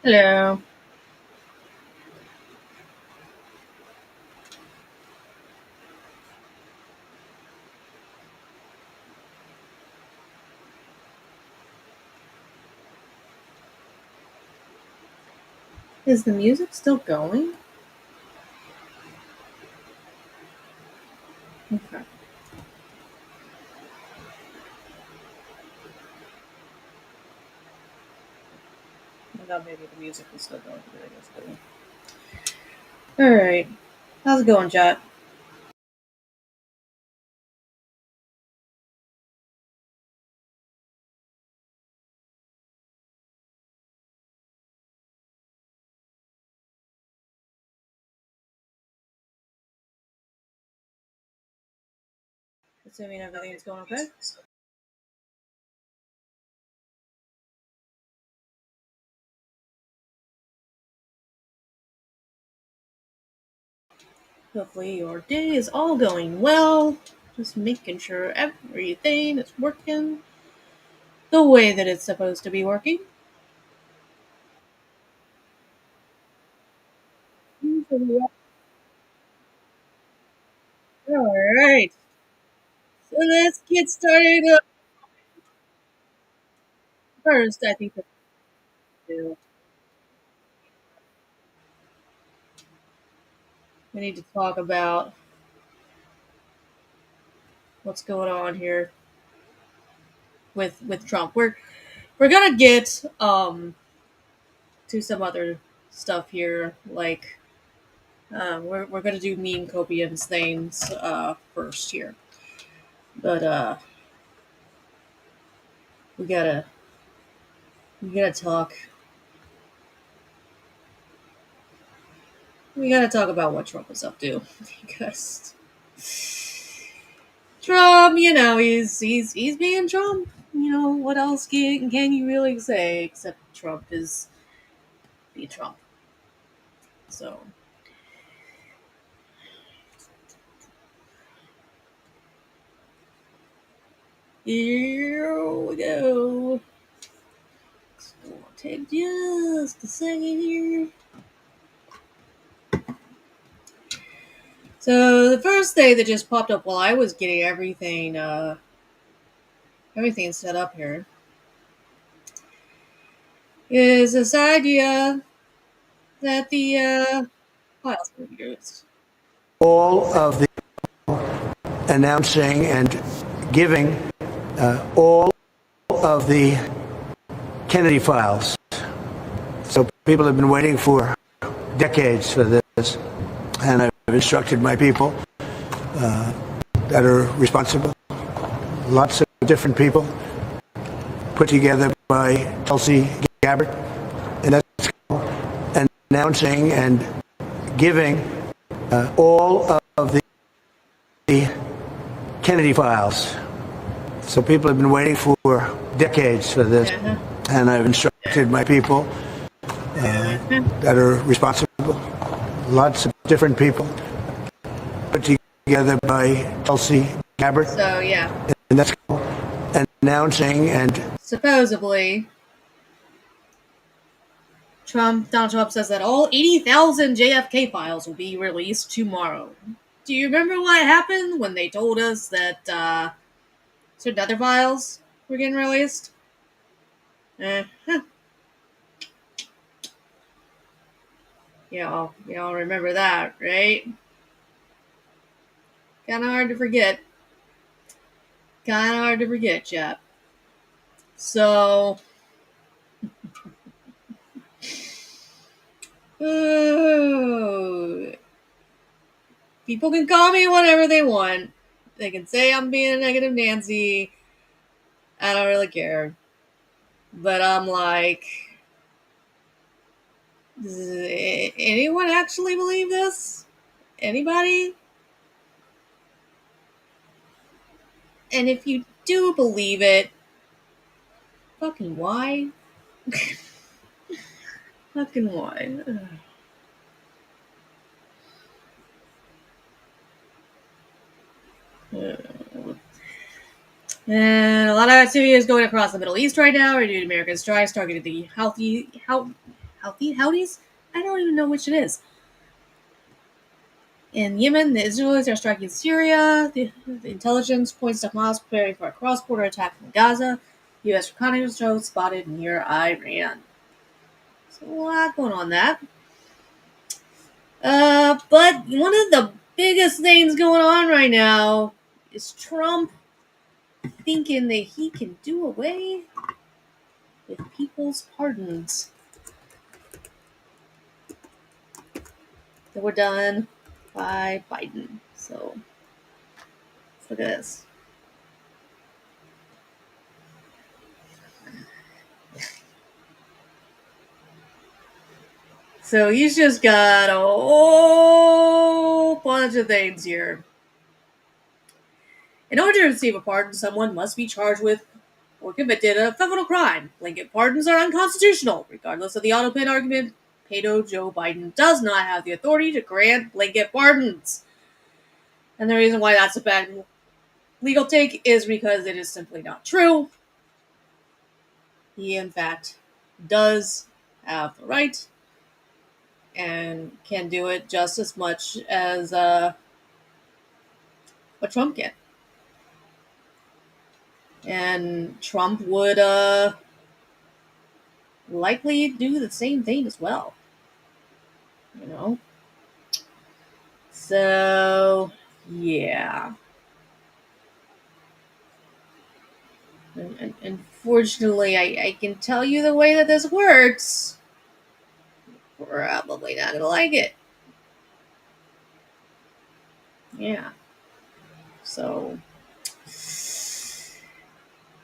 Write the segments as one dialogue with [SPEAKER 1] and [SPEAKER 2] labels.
[SPEAKER 1] Hello. Is the music still going? Okay. I thought maybe the music was still going, but I guess it didn't. Alright. How's it going, chat? Assuming everything is going okay? Hopefully your day is all going well. Just making sure everything is working the way that it's supposed to be working. Alright. So let's get started. First, I think that we need to talk about what's going on here with Trump. We're gonna get to some other stuff here, like we're gonna do meme copiums things first here, but we gotta we gotta talk we gotta talk about what Trump is up to because Trump, he's being Trump. What else can you really say except Trump is being Trump? So here we go. It's gonna take just a second here. So the first thing that just popped up while I was getting everything set up here is this idea that the files were used.
[SPEAKER 2] All of the announcing and giving all of the Kennedy files. So people have been waiting for decades for this, and I've instructed my people that are responsible, lots of different people, put together by Tulsi Gabbard, and that's announcing and giving all of the Kennedy files. So people have been waiting for decades for this, and I've instructed my people that are responsible, lots of different people, put together by Tulsi Gabbard,
[SPEAKER 1] So yeah,
[SPEAKER 2] and that's announcing and
[SPEAKER 1] supposedly Donald Trump says that all 80,000 JFK files will be released tomorrow. Do you remember what happened when they told us that certain other files were getting released? Huh. Y'all remember that, right? Kind of hard to forget. Kind of hard to forget, chap. So, ooh, people can call me whatever they want. They can say I'm being a negative Nancy. I don't really care. But I'm like, does anyone actually believe this? Anybody? And if you do believe it, fucking why? Fucking why? And a lot of activity is going across the Middle East right now, renewed American strikes targeting the healthy health Houthis? I don't even know which it is. In Yemen, the Israelis are striking Syria. The intelligence points to Hamas preparing for a cross-border attack from Gaza. U.S. reconnaissance drones spotted near Iran. So a lot going on that. But one of the biggest things going on right now is Trump thinking that he can do away with people's pardons that were done by Biden. So let's look at this. So he's just got a whole bunch of things here. In order to receive a pardon, someone must be charged with or convicted of a federal crime. Blanket pardons are unconstitutional. Regardless of the auto pin argument, pedo Joe Biden does not have the authority to grant blanket pardons. And the reason why that's a bad legal take is because it is simply not true. He, in fact, does have the right and can do it just as much as what Trump can. And Trump would likely do the same thing as well. You know? So, yeah. And unfortunately, I can tell you the way that this works. Probably not gonna like it. Yeah. So,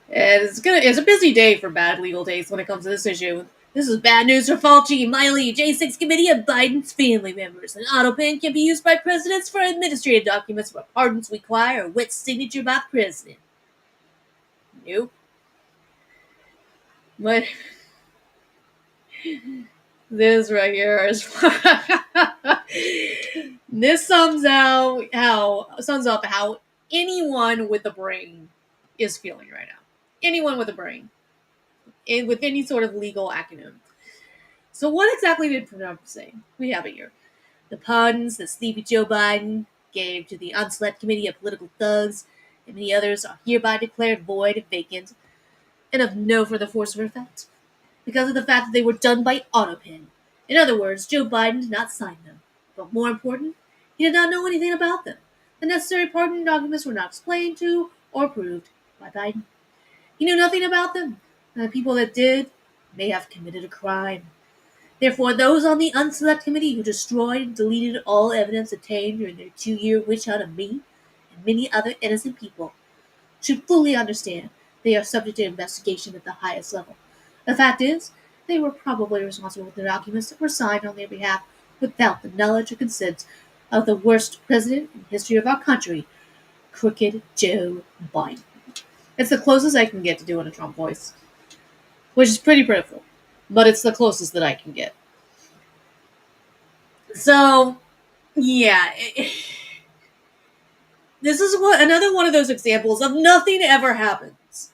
[SPEAKER 1] and it's a busy day for bad legal days when it comes to this issue. This is bad news for Fauci, Miley, J6 committee, and Biden's family members. An autopin can be used by presidents for administrative documents where pardons require a wet signature by the president. Nope. But this right here is this sums up how anyone with a brain is feeling right now. Anyone with a brain, with any sort of legal acumen. So what exactly did Trump say? We have it here. The pardons that Sleepy Joe Biden gave to the Unselect Committee of Political Thugs and many others are hereby declared void, vacant, and of no further force or effect, because of the fact that they were done by autopin. In other words, Joe Biden did not sign them. But more important, he did not know anything about them. The necessary pardon documents were not explained to or approved by Biden. He knew nothing about them, and the people that did may have committed a crime. Therefore, those on the Unselect Committee who destroyed and deleted all evidence obtained during their 2-year witch hunt of me and many other innocent people should fully understand they are subject to investigation at the highest level. The fact is, they were probably responsible for the documents that were signed on their behalf without the knowledge or consent of the worst president in the history of our country, Crooked Joe Biden. It's the closest I can get to doing a Trump voice, which is pretty pitiful, but it's the closest that I can get. So, yeah, this is another one of those examples of nothing ever happens.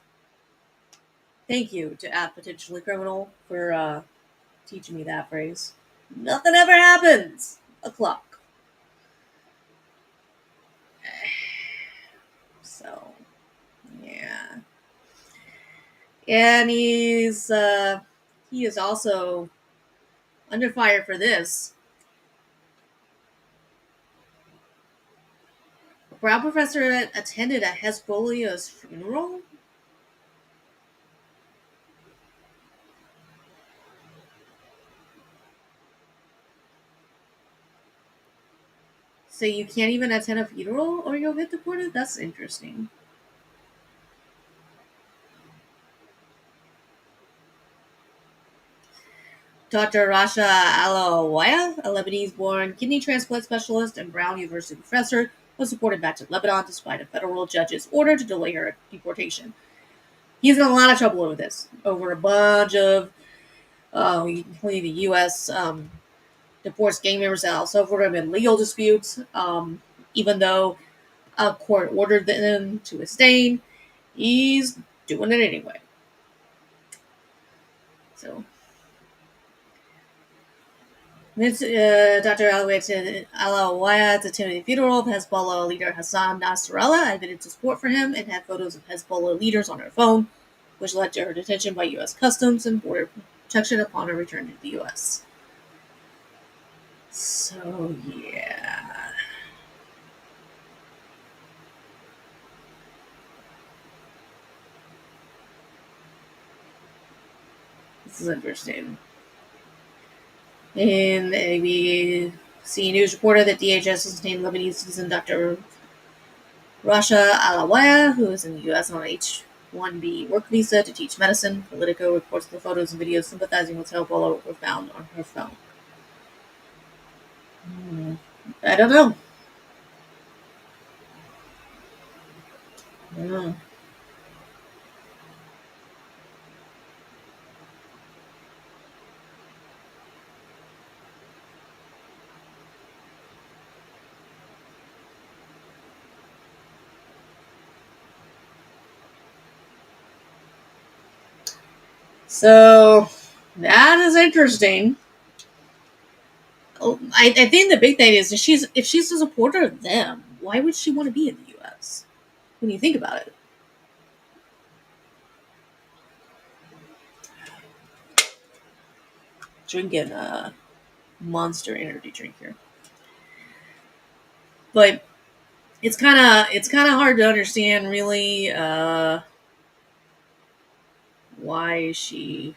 [SPEAKER 1] Thank you to @potentially criminal for teaching me that phrase. Nothing ever happens. A clock. So, yeah, and he is also under fire for this. A Brown professor attended a Hezbollah's funeral. So you can't even attend a funeral or you'll get deported? That's interesting. Dr. Rasha Alawaya, a Lebanese-born kidney transplant specialist and Brown University professor, was deported back to Lebanon despite a federal judge's order to delay her deportation. He's in a lot of trouble over this, over a bunch of, including the U.S. Divorce gang members and also for him in legal disputes, even though a court ordered them to abstain, he's doing it anyway. So, Dr. Alawaya attended the funeral of Hezbollah leader Hassan Nasrallah, admitted to support for him, and had photos of Hezbollah leaders on her phone, which led to her detention by U.S. Customs and Border Protection upon her return to the U.S. So, yeah. This is interesting. And ABC News reported that DHS has named Lebanese citizen Dr. Rasha Alawaya, who is in the U.S. on an H-1B work visa to teach medicine. Politico reports the photos and videos sympathizing with Hezbollah were found on her phone. I don't know. I don't know. So that is interesting. I think the big thing is if she's a supporter of them, why would she want to be in the U.S. when you think about it? Drinking a Monster energy drink here, but it's kind of hard to understand really why she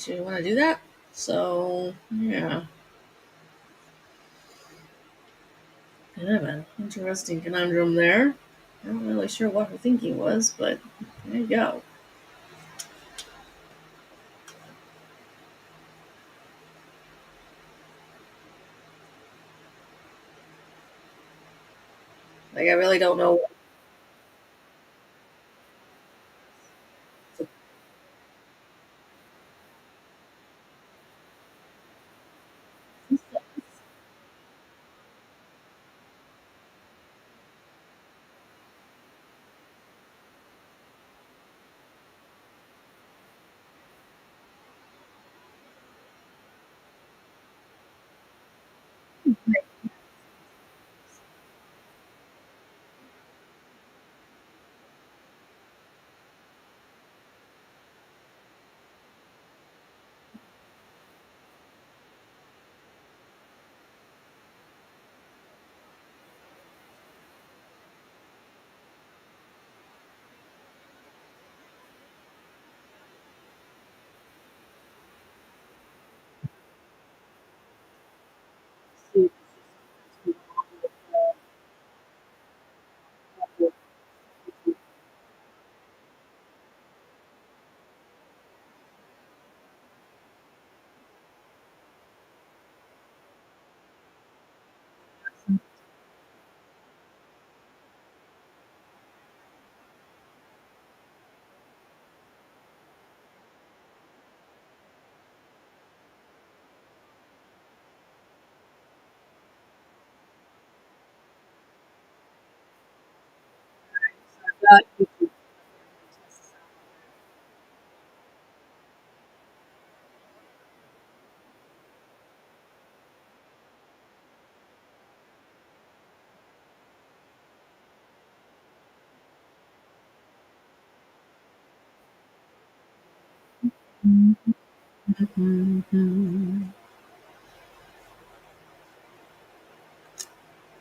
[SPEAKER 1] want to do that. So yeah, kind of an interesting conundrum there. Not really sure what her thinking was, but there you go. Like I really don't know.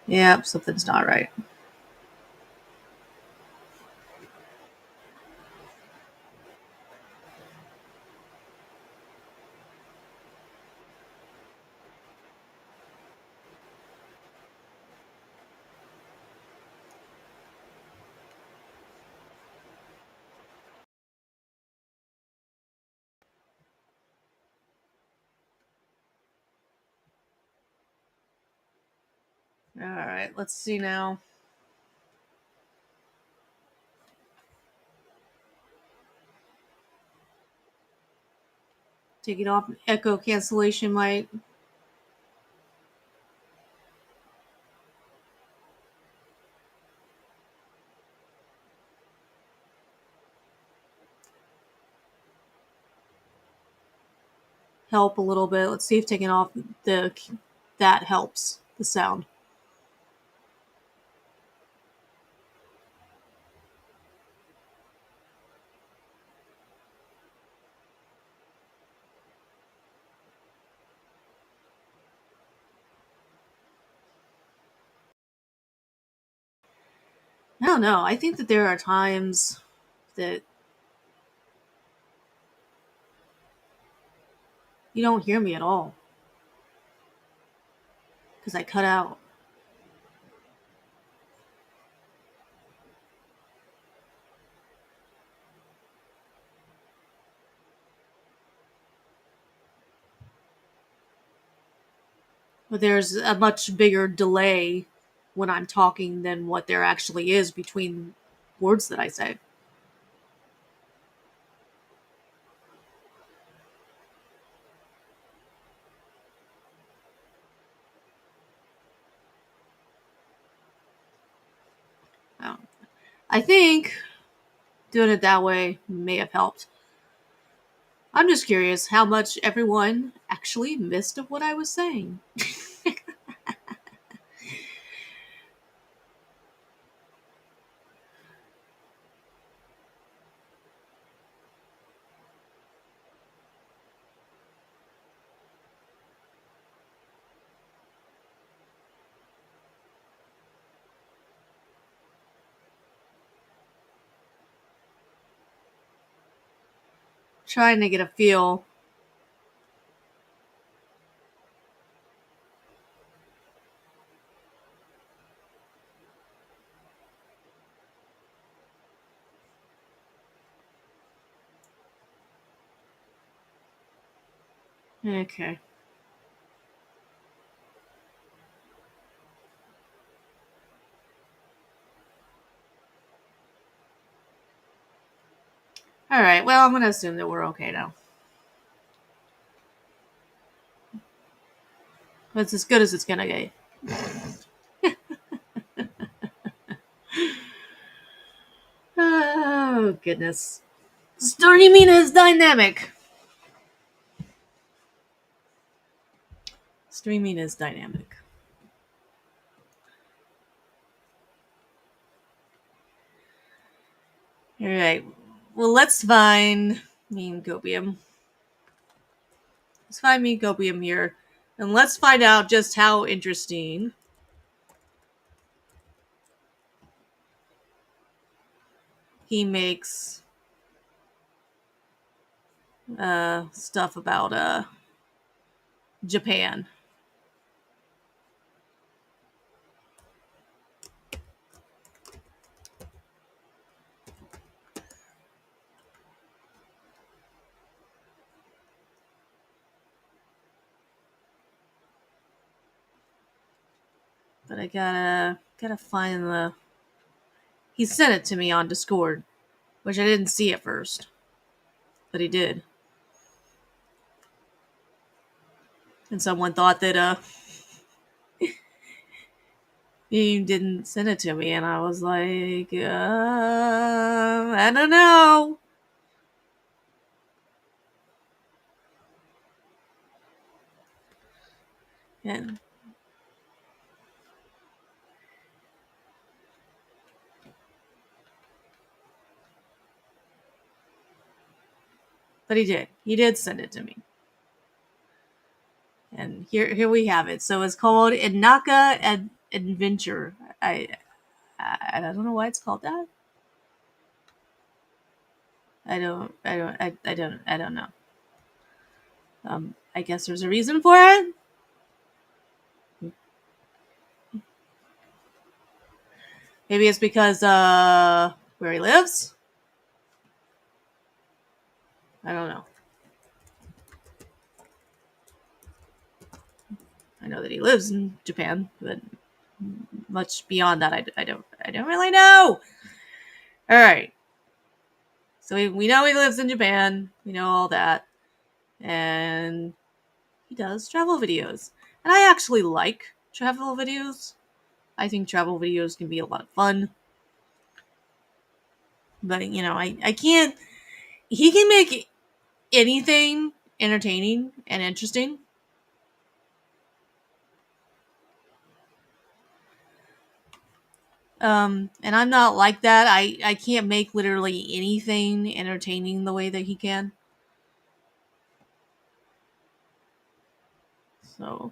[SPEAKER 1] Yeah, something's not right. All right, let's see now. Taking off echo cancellation might. help a little bit. Let's see if taking off that helps the sound. I don't know. I think that there are times that you don't hear me at all because I cut out. But there's a much bigger delay when I'm talking than what there actually is between words that I say. I think doing it that way may have helped. I'm just curious how much everyone actually missed of what I was saying. Trying to get a feel. Okay. Alright, well, I'm going to assume that we're okay now. That's as good as it's going to get. Oh, goodness. Streaming is dynamic. Streaming is dynamic. Alright, well, let's find Gobium. Let's find Gobium here. And let's find out just how interesting he makes stuff about Japan. But I gotta find the. He sent it to me on Discord, which I didn't see at first, but he did. And someone thought that he didn't send it to me, and I was like, I don't know. And but he did. He did send it to me. And here we have it. So it's called Inaka Adventure. I don't know why it's called that. I don't know. I guess there's a reason for it. Maybe it's because where he lives. I don't know. I know that he lives in Japan, but much beyond that, I don't really know. All right. So we know he lives in Japan. We know all that, and he does travel videos. And I actually like travel videos. I think travel videos can be a lot of fun. But I can't. He can make anything entertaining and interesting. And I'm not like that. I can't make literally anything entertaining the way that he can. So,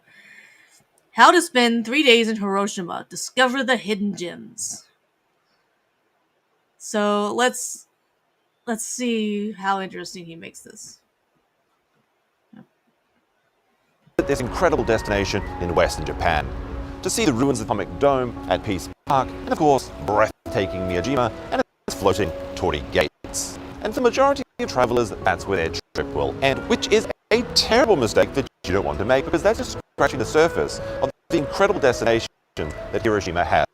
[SPEAKER 1] how to spend 3 days in Hiroshima. Discover the hidden gems. So let's see how interesting he makes this.
[SPEAKER 3] This incredible destination in Western Japan to see the ruins of the Atomic Dome at Peace Park, and of course, breathtaking Miyajima and its floating torii gates. And for the majority of travelers, that's where their trip will end, which is a terrible mistake that you don't want to make, because that's just scratching the surface of the incredible destination that Hiroshima has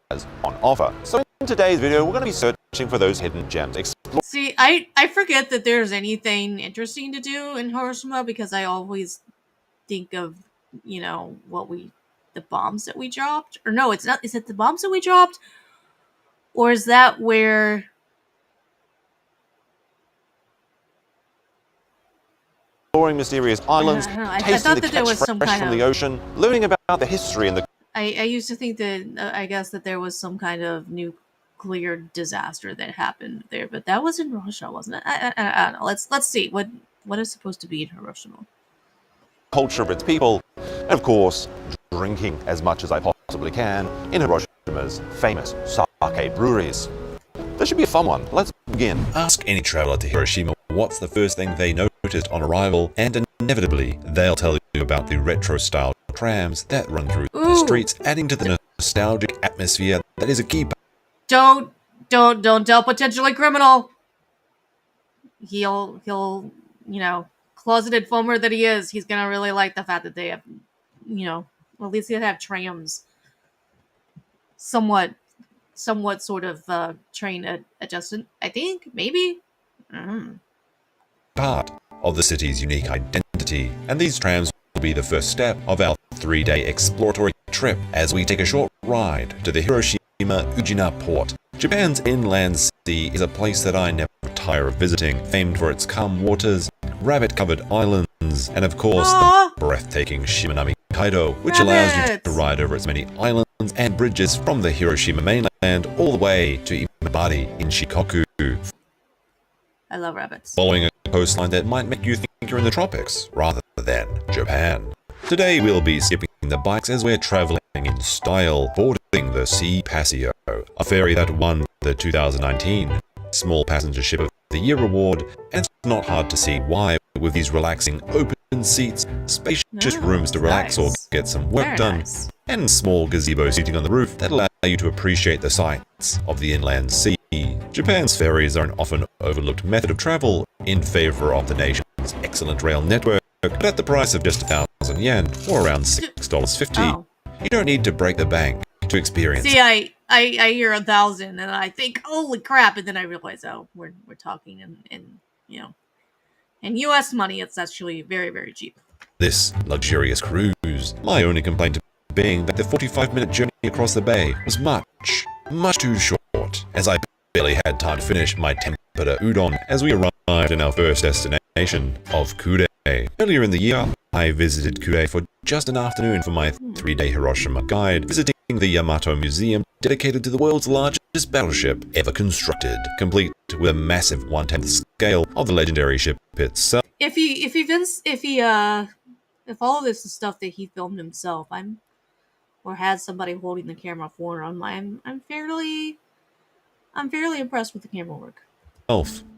[SPEAKER 3] on offer. So in today's video, we're going to be searching for those hidden gems.
[SPEAKER 1] See, I forget that there's anything interesting to do in Hiroshima because I always think of, the bombs that we dropped. Or no, it's not. Is it the bombs that we dropped? Or is that where...
[SPEAKER 3] Exploring mysterious islands, tasting the catch fresh from the ocean, learning about the history and the...
[SPEAKER 1] I used to think that, I guess that there was some kind of nuclear disaster that happened there, but that was in Russia, wasn't it? I don't know. Let's see what is supposed to be in Hiroshima.
[SPEAKER 3] Culture of its people, and of course, drinking as much as I possibly can in Hiroshima's famous sake breweries. This should be a fun one. Let's begin.
[SPEAKER 4] Ask any traveler to Hiroshima what's the first thing they noticed on arrival, and inevitably they'll tell you about the retro-style trams that run through the streets, adding to the nostalgic atmosphere that is a key.
[SPEAKER 1] Don't tell potentially criminal. He'll closeted foamer that he is, he's gonna really like the fact that they have, at least they have trams. Somewhat sort of train adjusted, I think, maybe.
[SPEAKER 4] Part of the city's unique identity, and these trams will be the first step of our 3-day exploratory trip as we take a short ride to the Hiroshima Ujina port. Japan's inland sea is a place that I never tire of visiting, famed for its calm waters, rabbit-covered islands, and of course the breathtaking Shimanami Kaido, which allows you to ride over as many islands and bridges from the Hiroshima mainland all the way to Imabari in Shikoku.
[SPEAKER 1] I love rabbits.
[SPEAKER 4] Following a coastline that might make you think you're in the tropics rather than Japan. Today we'll be skipping the bikes as we're traveling in style, boarding the Sea Passio, a ferry that won the 2019 Small Passenger Ship of the Year award, and it's not hard to see why, with these relaxing open seats, spacious rooms to relax or get some work done, and small gazebo seating on the roof that allow you to appreciate the sights of the inland sea. Japan's ferries are an often overlooked method of travel in favor of the nation's excellent rail network, but at the price of just 1,000 yen, or around $6.50, you don't need to break the bank to experience.
[SPEAKER 1] See, I hear 1,000 and I think, holy crap, and then I realize, we're talking in US money, it's actually very, very cheap.
[SPEAKER 4] This luxurious cruise. My only complaint being that the 45-minute journey across the bay was much too short, as I barely had time to finish my tempura udon as we arrived in our first destination of Kure. Earlier in the year, I visited Kure for just an afternoon for my 3-day Hiroshima guide, visiting the Yamato Museum, dedicated to the world's largest battleship ever constructed, complete with a massive 1/10 scale of the legendary ship itself.
[SPEAKER 1] If all of this is stuff that he filmed himself, or had somebody holding the camera for him, I'm fairly impressed with the camera work.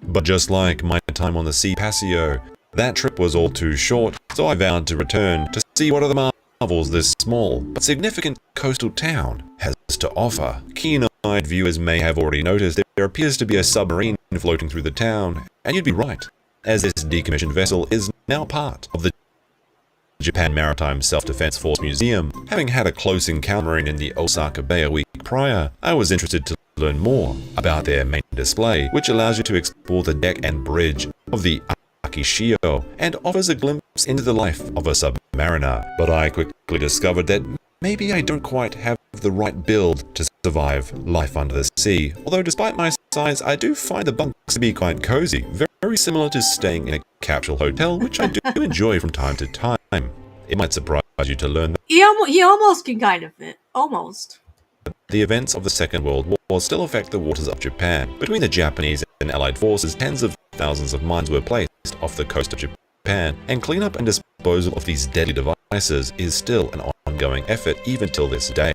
[SPEAKER 4] But just like my time on the Sea Passio, that trip was all too short, so I vowed to return to see what other marvels this small but significant coastal town has to offer. Keen-eyed viewers may have already noticed there appears to be a submarine floating through the town, and you'd be right, as this decommissioned vessel is now part of the Japan Maritime Self-Defense Force Museum. Having had a close encounter in the Osaka Bay a week prior, I was interested to learn more about their main display, which allows you to explore the deck and bridge of the Akishio and offers a glimpse into the life of a submariner. But I quickly discovered that maybe I don't quite have the right build to survive life under the sea, although despite my size, I do find the bunks to be quite cozy, very very similar to staying in a capsule hotel, which I do enjoy from time to time. It might surprise you to learn that
[SPEAKER 1] He almost can kind of fit. Almost.
[SPEAKER 4] the events of the Second World War still affect the waters of Japan. Between the Japanese and Allied forces, tens of thousands of mines were placed off the coast of Japan, and cleanup and disposal of these deadly devices is still an ongoing effort even till this day.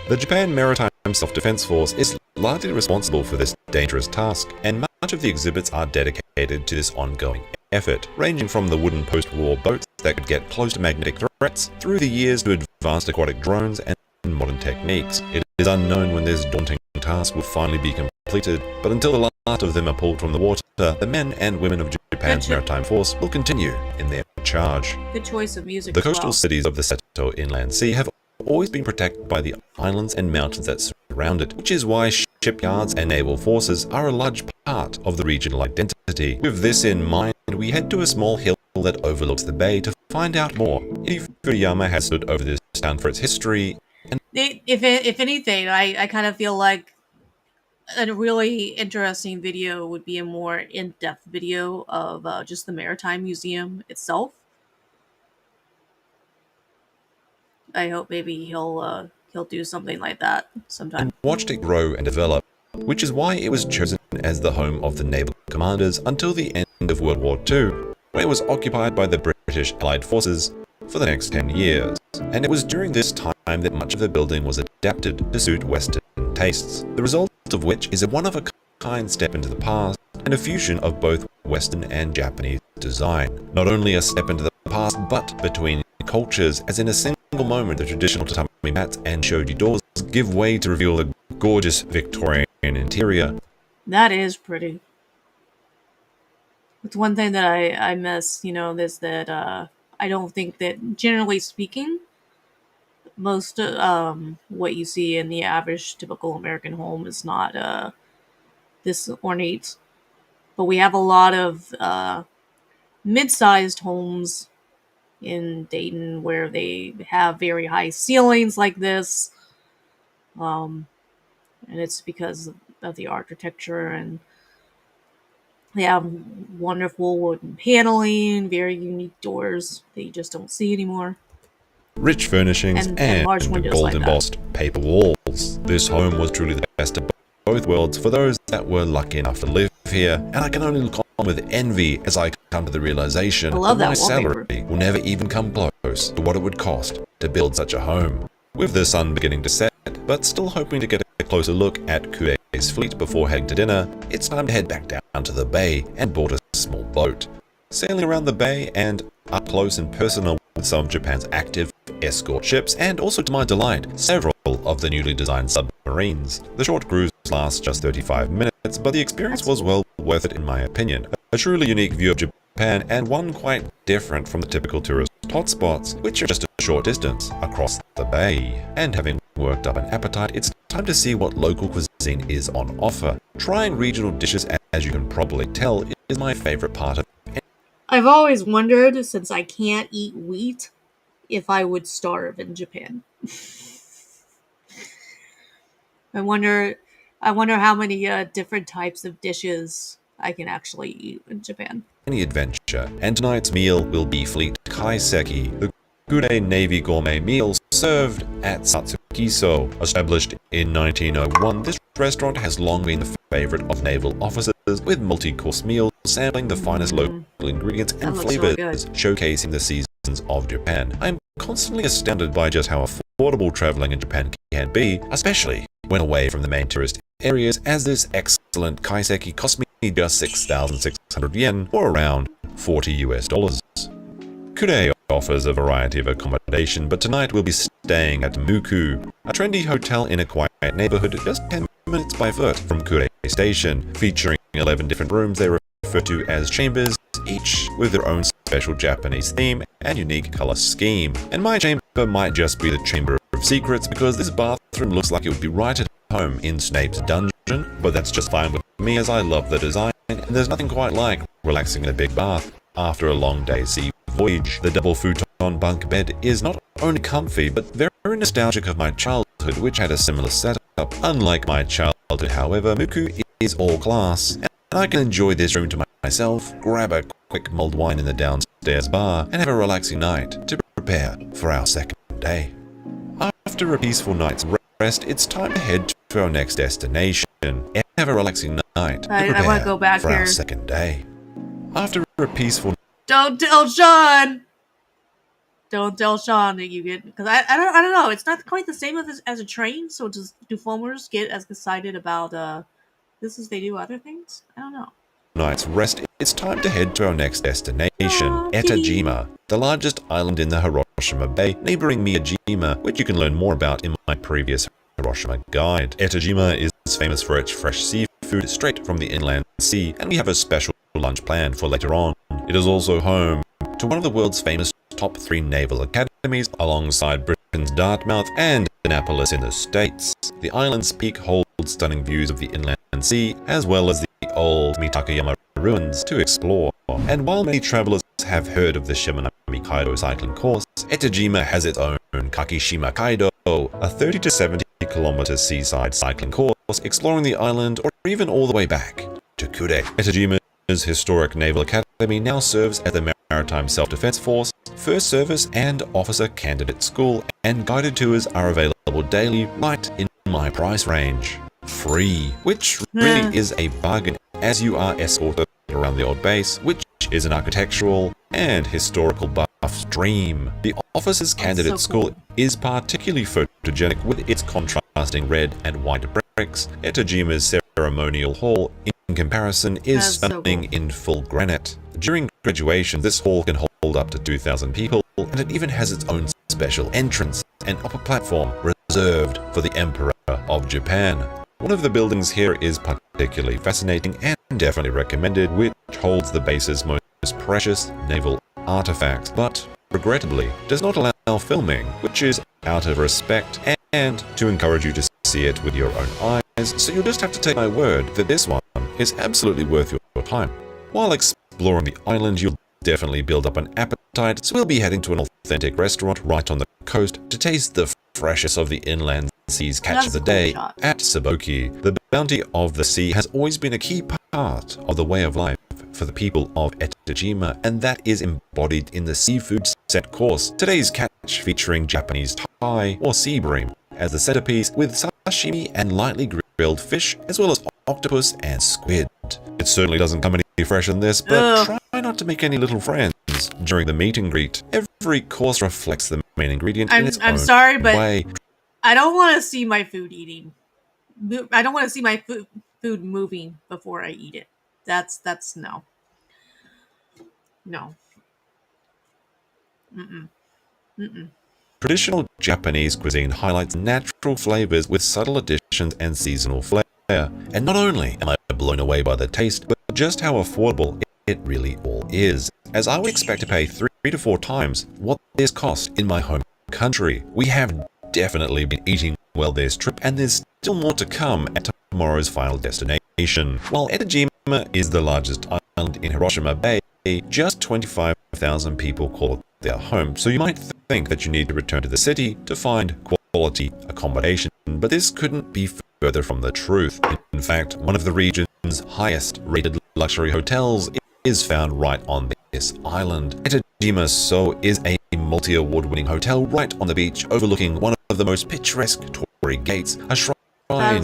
[SPEAKER 4] The Japan Maritime Self-Defense Force is largely responsible for this dangerous task, and much of the exhibits are dedicated to this ongoing effort, ranging from the wooden post-war boats that could get close to magnetic threats, through the years to advanced aquatic drones and modern techniques. It is unknown when this daunting task will finally be completed, but until the last of them are pulled from the water, the men and women of Japan's Maritime Force will continue in their charge.
[SPEAKER 1] Good choice of music.
[SPEAKER 4] The coastal cities of the Seto Inland Sea have always been protected by the islands and mountains that surround it, which is why shipyards and naval forces are a large part of the regional identity. With this in mind, we head to a small hill that overlooks the bay to find out more. Furiyama has stood over this town for its history.
[SPEAKER 1] If anything, I kind of feel like a really interesting video would be a more in-depth video of just the Maritime Museum itself. I hope maybe he'll do something like that sometime.
[SPEAKER 4] And watched it grow and develop, which is why it was chosen as the home of the naval commanders until the end of World War II, when it was occupied by the British Allied forces for the next 10 years. And it was during this time that much of the building was adapted to suit Western tastes, the result of which is a one-of-a-kind step into the past and a fusion of both Western and Japanese design. Not only a step into the past, but between cultures, as in a single moment the traditional tatami mats and shoji doors give way to reveal a gorgeous Victorian interior.
[SPEAKER 1] That is pretty. It's one thing that I miss, is that I don't think that, generally speaking, most what you see in the average typical American home is not this ornate. But we have a lot of mid-sized homes in Dayton where they have very high ceilings like this. And it's because of the architecture, and they have wonderful wooden paneling, very unique doors that you just don't see anymore.
[SPEAKER 4] Rich furnishings and
[SPEAKER 1] large windows
[SPEAKER 4] gold
[SPEAKER 1] like
[SPEAKER 4] embossed paper walls. This home was truly the best of both worlds for those that were lucky enough to live here, and I can only look on with envy as I come to the realization that my salary will never even come close to what it would cost to build such a home. With the sun beginning to set, but still hoping to get a closer look at Kurei's fleet before heading to dinner, it's time to head back down to the bay and board a small boat. Sailing around the bay and up close and personal with some of Japan's active escort ships, and also to my delight, several of the newly designed submarines. The short cruise lasts just 35 minutes, but the experience was well worth it in my opinion. A truly unique view of Japan, and one quite different from the typical tourist hotspots, which are just a short distance across the bay. And having worked up an appetite, it's time to see what local cuisine is on offer. Trying regional dishes, as you can probably tell, is my favorite part of it.
[SPEAKER 1] I've always wondered, since I can't eat wheat, if I would starve in Japan. I wonder how many different types of dishes I can actually eat in Japan.
[SPEAKER 4] Any adventure, and tonight's meal will be fleet kaiseki, the Kurei Navy gourmet meal served at Satsukiso. Established in 1901, this restaurant has long been the favorite of naval officers, with multi-course meals sampling the finest local ingredients and flavors, really showcasing the seasons of Japan. I'm constantly astounded by just how affordable traveling in Japan can be, especially when away from the main tourist areas, as this excellent kaiseki cost me just 6,600 yen, or around $40 US. Kurei offers a variety of accommodation, but tonight we'll be staying at Muku, a trendy hotel in a quiet neighborhood just 10 minutes by foot from Kurei Station, featuring 11 different rooms they refer to as chambers, each with their own special Japanese theme and unique color scheme. And my chamber might just be the Chamber of Secrets, because this bathroom looks like it would be right at home in Snape's dungeon, but that's just fine with me as I love the design, and there's nothing quite like relaxing in a big bath after a long day's sea voyage. The double futon bunk bed is not only comfy, but very nostalgic of my childhood, which had a similar setup. Unlike my childhood, however, Muku is all class, and I can enjoy this room to myself, grab a quick mulled wine in the downstairs bar, and have a relaxing night to prepare for our second day. After a peaceful night's rest, it's time to head to our next destination and have a relaxing night to prepare
[SPEAKER 1] I want to go back
[SPEAKER 4] for
[SPEAKER 1] here.
[SPEAKER 4] our second day. After a peaceful
[SPEAKER 1] Don't tell Sean. Don't tell Sean that you get, because I don't know. It's not quite the same as a train. So do farmers get as excited about this as they do other things? I don't know.
[SPEAKER 4] night's rest, it's time to head to our next destination,
[SPEAKER 1] Aw,
[SPEAKER 4] Etajima, the largest island in the Hiroshima Bay, neighboring Miyajima, which you can learn more about in my previous Hiroshima guide. Etajima is famous for its fresh seafood straight from the inland sea, and we have a special lunch planned for later on. It is also home to one of the world's famous top 3 naval academies, alongside Britain's Dartmouth and Annapolis in the States. The island's peak holds stunning views of the inland sea, as well as the old Mitakayama ruins to explore. And while many travelers have heard of the Shimanami Kaido cycling course, Etajima has its own Kakishima Kaido, a 30 to 70 kilometer seaside cycling course exploring the island or even all the way back to Kure. Etajima's historic naval academy now serves as the Maritime Self-Defense Force, First Service and Officer Candidate School, and guided tours are available daily right in my price range. Free, which really is a bargain, as you are escorted around the old base, which is an architectural and historical buff's dream. The Officers Candidate School is particularly photogenic with its contrasting red and white bricks. Etajima's ceremonial hall, in comparison, is stunning in full granite. During graduation, this hall can hold up to 2,000 people, and it even has its own special entrance and upper platform reserved for the Emperor of Japan. One of the buildings here is particularly fascinating and definitely recommended, which holds the base's most precious naval artifacts, but regrettably does not allow filming, which is out of respect and to encourage you to see it with your own eyes, so you'll just have to take my word that this one is absolutely worth your time. While exploring the island, you'll definitely build up an appetite, so we'll be heading to an authentic restaurant right on the coast to taste the freshest of the inland sea's catch of the day at Saboki. The bounty of the sea has always been a key part of the way of life for the people of Etajima, and that is embodied in the seafood set course. Today's catch featuring Japanese tai or sea bream as the centerpiece, with sashimi and lightly grilled fish, as well as octopus and squid. It certainly doesn't come any fresher than this, but try not to make any little friends during the meet and greet. Every course reflects the main ingredient in its own
[SPEAKER 1] sorry, but
[SPEAKER 4] way.
[SPEAKER 1] I don't want to see my food eating. I don't want to see my food moving before I eat it. That's no. No.
[SPEAKER 4] Traditional Japanese cuisine highlights natural flavors with subtle additions and seasonal flair. And not only am I blown away by the taste, but just how affordable it really all is, as I would expect to pay 3 to 4 times what this cost in my home country. We have definitely been eating well this trip, and there's still more to come at tomorrow's final destination. While Etajima is the largest island in Hiroshima Bay, just 25,000 people call it their home, so you might think that you need to return to the city to find quality accommodation, but this couldn't be further from the truth. In fact, one of the region's highest rated luxury hotels is found right on this island. Etajima So is a multi-award winning hotel right on the beach, overlooking one of the most picturesque torii gates, a shrine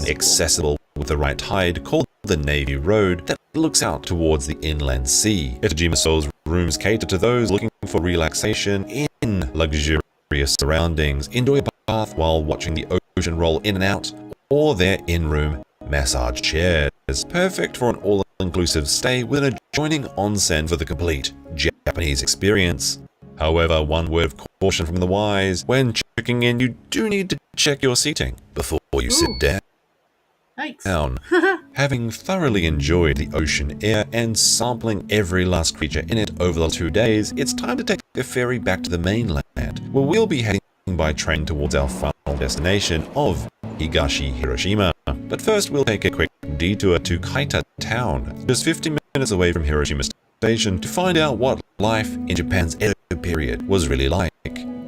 [SPEAKER 4] accessible with the right tide called the Navy Road that looks out towards the inland sea. Etajima So's rooms cater to those looking for relaxation in luxurious surroundings, enjoy a bath while watching the ocean roll in and out, or their in-room massage chairs. Perfect for an all-inclusive stay with an adjoining onsen for the complete Japanese experience. However, one word of caution from the wise: when checking in, you do need to check your seating before you sit down. Having thoroughly enjoyed the ocean air and sampling every last creature in it over the 2 days, it's time to take a ferry back to the mainland, where we'll be heading by train towards our final destination of Higashi Hiroshima. But first, we'll take a quick detour to Kaita town, just 50 minutes away from Hiroshima Station, to find out what life in Japan's Edo period was really like.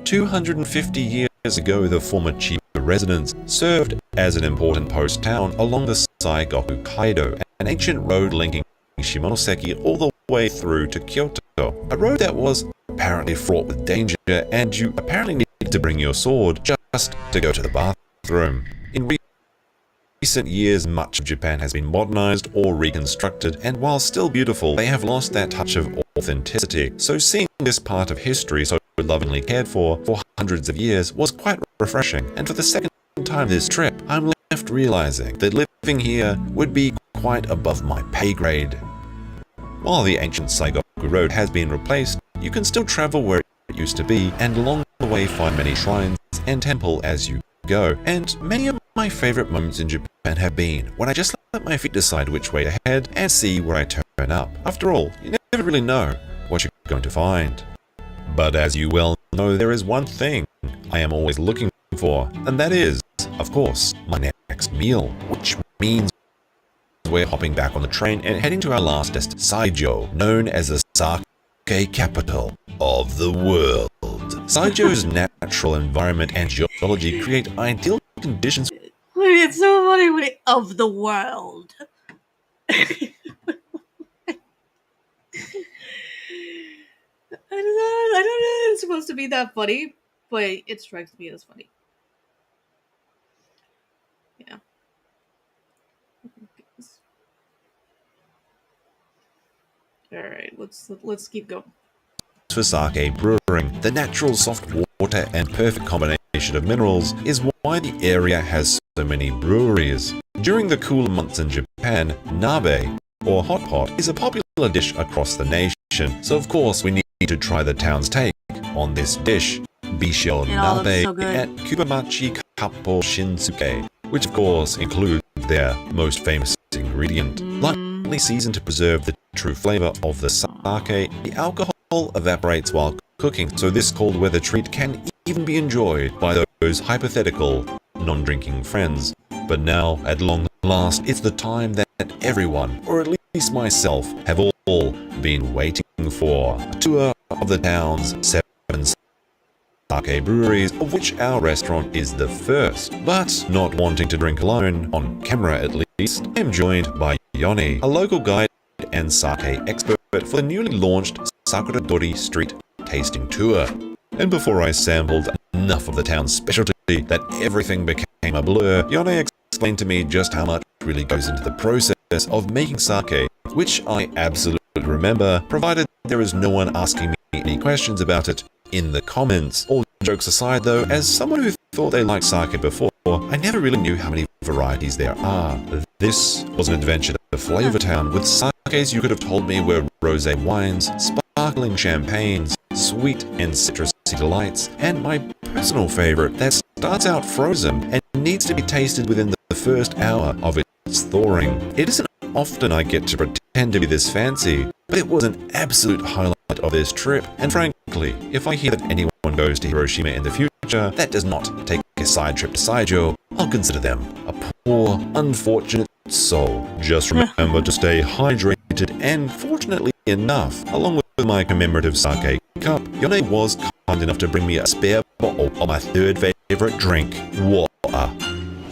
[SPEAKER 4] 250 years ago, the former Chiba residence served as an important post town along the Saigoku Kaido, an ancient road linking Shimonoseki all the way through to Kyoto, a road that was apparently fraught with danger, and you apparently needed to bring your sword just to go to the bathroom. In recent years, much of Japan has been modernized or reconstructed, and while still beautiful, they have lost that touch of authenticity. So seeing this part of history so lovingly cared for hundreds of years was quite refreshing, and for the second time this trip, I'm left realizing that living here would be quite above my pay grade. While the ancient Saigoku Road has been replaced, you can still travel where it used to be, and along the way find many shrines and temple as you go. And many of my favorite moments in Japan have been when I just let my feet decide which way to head and see where I turn up. After all, you never really know what you're going to find. But as you well know, there is one thing I am always looking for, and that is, of course, my next meal, which means we're hopping back on the train and heading to our last destination, Saijo, known as the sake capital of the world. Saijo's natural environment and geology create ideal conditions.
[SPEAKER 1] It's so funny when of the world. I don't know if it's supposed to be that funny, but it strikes me as funny. Yeah. Alright, let's keep going.
[SPEAKER 4] For sake brewing, the natural soft water and perfect combination of minerals is why the area has so many breweries. During the cooler months in Japan, nabe, or hot pot, is a popular dish across the nation, so of course we need to try the town's take on this dish, Bisho nabe
[SPEAKER 1] so
[SPEAKER 4] at Kubamachi Kappo Shinsuke, which of course includes their most famous ingredient. Lightly seasoned to preserve the true flavor of the sake, the alcohol evaporates while cooking, so this cold weather treat can even be enjoyed by those hypothetical non-drinking friends. But now, at long last, it's the time that everyone, or at least myself, have all been waiting for. A tour of the town's 7 sake breweries, of which our restaurant is the first. But not wanting to drink alone, on camera at least, I am joined by Yoni, a local guide and sake expert for the newly launched Sakura Dori Street Tasting Tour. And before I sampled enough of the town's specialty that everything became a blur, Yone explained to me just how much really goes into the process of making sake, which I absolutely remember, provided there is no one asking me any questions about it in the comments. All jokes aside though, as someone who thought they liked sake before, I never really knew how many varieties there are. This was an adventure to Flavor Town with sakes you could have told me were rosé wines, sparkling champagnes, sweet and citrusy delights, and my personal favorite that starts out frozen and needs to be tasted within the first hour of its thawing. It isn't often I get to pretend to be this fancy, but it was an absolute highlight of this trip, and frankly, if I hear that anyone goes to Hiroshima in the future that does not take a side trip to Saijo, I'll consider them a poor, unfortunate soul. Just remember to stay hydrated, and fortunately enough, along with my commemorative sake cup, Yone was kind enough to bring me a spare bottle of my third favorite drink, water.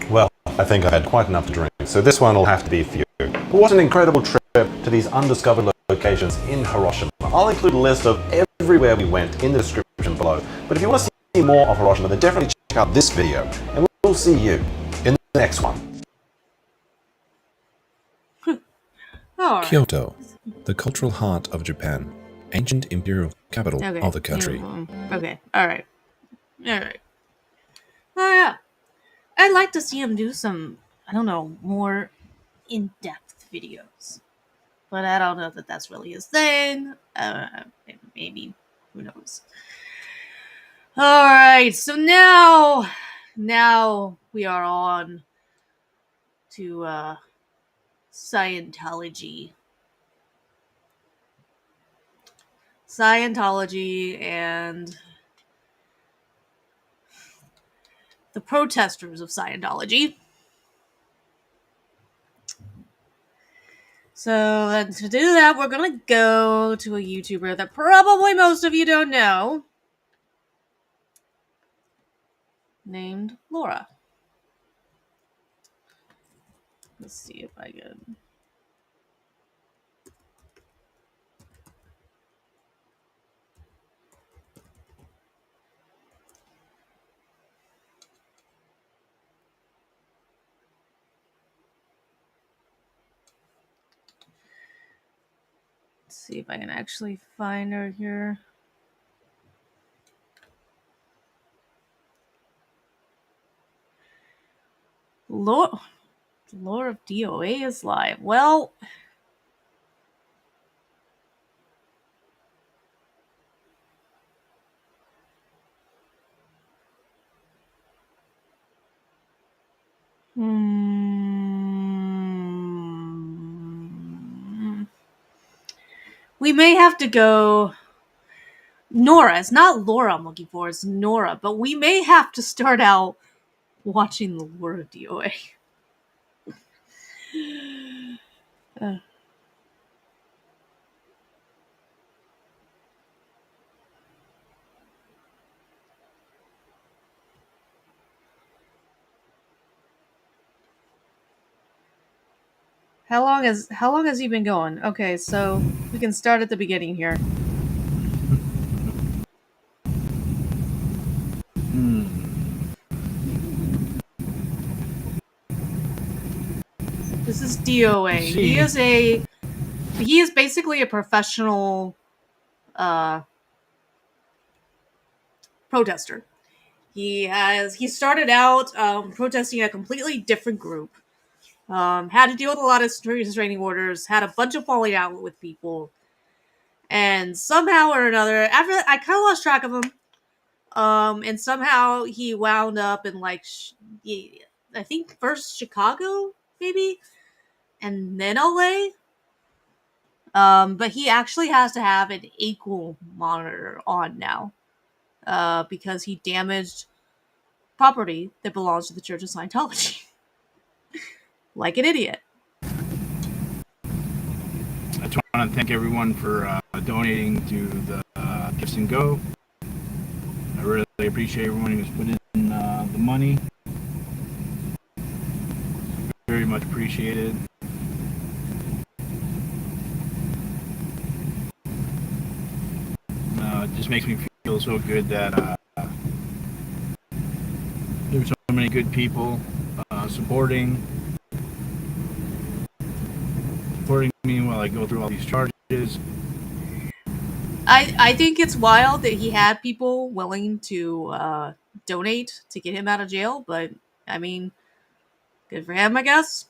[SPEAKER 3] Well, I think I had quite enough to drink, so this one will have to be for you. But what an incredible trip to these undiscovered locations in Hiroshima. I'll include a list of everywhere we went in the description below. But if you want to see more of Hiroshima, then definitely check out this video, and we'll see you in the next one.
[SPEAKER 1] Right.
[SPEAKER 4] Kyoto, the cultural heart of Japan, ancient imperial capital of the country.
[SPEAKER 1] Okay, alright. Alright. Oh yeah. I'd like to see him do some, I don't know, more in-depth videos. But I don't know that that's really his thing. Maybe. Who knows? Alright, so now we are on to Scientology. Scientology and the protesters of Scientology. So to do that, we're gonna go to a YouTuber that probably most of you don't know, named Laura. Let's see if I can. see if I can actually find her here. Lore of DOA is live. Well, we may have to go. Nora. It's not Laura I'm looking for. It's Nora. But we may have to start out watching the Lore of DOA. How long has he been going? Okay, so we can start at the beginning here. This is DOA. He is basically a professional protester. He started out protesting a completely different group. Had to deal with a lot of restraining orders. Had a bunch of falling out with people, and somehow or another, after I kind of lost track of him. And somehow he wound up in like, I think first Chicago, maybe, and then LA. But he actually has to have an ankle monitor on now, because he damaged property that belongs to the Church of Scientology. Like an idiot.
[SPEAKER 5] I just want to thank everyone for donating to the Gifts and Go. I really appreciate everyone who's put in the money. Very much appreciated. It just makes me feel so good that there's so many good people supporting me while I go through all these charges.
[SPEAKER 1] I think it's wild that he had people willing to donate to get him out of jail, but I mean, good for him, I guess.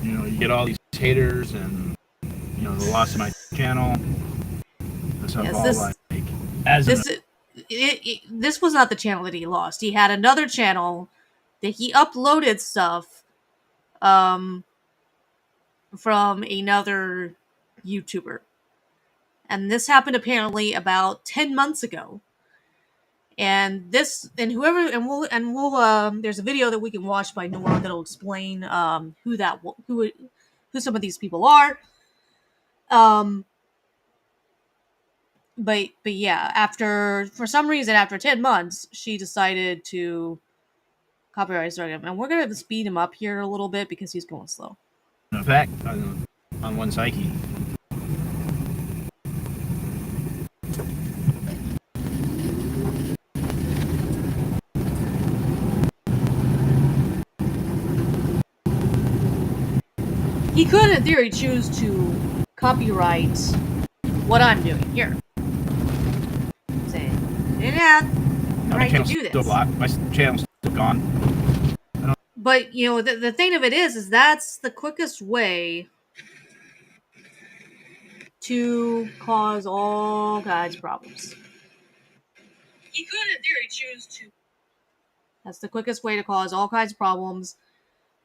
[SPEAKER 5] You know, you get all these haters and, you know, the loss of my channel. This
[SPEAKER 1] was not the channel that he lost. He had another channel that he uploaded stuff from another YouTuber. And this happened apparently about 10 months ago. And there's a video that we can watch by Nora that'll explain who some of these people are. But yeah, for some reason after 10 months, she decided to copyright strike him, and we're gonna speed him up here a little bit because he's going slow.
[SPEAKER 5] In fact, on one psyche.
[SPEAKER 1] He could, in theory, choose to copyright what I'm doing here. Saying, yeah, right to do this.
[SPEAKER 5] Still blocked. My channel's still gone.
[SPEAKER 1] But, you know, the thing of it is that's the quickest way to cause all kinds of problems. He could, in theory, choose to. That's the quickest way to cause all kinds of problems.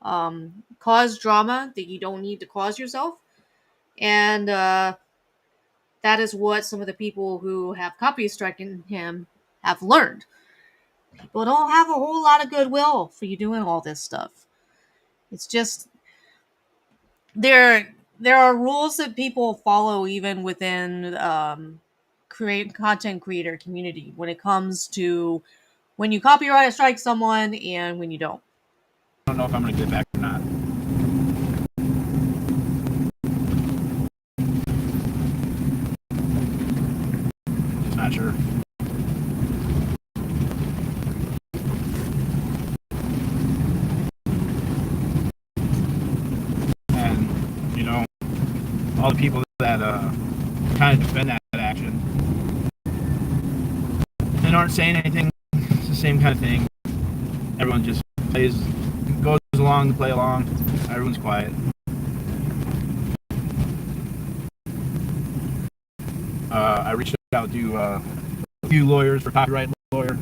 [SPEAKER 1] Cause drama that you don't need to cause yourself. And that is what some of the people who have copy stricken him have learned. People don't have a whole lot of goodwill for you doing all this stuff. It's just there are rules that people follow even within content creator community when it comes to when you copyright strike someone and when you don't.
[SPEAKER 5] I don't know if I'm going to get back or not. Just not sure. all the people that kind of defend that action and aren't saying anything. It's the same kind of thing. Everyone just goes along to play along. Everyone's quiet. I reached out to a few lawyers for copyright lawyer.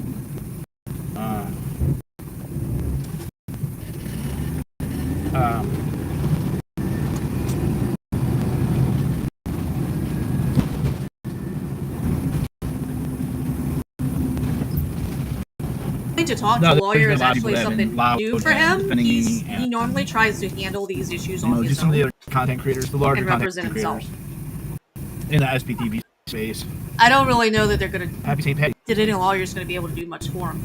[SPEAKER 1] To talk to a lawyer is actually something new for him. He normally tries to handle these issues on his
[SPEAKER 5] just some
[SPEAKER 1] own
[SPEAKER 5] of the other content creators, the larger
[SPEAKER 1] and
[SPEAKER 5] content
[SPEAKER 1] represent himself.
[SPEAKER 5] creators in the SPTV space.
[SPEAKER 1] I don't really know that they're gonna.
[SPEAKER 5] Happy St. Patty.
[SPEAKER 1] That any lawyer's gonna be able to do much for him.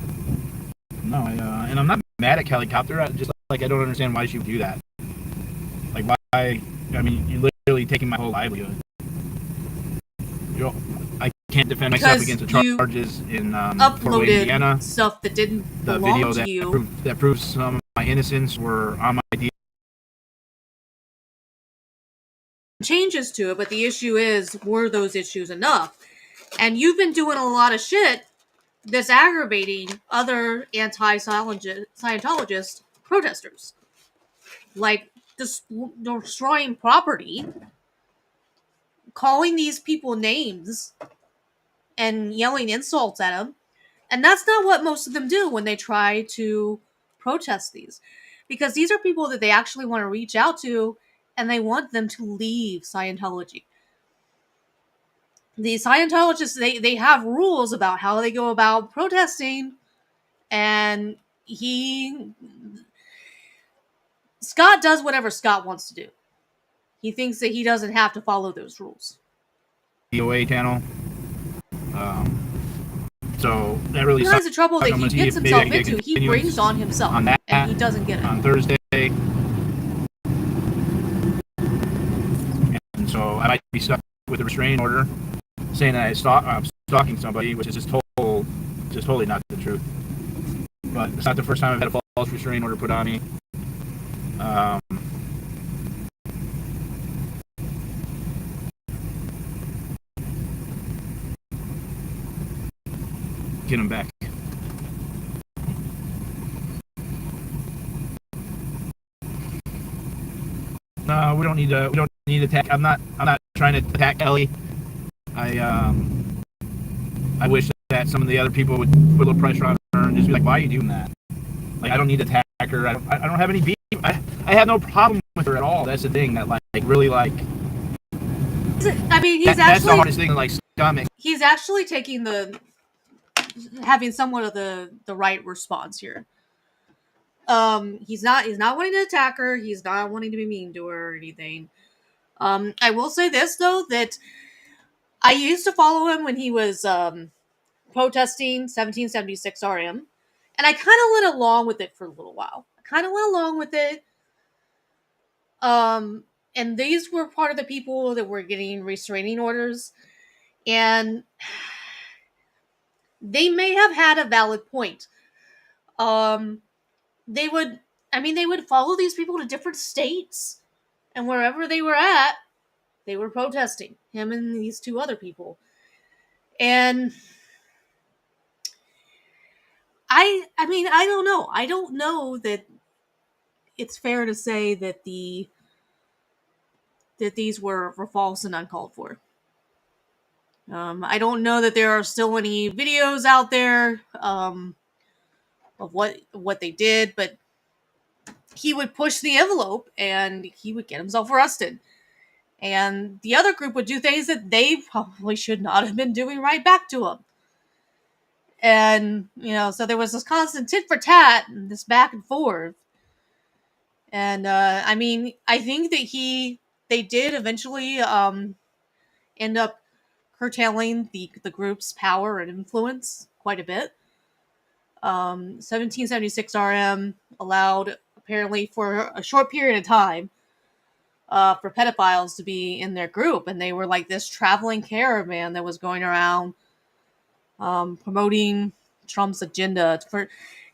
[SPEAKER 5] No, and I'm not mad at Helicopter. Just like I don't understand why she would do that. Like why? I mean, you're literally taking my whole livelihood. I can't defend myself against the charges in Fort Wayne, Indiana.
[SPEAKER 1] Stuff that didn't
[SPEAKER 5] the
[SPEAKER 1] belong
[SPEAKER 5] video
[SPEAKER 1] to you.
[SPEAKER 5] that proves some of my innocence were on my DL.
[SPEAKER 1] Changes to it, but the issue is, were those issues enough? And you've been doing a lot of shit that's aggravating other anti-Scientologist protesters, like destroying property, calling these people names, and yelling insults at them. And that's not what most of them do when they try to protest these, because these are people that they actually want to reach out to, and they want them to leave Scientology. The Scientologists, they have rules about how they go about protesting, and Scott does whatever Scott wants to do. He thinks that he doesn't have to follow those rules.
[SPEAKER 5] DOA channel. So that really
[SPEAKER 1] realize the trouble that he gets himself into, he brings on himself,
[SPEAKER 5] on that,
[SPEAKER 1] and he doesn't get it.
[SPEAKER 5] On Thursday. And so I might be stuck with a restraining order saying that I'm stalking somebody, which is just totally not the truth. But it's not the first time I've had a false restraining order put on me. Get him back. No, we don't need to attack. I'm not trying to attack Ellie. I wish that some of the other people would put a little pressure on her and just be like, why are you doing that? Like, I don't need to attack her. I don't have any beef. I have no problem with her at all. That's the thing that really
[SPEAKER 1] I mean,
[SPEAKER 5] that's the hardest thing to stomach.
[SPEAKER 1] He's actually having somewhat of the right response here. He's not wanting to attack her. He's not wanting to be mean to her or anything. I will say this though, that I used to follow him when he was protesting 1776 RM, and I kind of went along with it for a little while. And these were part of the people that were getting restraining orders, and they may have had a valid point. They would follow these people to different states, and wherever they were at, they were protesting him and these two other people. And I don't know. I don't know that it's fair to say that these were false and uncalled for. I don't know that there are still any videos out there of what they did, but he would push the envelope and he would get himself arrested. And the other group would do things that they probably should not have been doing right back to him. And, so there was this constant tit for tat and this back and forth. And, I think that they did eventually end up curtailing the group's power and influence quite a bit. 1776 RM allowed, apparently for a short period of time, for pedophiles to be in their group, and they were like this traveling caravan that was going around promoting Trump's agenda.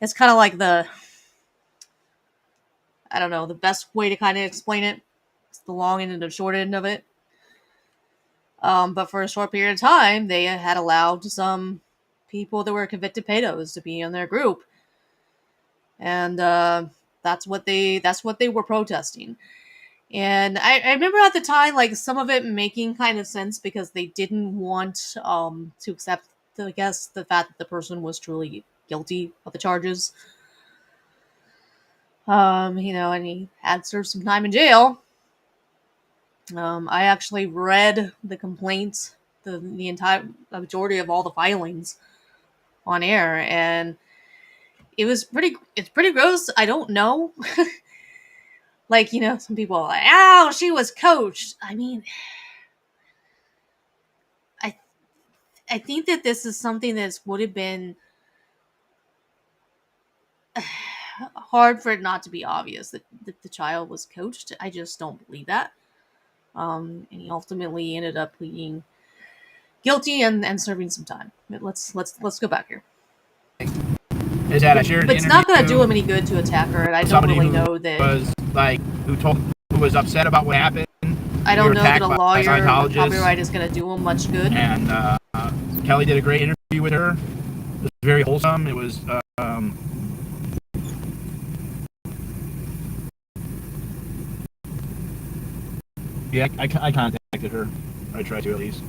[SPEAKER 1] It's kind of like the best way to kind of explain it. It's the long end and the short end of it. But for a short period of time, they had allowed some people that were convicted pedos to be in their group, and that's what they were protesting. And I remember at the time, like, some of it making kind of sense because they didn't want to accept, I guess, the fact that the person was truly guilty of the charges. And he had served some time in jail. I actually read the complaints, the entire the majority of all the filings on air, and it's pretty gross. I don't know. Like, some people are like, "Ow, she was coached." I mean, I I think that this is something that would have been hard for it not to be obvious that the child was coached. I just don't believe that. And he ultimately ended up pleading guilty and serving some time. But let's go back here.
[SPEAKER 5] Is that I shared an
[SPEAKER 1] But it's not going to do
[SPEAKER 5] interview
[SPEAKER 1] him any good to attack her, and I
[SPEAKER 5] with
[SPEAKER 1] don't
[SPEAKER 5] somebody
[SPEAKER 1] really
[SPEAKER 5] who
[SPEAKER 1] know that.
[SPEAKER 5] was like who was upset about what happened.
[SPEAKER 1] I
[SPEAKER 5] We were
[SPEAKER 1] don't know that
[SPEAKER 5] attacked
[SPEAKER 1] a
[SPEAKER 5] by
[SPEAKER 1] lawyer or
[SPEAKER 5] Scientologists.
[SPEAKER 1] copyright is going to do him much good.
[SPEAKER 5] And Kelly did a great interview with her. It was very wholesome. It was yeah, I contacted her. I tried to, at least.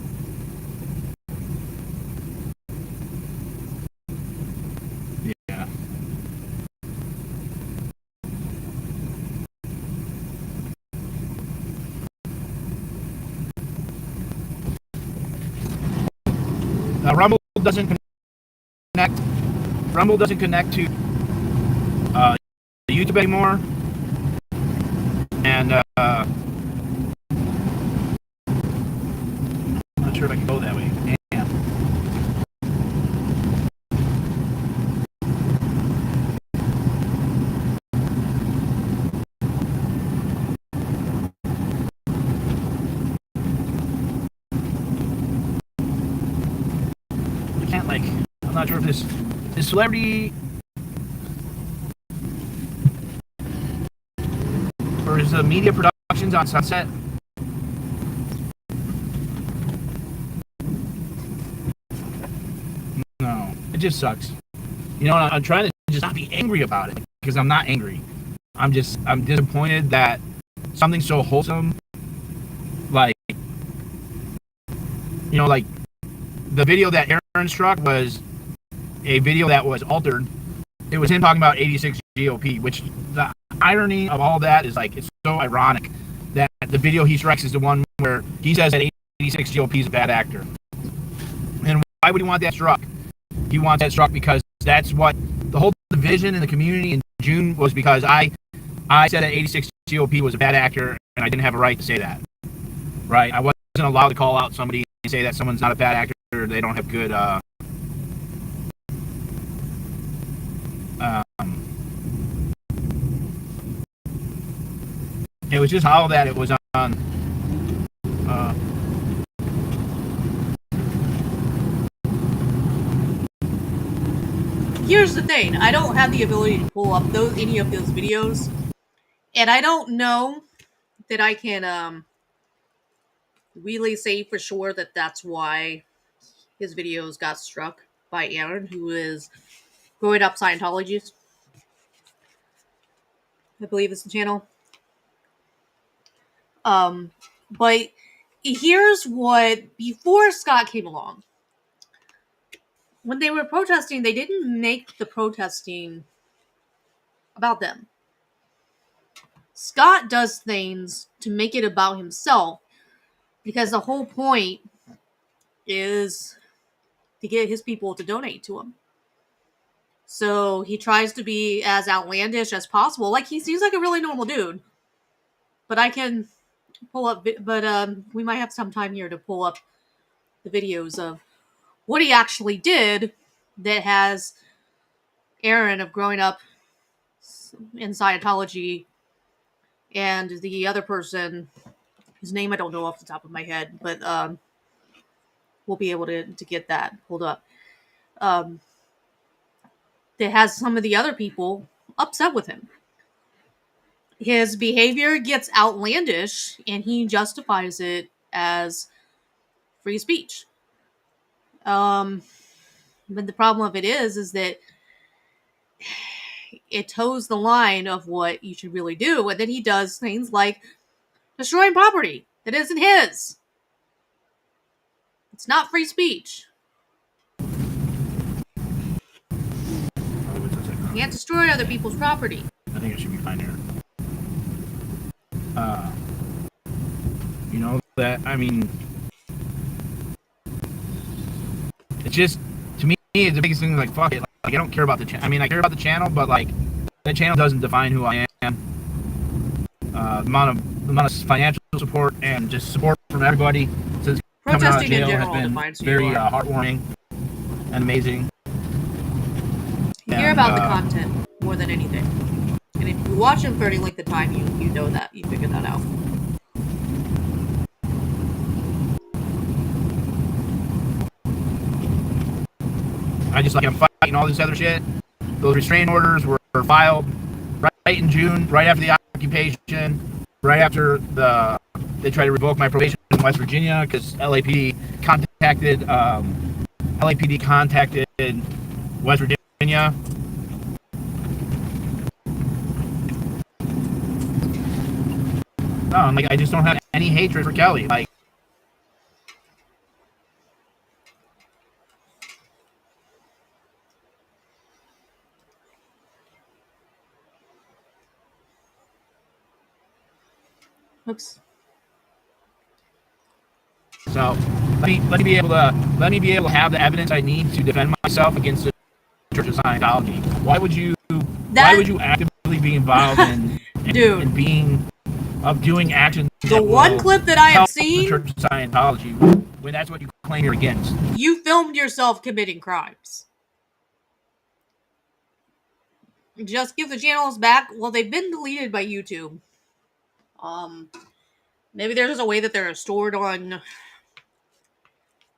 [SPEAKER 5] Yeah. Rumble doesn't connect. Rumble doesn't connect to YouTube anymore. And I'm not sure if I can go that way. Yeah. I can't, like, I'm not sure if this celebrity or is the media productions on Sunset. No, it just sucks. I'm trying to just not be angry about it because I'm not angry. I'm disappointed that something so wholesome, like, like the video that Aaron struck was a video that was altered. It was him talking about 86 GOP, which the irony of all that is, like, it's so ironic that the video he strikes is the one where he says that 86 GOP is a bad actor. And why would he want that struck? He wants that struck because that's what the whole division in the community in June was, because I said that 86 GOP was a bad actor and I didn't have a right to say that. Right? I wasn't allowed to call out somebody and say that someone's not a bad actor or they don't have good it was just how that it was on
[SPEAKER 1] Here's the thing: I don't have the ability to pull up any of those videos, and I don't know that I can really say for sure that that's why his videos got struck by Aaron, who is growing up Scientology. I believe it's the channel. But here's what, before Scott came along, when they were protesting, they didn't make the protesting about them. Scott does things to make it about himself because the whole point is to get his people to donate to him. So he tries to be as outlandish as possible. Like, he seems like a really normal dude. But I can pull up, we might have some time here to pull up the videos of what he actually did that has Aaron of growing up in Scientology and the other person, whose name I don't know off the top of my head, but we'll be able to get that pulled up. That has some of the other people upset with him. His behavior gets outlandish, and he justifies it as free speech. But the problem of it is that it toes the line of what you should really do, and then he does things like destroying property that isn't his. It's not free speech. You can't destroy other people's property.
[SPEAKER 5] I think it should be fine here. You know, that, I mean, it's just, to me, it's the biggest thing, like, fuck it. Like, I don't care about the channel. I mean, I care about the channel, but, like, that channel doesn't define who I am. The amount of financial support and just support from everybody since coming out of
[SPEAKER 1] Protesting in
[SPEAKER 5] jail
[SPEAKER 1] general
[SPEAKER 5] has been
[SPEAKER 1] defines who
[SPEAKER 5] very
[SPEAKER 1] you are.
[SPEAKER 5] heartwarming and amazing.
[SPEAKER 1] You hear about the content more than anything. And if you watch him for any length of time, you know that. You figure that out.
[SPEAKER 5] I just, like, I'm fighting all this other shit. Those restraining orders were filed right in June, right after the occupation, right after they tried to revoke my probation in West Virginia because LAPD contacted West Virginia. No, like, I just don't have any hatred for Kelly. Like,
[SPEAKER 1] Oops.
[SPEAKER 5] so let me be able to have the evidence I need to defend myself against the Church of Scientology. Why would you actively be involved in doing actions?
[SPEAKER 1] The one clip that I have
[SPEAKER 5] the
[SPEAKER 1] seen,
[SPEAKER 5] Church of Scientology, when that's what you claim you're against.
[SPEAKER 1] you filmed yourself committing crimes. Just give the channels back. Well, they've been deleted by YouTube. Maybe there's a way that they're stored on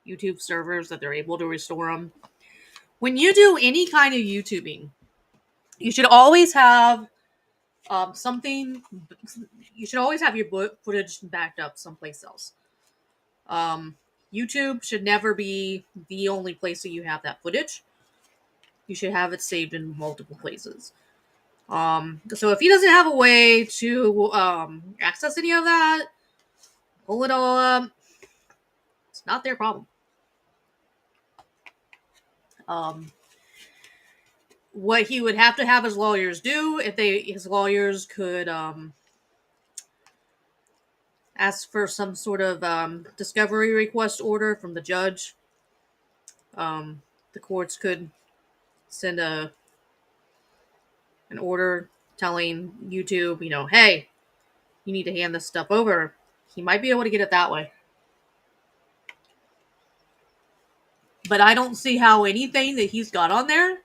[SPEAKER 1] YouTube servers that they're able to restore them. When you do any kind of YouTubing, you should always have something. You should always have your footage backed up someplace else. YouTube should never be the only place that you have that footage. You should have it saved in multiple places. So if he doesn't have a way to access any of that, pull it all up. It's not their problem. What he would have to have his lawyers do, if his lawyers could ask for some sort of discovery request order from the judge. The courts could send an order telling YouTube, hey, you need to hand this stuff over. He might be able to get it that way. But I don't see how anything that he's got on there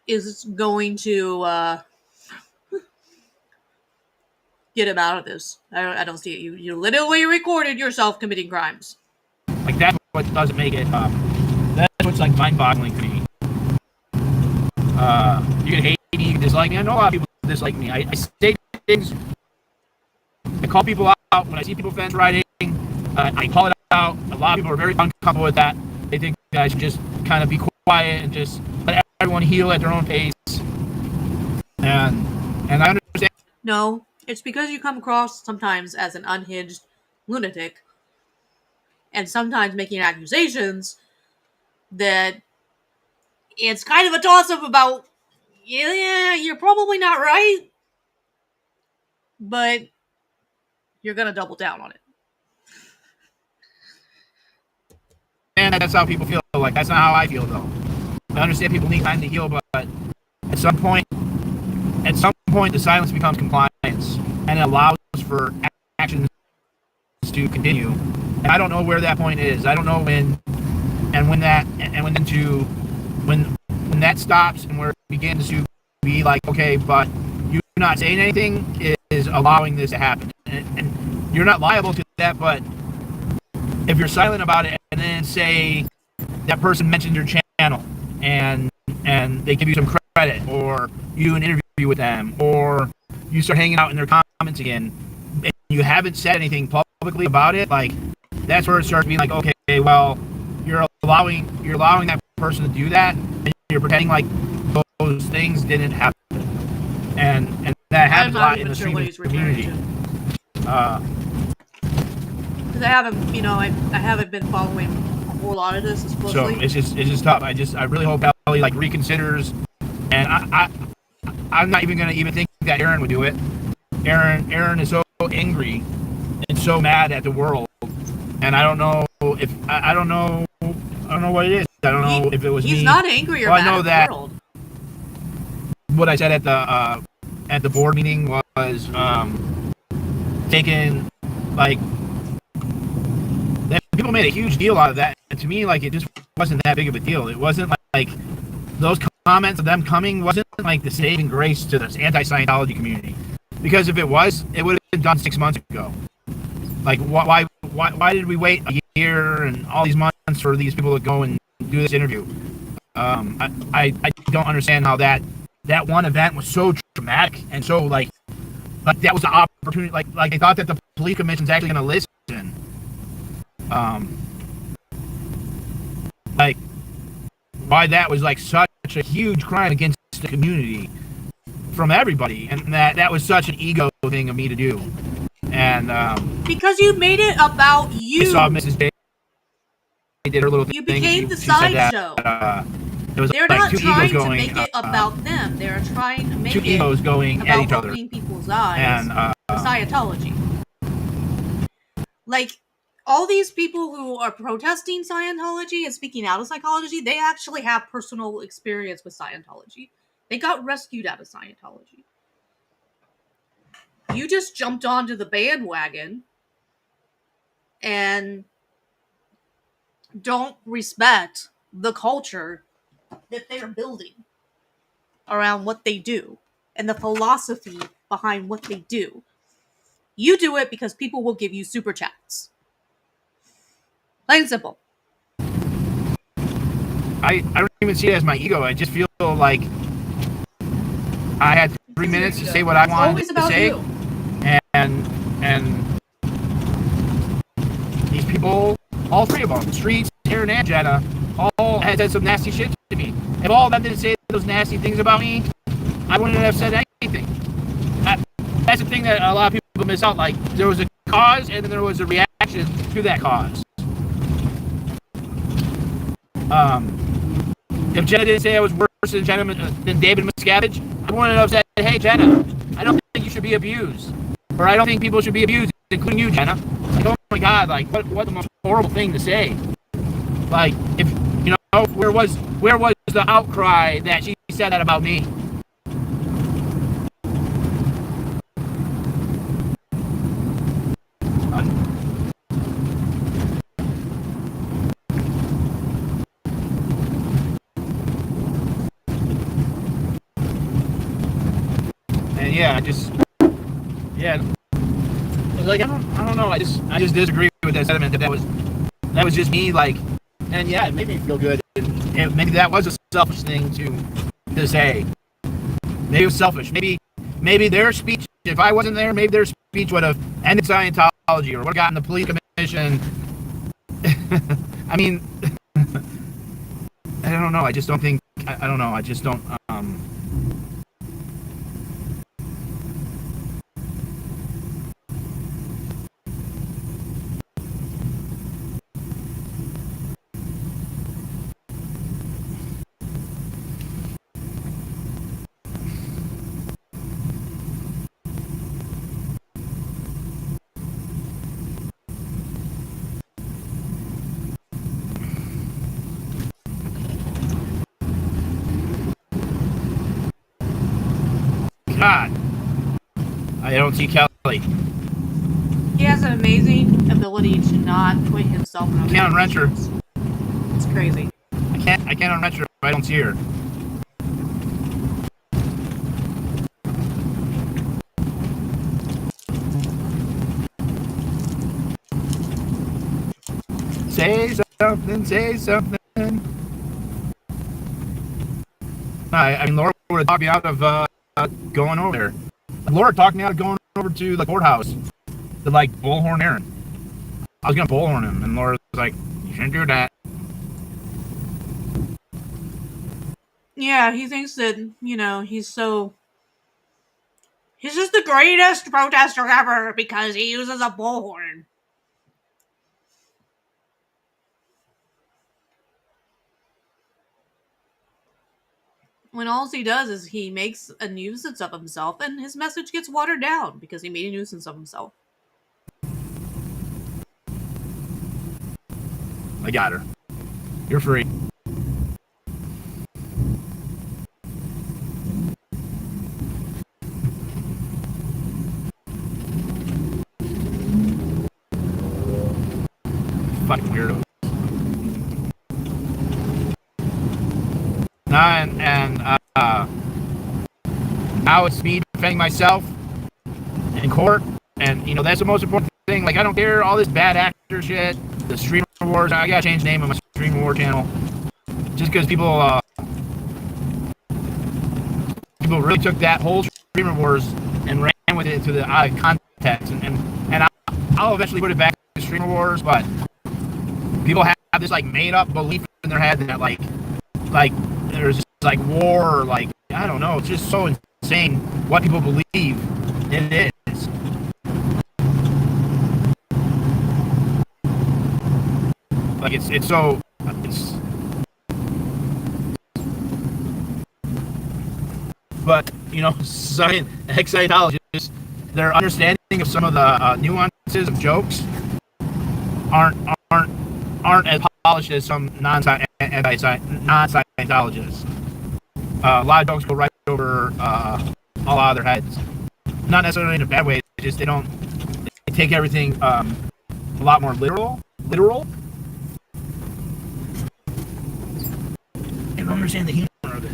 [SPEAKER 1] is going to get him out of this. I don't see it. You literally recorded yourself committing crimes.
[SPEAKER 5] Like, that's what doesn't make it. That's what's, like, mind-boggling to me. You can hate me, you can dislike me. I know a lot of people dislike me. I say things. I call people out when I see people fence riding. I call it out. A lot of people are very uncomfortable with that. They think that I should just kind of be quiet and just let everyone heal at their own pace. And I understand.
[SPEAKER 1] No, it's because you come across sometimes as an unhinged lunatic, and sometimes making accusations that it's kind of a toss-up about, yeah, you're probably not right, but you're gonna double down on it.
[SPEAKER 5] And that's how people feel. Like, that's not how I feel, though. I understand people need time to heal, but at some point, the silence becomes compliance, and it allows for actions to continue. And I don't know where that point is. I don't know when that stops and where it begins to be like, okay, but you not saying anything is allowing this to happen, and you're not liable to that. But if you're silent about it and then say that person mentioned your channel and they give you some credit, or you do an interview with them, or you start hanging out in their comments again, and you haven't said anything publicly about it, like, that's where it starts being like, okay, well, you're allowing that person to do that, and you're pretending like those things didn't happen, and that happens a lot in the streaming community.
[SPEAKER 1] Because I haven't, I haven't been following a whole lot of this as closely.
[SPEAKER 5] So it's just tough. I really hope Ellie like reconsiders, and I'm not even gonna think that Aaron would do it. Aaron is so angry and so mad at the world, and I don't know if I don't know what it is. I don't know if it was
[SPEAKER 1] he's
[SPEAKER 5] me.
[SPEAKER 1] not angry or
[SPEAKER 5] well,
[SPEAKER 1] mad
[SPEAKER 5] I know
[SPEAKER 1] at
[SPEAKER 5] that
[SPEAKER 1] the world.
[SPEAKER 5] What I said at the board meeting was taken like that people made a huge deal out of that, and to me, like, it just wasn't that big of a deal. It wasn't like those comments of them coming wasn't like the saving grace to this anti-Scientology community, because if it was, it would have been done 6 months ago. Like, why did we wait a year and all these months for these people to go and do this interview? I don't understand how that one event was so dramatic and so like that was the opportunity. Like they thought that the police commission's actually going to listen. Like why that was like such a huge crime against the community from everybody, and that was such an ego thing of me to do. And
[SPEAKER 1] because you made it about you.
[SPEAKER 5] I saw Mrs. J did her little thing.
[SPEAKER 1] You became the
[SPEAKER 5] she said that,
[SPEAKER 1] sideshow.
[SPEAKER 5] They're
[SPEAKER 1] like
[SPEAKER 5] not
[SPEAKER 1] trying
[SPEAKER 5] to
[SPEAKER 1] make it about them. They're trying to make
[SPEAKER 5] two
[SPEAKER 1] it
[SPEAKER 5] egos going
[SPEAKER 1] about
[SPEAKER 5] at each other.
[SPEAKER 1] opening people's eyes
[SPEAKER 5] And
[SPEAKER 1] Scientology. Like, all these people who are protesting Scientology and speaking out of Scientology, they actually have personal experience with Scientology. They got rescued out of Scientology. You just jumped onto the bandwagon and don't respect the culture that they're building around what they do and the philosophy behind what they do. You do it because people will give you super chats. Plain and simple.
[SPEAKER 5] I don't even see it as my ego. I just feel like I had 3 minutes to say what I wanted to say.
[SPEAKER 1] You.
[SPEAKER 5] And these people, all three of them, Streets, Aaron, and Jenna, all had said some nasty shit to me. If all of them didn't say those nasty things about me, I wouldn't have said anything. That's the thing that a lot of people miss out. Like, there was a cause, and then there was a reaction to that cause. If Jenna didn't say I was worse than David Miscavige, I wouldn't have said, hey, Jenna, I don't think you should be abused. Or I don't think people should be abused, including you, Jenna. Like, oh my God, like, what the most horrible thing to say. Like, if, you know, where was the outcry that she said that about me? And yeah, like, I don't know. I just disagree with that sentiment. That was just me. Like, and yeah, it made me feel good. And maybe that was a selfish thing to say. Maybe it was selfish. Maybe their speech, if I wasn't there, maybe their speech would have ended Scientology or would have gotten the police commission. I mean, I don't know. I just don't think. I don't know. I just don't. God, I don't see Kelly.
[SPEAKER 1] He has an amazing ability to not put himself in other
[SPEAKER 5] Can't unwrench her.
[SPEAKER 1] It's crazy.
[SPEAKER 5] I can't unwrench her if I don't see her. Say something. I mean, Laura would have talked me out of going over there. Laura talked me out of going over to the courthouse to, like, bullhorn Aaron. I was gonna bullhorn him, and Laura was like, "You shouldn't do that."
[SPEAKER 1] Yeah, he thinks that, he's just the greatest protester ever because he uses a bullhorn. When all he does is he makes a nuisance of himself and his message gets watered down because he made a nuisance of himself.
[SPEAKER 5] I got her. You're free. Fucking weirdo. Now it's me defending myself in court, and that's the most important thing. Like, I don't care all this bad actor shit, the streamer wars. I gotta change the name of my streamer war channel just because people really took that whole streamer wars and ran with it to the context, and I'll eventually put it back to streamer wars, but people have this like made up belief in their head that like there's this like war, or like, I don't know, it's just so insane what people believe it is. Like, it's so but Scientologists, their understanding of some of the nuances of jokes aren't as polished as some non-Scientologists. A lot of jokes go right over all out of their heads. Not necessarily in a bad way. It's just they take everything a lot more literal. They don't understand the humor of it.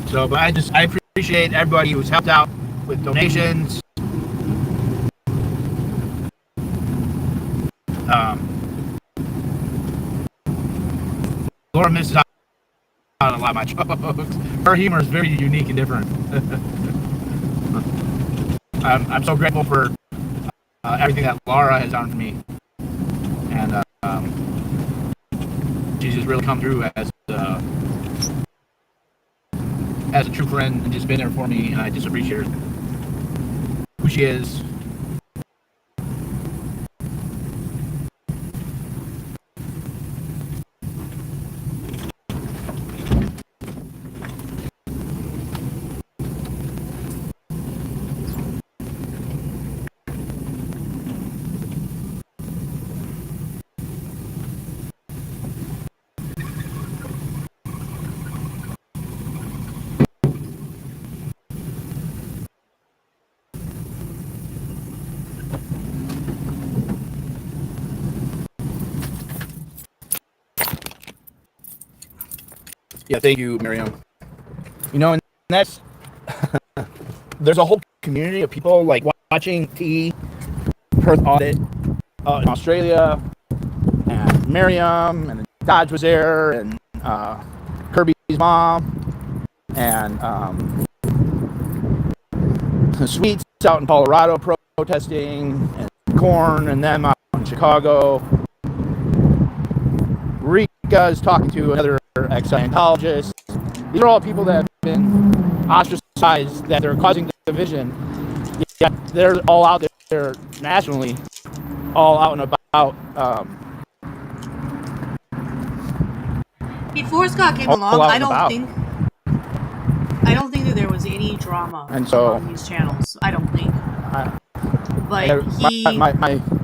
[SPEAKER 5] So, but I appreciate everybody who's helped out with donations. Laura misses out on a lot of my jokes. Her humor is very unique and different. I'm so grateful for everything that Laura has done for me, and she's just really come through as a true friend and just been there for me, and I just appreciate who she is. Yeah, thank you, Miriam. And that's there's a whole community of people like watching Perth audit in Australia, and Miriam, and Dodge was there, and Kirby's mom, and the Sweets out in Colorado protesting, and Korn and them out in Chicago. Rika is talking to another ex-Scientologist. These are all people that have been ostracized, that they're causing division. Yet they're all out there nationally, all out and about.
[SPEAKER 1] Before Scott came along, I don't think that there was any drama on these channels. I don't think. But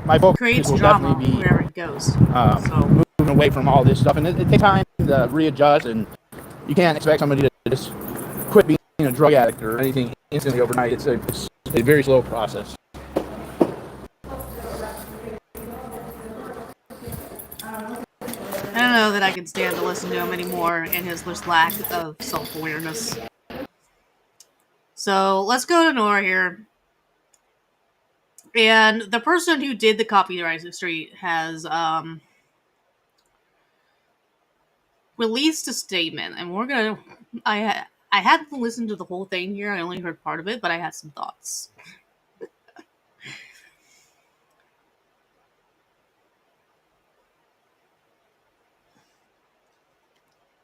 [SPEAKER 5] my focus
[SPEAKER 1] creates
[SPEAKER 5] will
[SPEAKER 1] drama
[SPEAKER 5] definitely be
[SPEAKER 1] wherever he goes.
[SPEAKER 5] moving away from all this stuff, and it takes time to readjust, and you can't expect somebody to just quit being a drug addict or anything instantly overnight. It's a very slow process.
[SPEAKER 1] I don't know that I can stand to listen to him anymore and his lack of self-awareness. So let's go to Nora here. And the person who did the copyright history has released a statement, and we're gonna. I hadn't listened to the whole thing here. I only heard part of it, but I had some thoughts.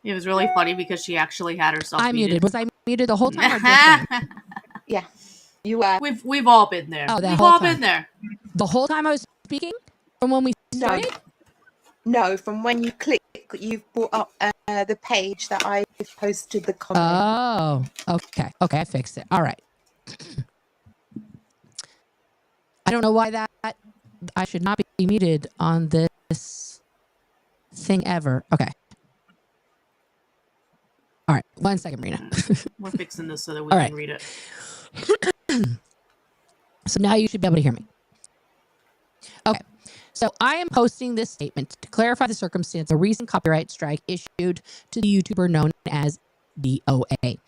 [SPEAKER 1] It was really funny because she actually had herself
[SPEAKER 6] I
[SPEAKER 1] muted.
[SPEAKER 6] Was I muted the whole time? Or just
[SPEAKER 7] Yeah, you were.
[SPEAKER 1] We've all been there.
[SPEAKER 6] Oh, that
[SPEAKER 1] We've
[SPEAKER 6] whole
[SPEAKER 1] all
[SPEAKER 6] time.
[SPEAKER 1] been there.
[SPEAKER 6] The whole time I was speaking? From when we started?
[SPEAKER 7] No, from when you click, you've brought up the page that I posted the comment.
[SPEAKER 6] Oh, okay. Okay, I fixed it. All right. I don't know why that I should not be muted on this thing ever. Okay. All right. 1 second, Marina.
[SPEAKER 1] We're fixing this so that we
[SPEAKER 6] All
[SPEAKER 1] can
[SPEAKER 6] right.
[SPEAKER 1] read it.
[SPEAKER 6] So now you should be able to hear me. Okay. So I am posting this statement to clarify the circumstance of a recent copyright strike issued to the YouTuber known as DOA.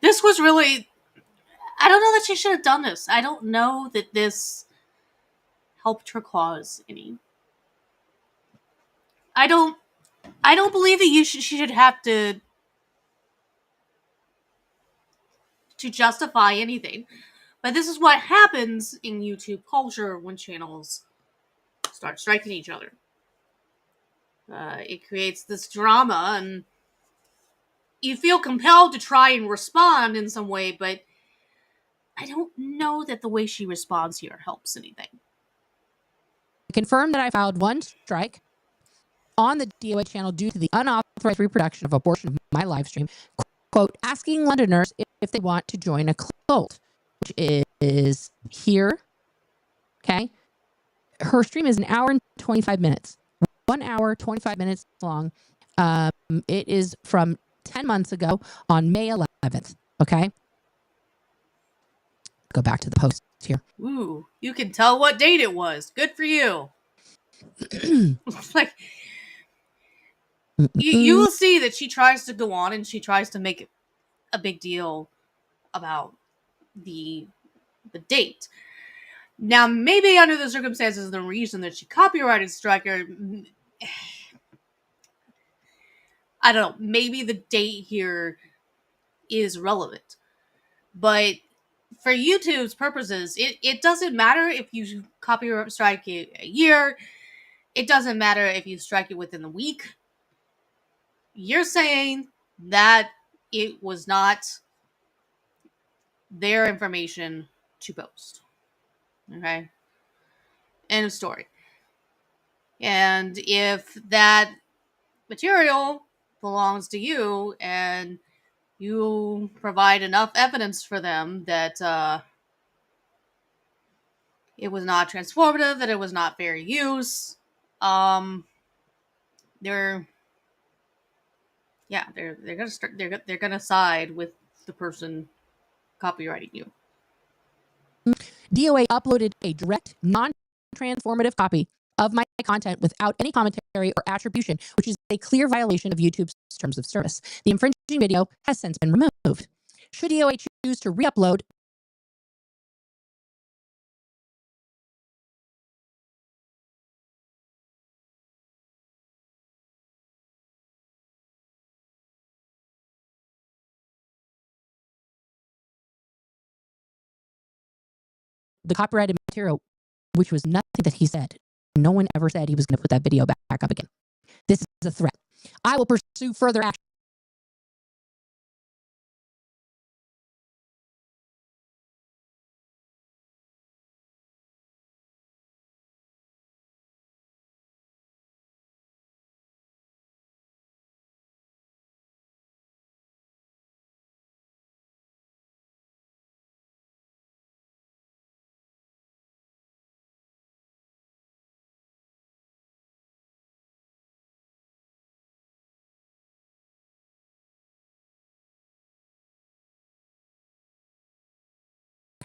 [SPEAKER 1] This was really. I don't know that she should have done this. I don't know that this helped her cause any. I don't believe that she should have to justify anything. But this is what happens in YouTube culture when channels start striking each other. It creates this drama, and you feel compelled to try and respond in some way, but I don't know that the way she responds here helps anything.
[SPEAKER 6] I confirm that I filed one strike on the DOA channel due to the unauthorized reproduction of a portion of my live stream, quote, asking Londoners if they want to join a cult, which is here. Okay. Her stream is 1 hour and 25 minutes. 1 hour, 25 minutes long. It is from 10 months ago on May 11th. Okay. Go back to the post here.
[SPEAKER 1] Ooh, you can tell what date it was. Good for you. Like, you will see that she tries to go on and she tries to make a big deal about the date. Now, maybe under the circumstances, the reason that she copyrighted Striker, I don't know, maybe the date here is relevant. But for YouTube's purposes, it doesn't matter if you copyright strike it a year. It doesn't matter if you strike it within the week. You're saying that it was not their information to post. Okay? End of story. And if that material belongs to you and you provide enough evidence for them that it was not transformative, that it was not fair use, they're gonna side with the person copywriting you.
[SPEAKER 6] DOA uploaded a direct, non-transformative copy of my content without any commentary or attribution, which is a clear violation of YouTube's terms of service. The infringing video has since been removed. Should DOA choose to re-upload the copyrighted material, which was nothing that he said. No one ever said he was going to put that video back up again. This is a threat. I will pursue further action.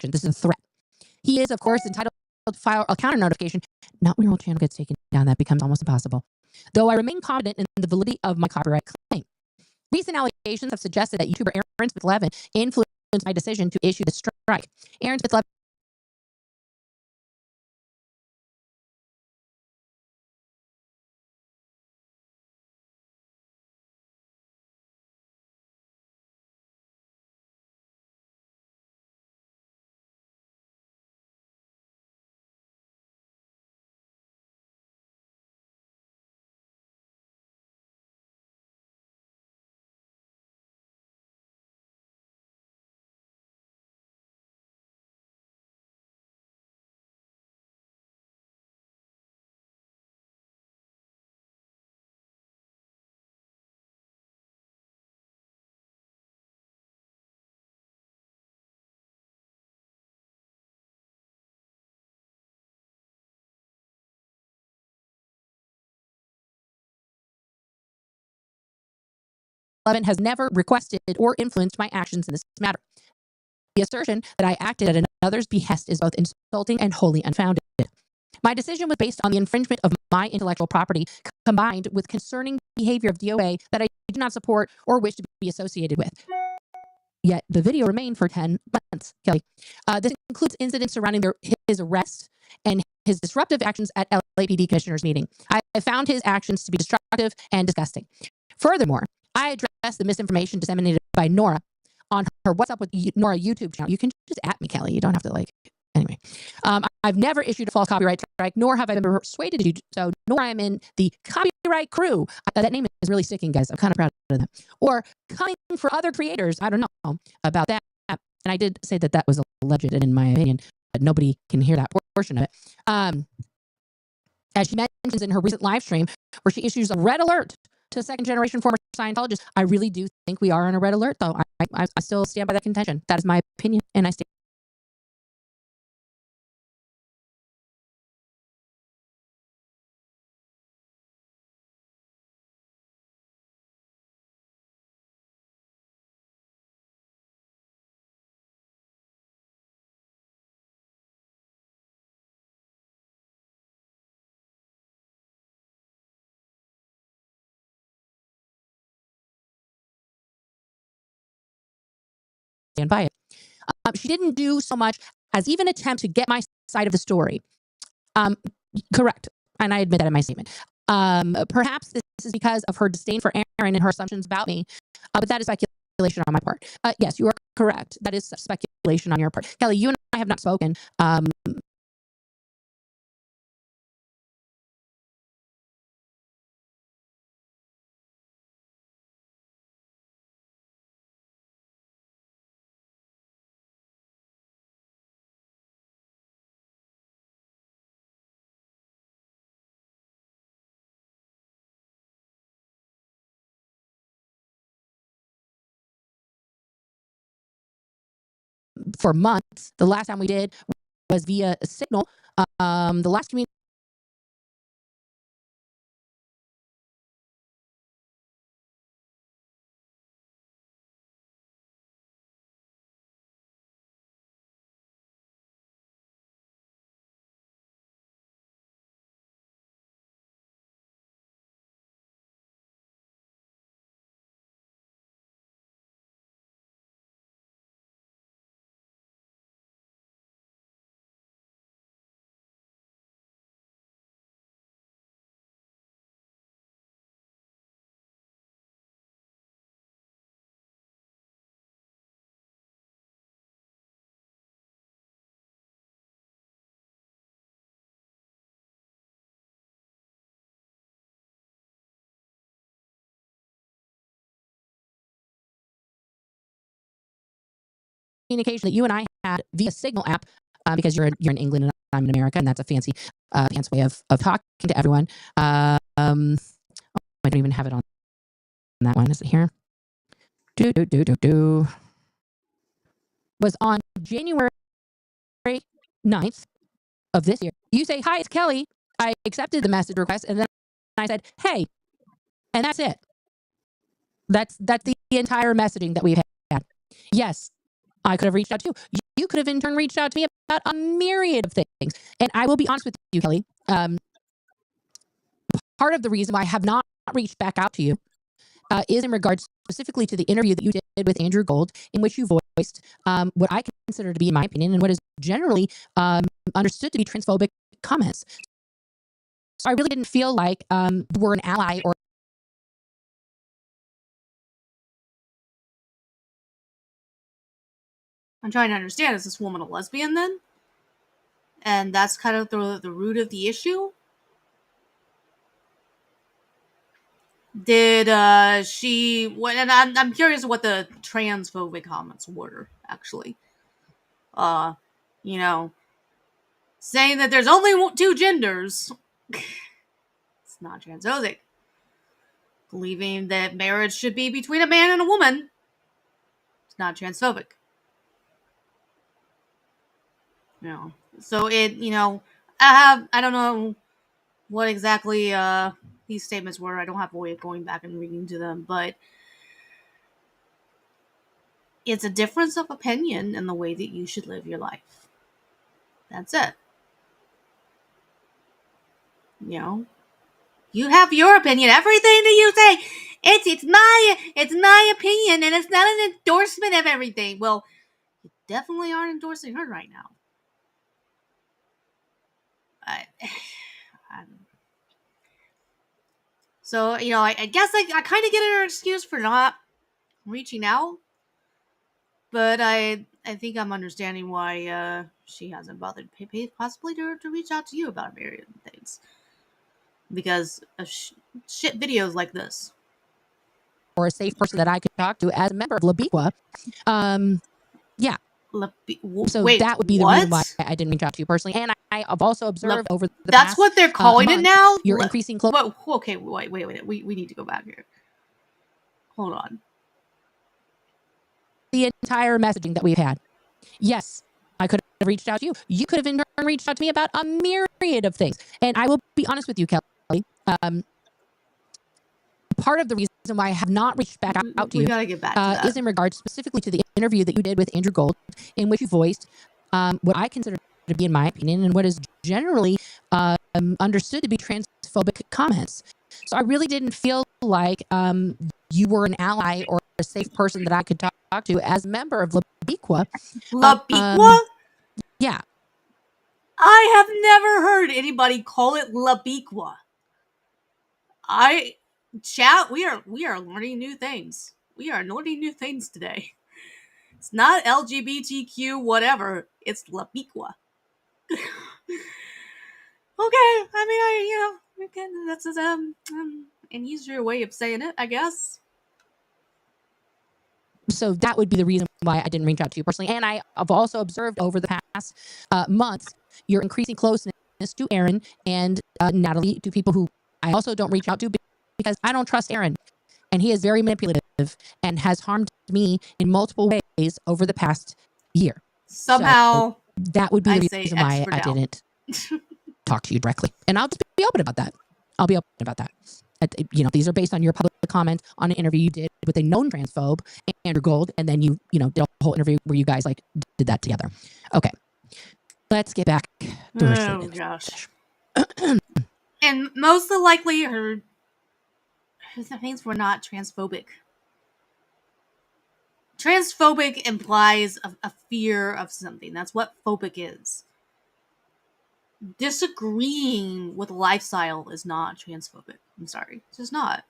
[SPEAKER 6] This is a threat. He is, of course, entitled to file a counter notification. Not when your whole channel gets taken down. That becomes almost impossible. Though I remain confident in the validity of my copyright claim. Recent allegations have suggested that YouTuber Aaron Smith-Levin influenced my decision to issue the strike. Aaron Smith Levin has never requested or influenced my actions in this matter. The assertion that I acted at another's behest is both insulting and wholly unfounded. My decision was based on the infringement of my intellectual property, combined with concerning behavior of DOA that I do not support or wish to be associated with. Yet the video remained for 10 months, Kelly. This includes incidents surrounding his arrest and his disruptive actions at LAPD commissioners meeting. I found his actions to be destructive and disgusting. Furthermore, I addressed the misinformation disseminated by Nora on her What's Up with Nora YouTube channel. You can just at me, Kelly. You don't have to anyway. I've never issued a false copyright strike, nor have I been persuaded to do so, nor I am in the copyright crew. That name is really sticking, guys. I'm kind of proud of that. Or coming for other creators. I don't know about that. And I did say that was alleged, and in my opinion, but nobody can hear that portion of it. As she mentions in her recent live stream, where she issues a red alert to second-generation former Scientologists. I really do think we are on a red alert, though. I still stand by that contention. That is my opinion, and I stand. By it. She didn't do so much as even attempt to get my side of the story. Correct. And I admit that in my statement. Perhaps this is because of her disdain for Aaron and her assumptions about me, but that is speculation on my part. Yes, you are correct. That is speculation on your part. Kelly, you and I have not spoken. For months. The last time we did was via Signal. The last community communication that you and I had via Signal app, because you're in England and I'm in America, and that's a fancy way of talking to everyone. I don't even have it on that one. Is it here? Was on January 9th of this year. You say, "Hi, it's Kelly. I accepted the message request," and then I said, "Hey," and that's it. That's the entire messaging that we've had. Yes, I could have reached out to you. You could have in turn reached out to me about a myriad of things. And I will be honest with you, Kelly. Part of the reason why I have not reached back out to you is in regards specifically to the interview that you did with Andrew Gold, in which you voiced what I consider to be, in my opinion, and what is generally understood to be transphobic comments. So I really didn't feel like you were an ally or
[SPEAKER 1] I'm trying to understand, is this woman a lesbian then? And that's kind of the root of the issue? Did she? What? And I'm curious what the transphobic comments were actually. Uh, you know, saying that there's only two genders. It's not transphobic. Believing that marriage should be between a man and a woman. It's not transphobic. So it. I don't know what exactly these statements were. I don't have a way of going back and reading to them, but it's a difference of opinion in the way that you should live your life. That's it. You have your opinion. Everything that you say, it's my opinion, and it's not an endorsement of everything. Well, you definitely aren't endorsing her right now. So I guess I kind of get her excuse for not reaching out, but I think I'm understanding why she hasn't bothered possibly to reach out to you about myriad things because of shit videos like this.
[SPEAKER 6] or a safe person that I could talk to as a member of Labiqua. Yeah. So
[SPEAKER 1] Wait,
[SPEAKER 6] that would be the reason why I didn't reach out to you personally. And I have also observed over the
[SPEAKER 1] That's
[SPEAKER 6] past
[SPEAKER 1] what they're calling it
[SPEAKER 6] month,
[SPEAKER 1] now?
[SPEAKER 6] you're increasing close.
[SPEAKER 1] Okay, wait. We need to go back here. Hold on.
[SPEAKER 6] The entire messaging that we've had. Yes, I could have reached out to you. You could have in turn reached out to me about a myriad of things. And I will be honest with you, Kelly. Part of the reason why I have not reached back out to you
[SPEAKER 1] gotta get back to that.
[SPEAKER 6] is in regards specifically to the interview that you did with Andrew Gold, in which you voiced what I consider to be, in my opinion, and what is generally understood to be transphobic comments. So I really didn't feel like you were an ally or a safe person that I could talk to as a member of Labiqua.
[SPEAKER 1] Labiqua?
[SPEAKER 6] Yeah.
[SPEAKER 1] I have never heard anybody call it Labiqua. Chat, we are learning new things. We are learning new things today. It's not LGBTQ whatever. It's Labiqua. Okay, I mean, that's an easier way of saying it, I guess.
[SPEAKER 6] So that would be the reason why I didn't reach out to you personally. And I have also observed over the past months your increasing closeness to Aaron and Natalie, to people who I also don't reach out to because I don't trust Aaron. And he is very manipulative and has harmed me in multiple ways over the past year.
[SPEAKER 1] Somehow,
[SPEAKER 6] so that would be the reason why I didn't talk to you directly. And I'll just be open about that. I'll be open about that. These are based on your public comment on an interview you did with a known transphobe, Andrew Gold, and then you did a whole interview where you guys did that together. Okay, let's get back to our statement.
[SPEAKER 1] Gosh. And most likely her things were not transphobic. Transphobic implies a fear of something. That's what phobic is. Disagreeing with a lifestyle is not transphobic. I'm sorry. It's just not.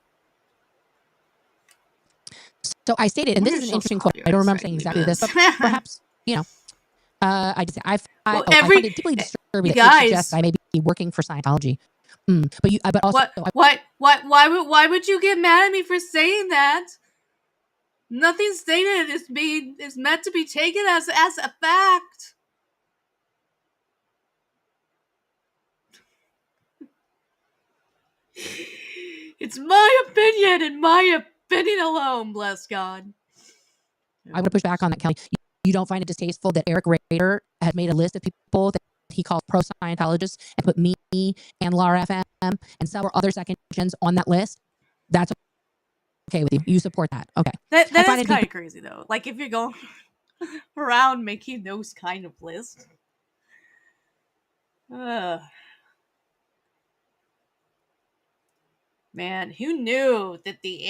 [SPEAKER 6] So I stated, and this is an interesting quote. I don't remember saying exactly this, but perhaps, I just I find it deeply disturbing that you suggest I may be working for Scientology. But also,
[SPEAKER 1] why would you get mad at me for saying that? Nothing stated is meant to be taken as a fact. It's my opinion and my opinion alone, bless God.
[SPEAKER 6] I would push back on that, Kelly. You don't find it distasteful that Eric Rader has made a list of people that he calls pro-Scientologists and put me and Laura FM and several other second gens on that list? That's okay with you. You support that. Okay.
[SPEAKER 1] That is kind of crazy, though. Like, if you're going around making those kind of lists. Man, who knew that the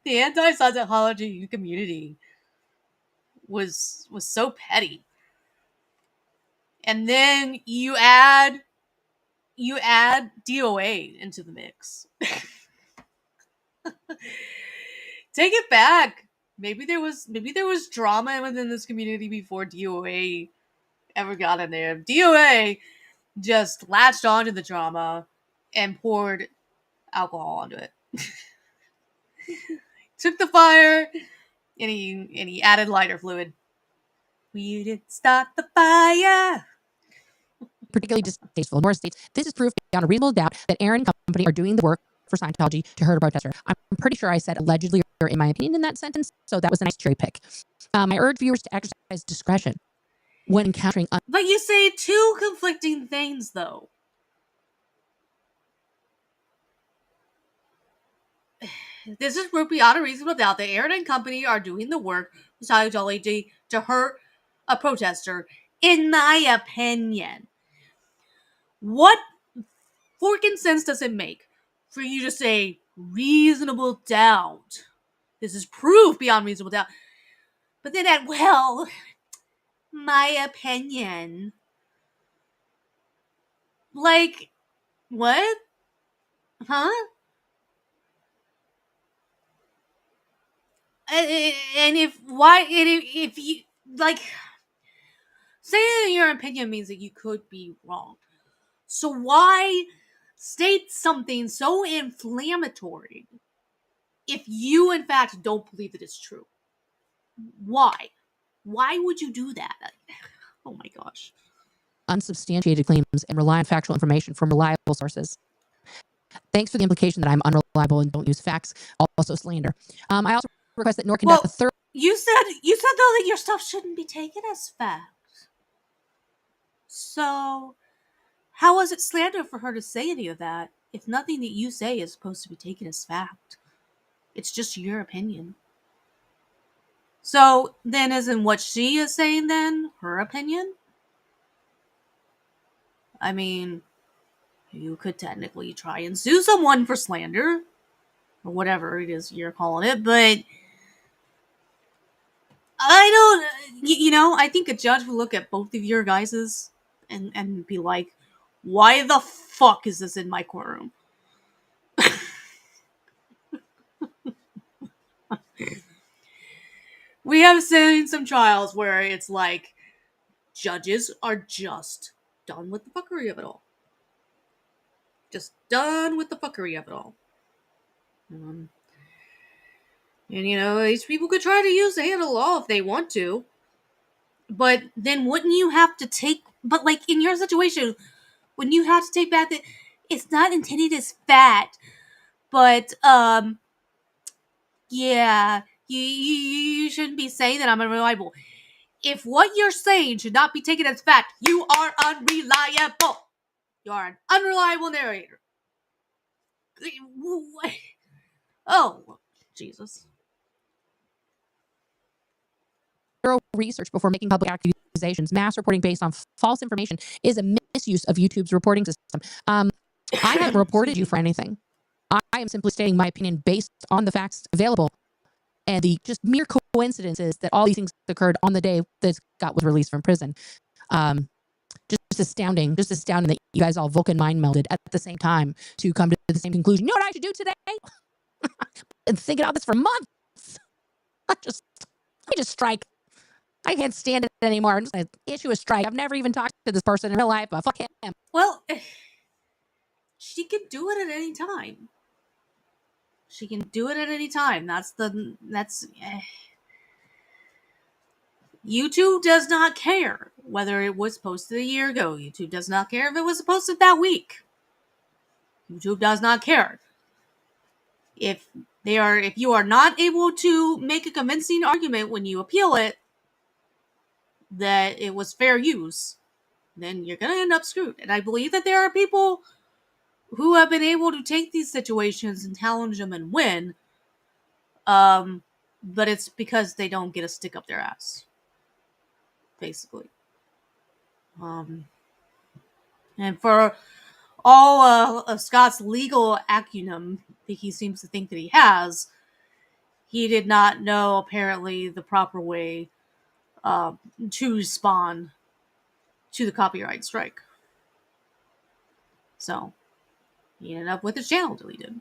[SPEAKER 1] The anti-Scientology community was so petty. And then you add DOA into the mix. Take it back. Maybe there was drama within this community before DOA ever got in there. DOA just latched onto the drama and poured alcohol onto it. Took the fire and he added lighter fluid. We didn't start the fire.
[SPEAKER 6] Particularly distasteful. Nor states this is proof beyond a reasonable doubt that Aaron and company are doing the work for Scientology to hurt a protester. I'm pretty sure I said allegedly or in my opinion in that sentence, so that was a nice cherry pick. I urge viewers to exercise discretion when encountering.
[SPEAKER 1] But you say two conflicting things, though. This is proof beyond a reasonable doubt that Aaron and company are doing the work for Scientology to hurt a protester, in my opinion. What forking sense does it make for you to say reasonable doubt? This is proof beyond reasonable doubt. But then add, well, my opinion. Like, what? Huh? And if you, like, saying your opinion means that you could be wrong. So why state something so inflammatory if you, in fact, don't believe that it's true? Why? Why would you do that? Oh my gosh.
[SPEAKER 6] Unsubstantiated claims and rely on factual information from reliable sources. Thanks for the implication that I'm unreliable and don't use facts. Also slander. I also request that NOR conduct a thorough.
[SPEAKER 1] You said though that your stuff shouldn't be taken as fact. So how was it slander for her to say any of that if nothing that you say is supposed to be taken as fact? It's just your opinion. So then isn't what she is saying then her opinion? I mean, you could technically try and sue someone for slander or whatever it is you're calling it, but I don't, I think a judge would look at both of your guys's and be like, why the fuck is this in my courtroom? We have seen some trials where it's like judges are just done with the fuckery of it all. Just done with the fuckery of it all. And these people could try to use the hand of the law if they want to. But then wouldn't you have to take, but like in your situation, wouldn't you have to take back that it's not intended as fact, but yeah, you shouldn't be saying that I'm unreliable. If what you're saying should not be taken as fact, you are unreliable. You are an unreliable narrator. Oh, Jesus.
[SPEAKER 6] Thorough research before making public accusations. Mass reporting based on false information is a misuse of YouTube's reporting system. I haven't reported you for anything. I am simply stating my opinion based on the facts available and the just mere coincidences that all these things occurred on the day that Scott was released from prison. Just astounding that you guys all Vulcan mind melded at the same time to come to the same conclusion. You know what I should do today? And thinking about this for months. I just strike. I can't stand it anymore. I'm just going to issue a strike. I've never even talked to this person in real life, but fuck him.
[SPEAKER 1] Well, she can do it at any time. She can do it at any time. YouTube does not care whether it was posted a year ago. YouTube does not care if it was posted that week. YouTube does not care. If you are not able to make a convincing argument when you appeal it that it was fair use, then you're going to end up screwed. And I believe that there are people who have been able to take these situations and challenge them and win. But it's because they don't get a stick up their ass. Basically. And for all of Scott's legal acumen that he seems to think that he has, he did not know apparently the proper way to respond to the copyright strike. So he ended up with his channel deleted.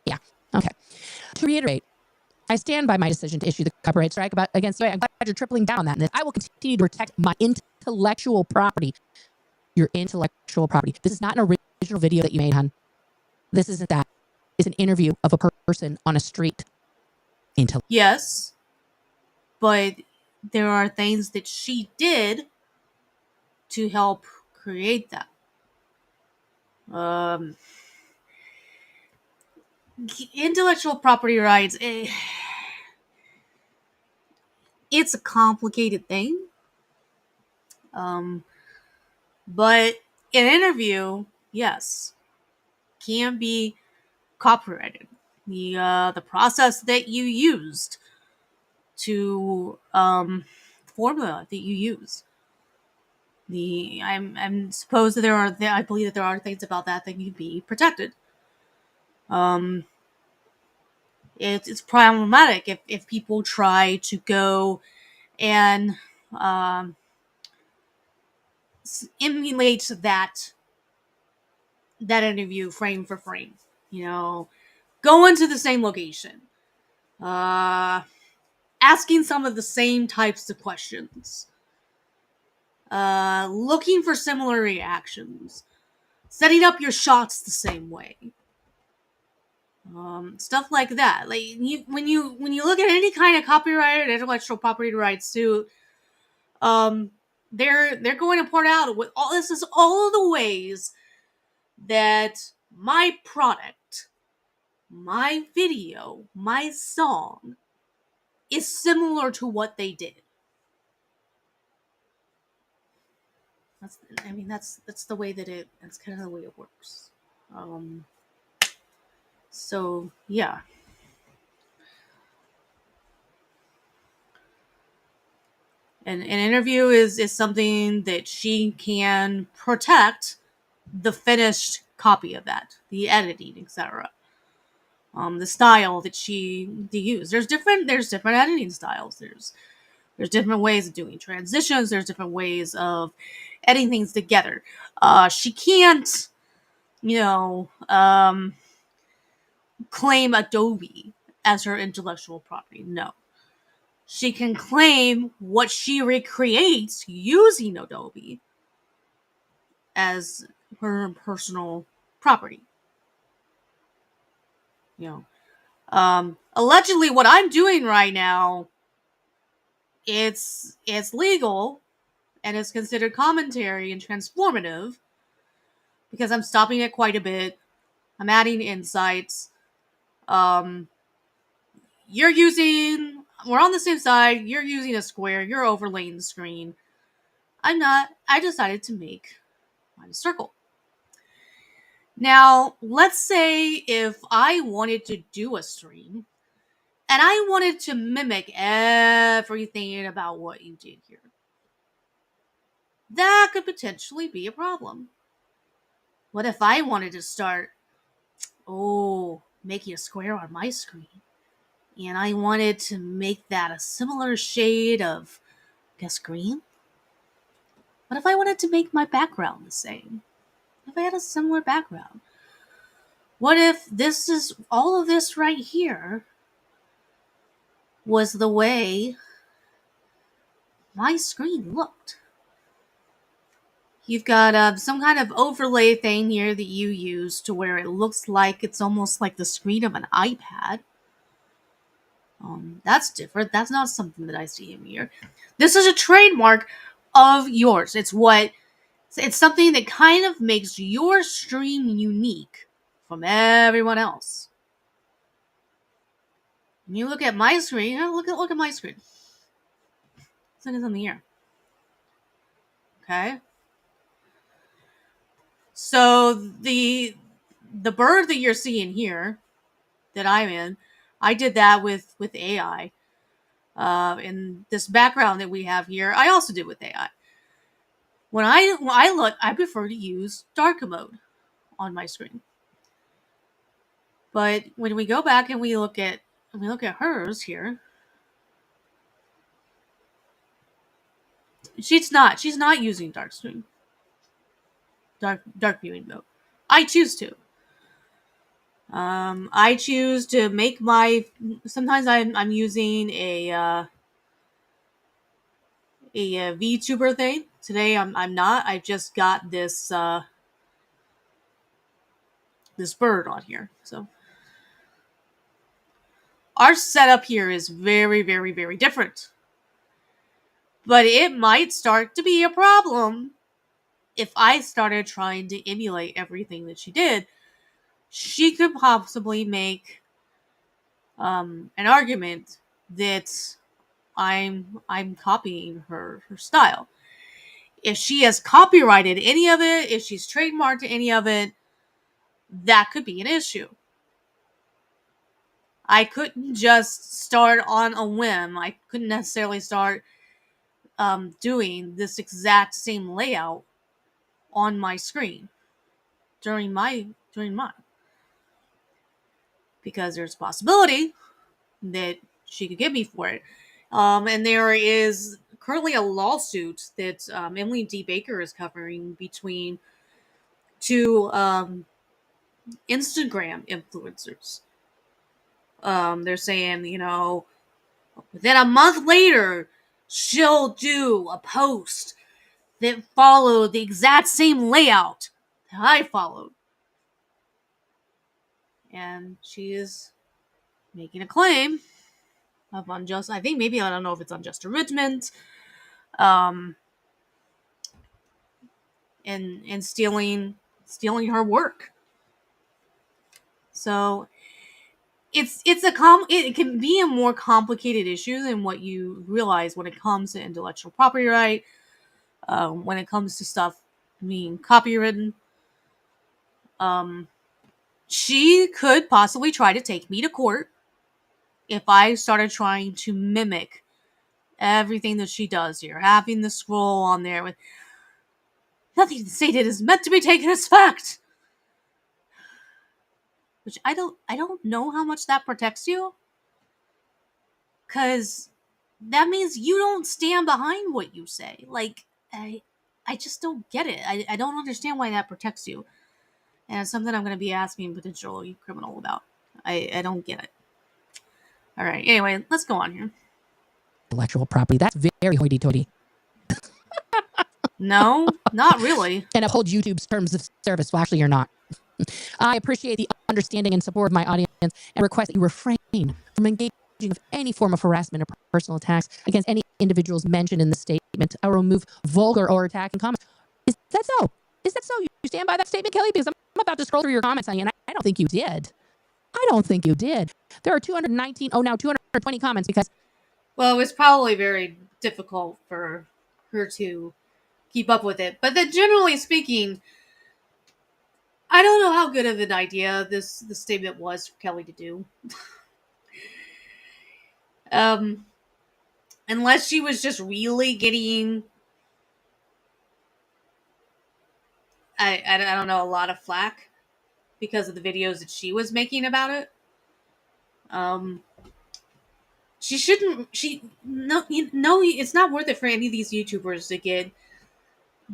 [SPEAKER 6] Yeah. Okay. To reiterate, I stand by my decision to issue the copyright strike against you. I'm glad you're tripling down on that. And I will continue to protect my intellectual property. Your intellectual property. This is not an original video that you made, hon. This isn't that. It's an interview of a person on a street.
[SPEAKER 1] Yes, but there are things that she did to help create that. Intellectual property rights, it's a complicated thing. But an interview, yes, can be copyrighted. The process that you used to formula that you use. I'm suppose that I believe that there are things about that can be protected. It's problematic if people try to go and emulate that interview frame for frame. Go into the same location, asking some of the same types of questions, looking for similar reactions, setting up your shots the same way. Stuff like that. Like when you look at any kind of copyrighted intellectual property rights suit, they're going to point out with all of the ways that my product, my video, my song is similar to what they did. That's the way that's kind of the way it works. So yeah. An interview is something that she can protect the finished copy of that, the editing, etc. The style that she used. There's different editing styles. There's different ways of doing transitions. There's different ways of editing things together. She can't, claim Adobe as her intellectual property. No. She can claim what she recreates using Adobe as her personal property. Allegedly, what I'm doing right now, it's legal and it's considered commentary and transformative because I'm stopping it quite a bit. I'm adding insights. We're on the same side. You're using a square. You're overlaying the screen. I'm not. I decided to make mine a circle. Now, let's say if I wanted to do a stream and I wanted to mimic everything about what you did here. That could potentially be a problem. What if I wanted to start, making a square on my screen, and I wanted to make that a similar shade of, I guess, green? What if I wanted to make my background the same? What if I had a similar background? What if all of this right here was the way my screen looked? You've got some kind of overlay thing here that you use to where it looks like it's almost like the screen of an iPad. That's different. That's not something that I see in here. This is a trademark of yours. It's something that kind of makes your stream unique from everyone else. When you look at my screen, look at my screen. Let's look at something here. Okay. So the bird that you're seeing here, that I'm in, I did that with AI. And this background that we have here, I also did with AI. When I look, I prefer to use dark mode on my screen. But when we go back and we look at Let me look at hers here. She's not using dark viewing mode. I choose to. I choose to make my. Sometimes I'm using a VTuber thing. Today I'm not. I just got this bird on here. So our setup here is very, very, very different. But it might start to be a problem if I started trying to emulate everything that she did. She could possibly make an argument that I'm copying her style. If she has copyrighted any of it, if she's trademarked any of it, that could be an issue. I couldn't just start on a whim. I couldn't necessarily start doing this exact same layout on my screen during mine, because there's a possibility that she could get me for it. And there is currently a lawsuit that Emily D. Baker is covering between two Instagram influencers. They're saying, within a month later, she'll do a post that followed the exact same layout that I followed. And she is making a claim of unjust, I think maybe, I don't know if it's unjust enrichment, and stealing her work. So it can be a more complicated issue than what you realize when it comes to intellectual property right. When it comes to stuff being copywritten, she could possibly try to take me to court if I started trying to mimic everything that she does here, having the scroll on there with nothing stated is meant to be taken as fact. Which I don't know how much that protects you, because that means you don't stand behind what you say. Like, I just don't get it. I don't understand why that protects you. And it's something I'm going to be asking potentially criminal about. I don't get it. All right. Anyway, let's go on here.
[SPEAKER 6] Intellectual property. That's very hoity-toity.
[SPEAKER 1] No, not really.
[SPEAKER 6] And uphold YouTube's terms of service. Well, actually, you're not. I appreciate the understanding and support of my audience and request that you refrain from engaging with any form of harassment or personal attacks against any individuals mentioned in the statement. I will remove vulgar or attacking comments. Is that so? Is that so? You stand by that statement, Kelly? Because I'm about to scroll through your comments, honey, and I don't think you did. I don't think you did. There are 220 comments because...
[SPEAKER 1] Well, it was probably very difficult for her to keep up with it. But then, generally speaking, I don't know how good of an idea this statement was for Kelly to do. Unless she was just really getting, I don't know, a lot of flack because of the videos that she was making about it. She shouldn't. It's not worth it for any of these YouTubers to get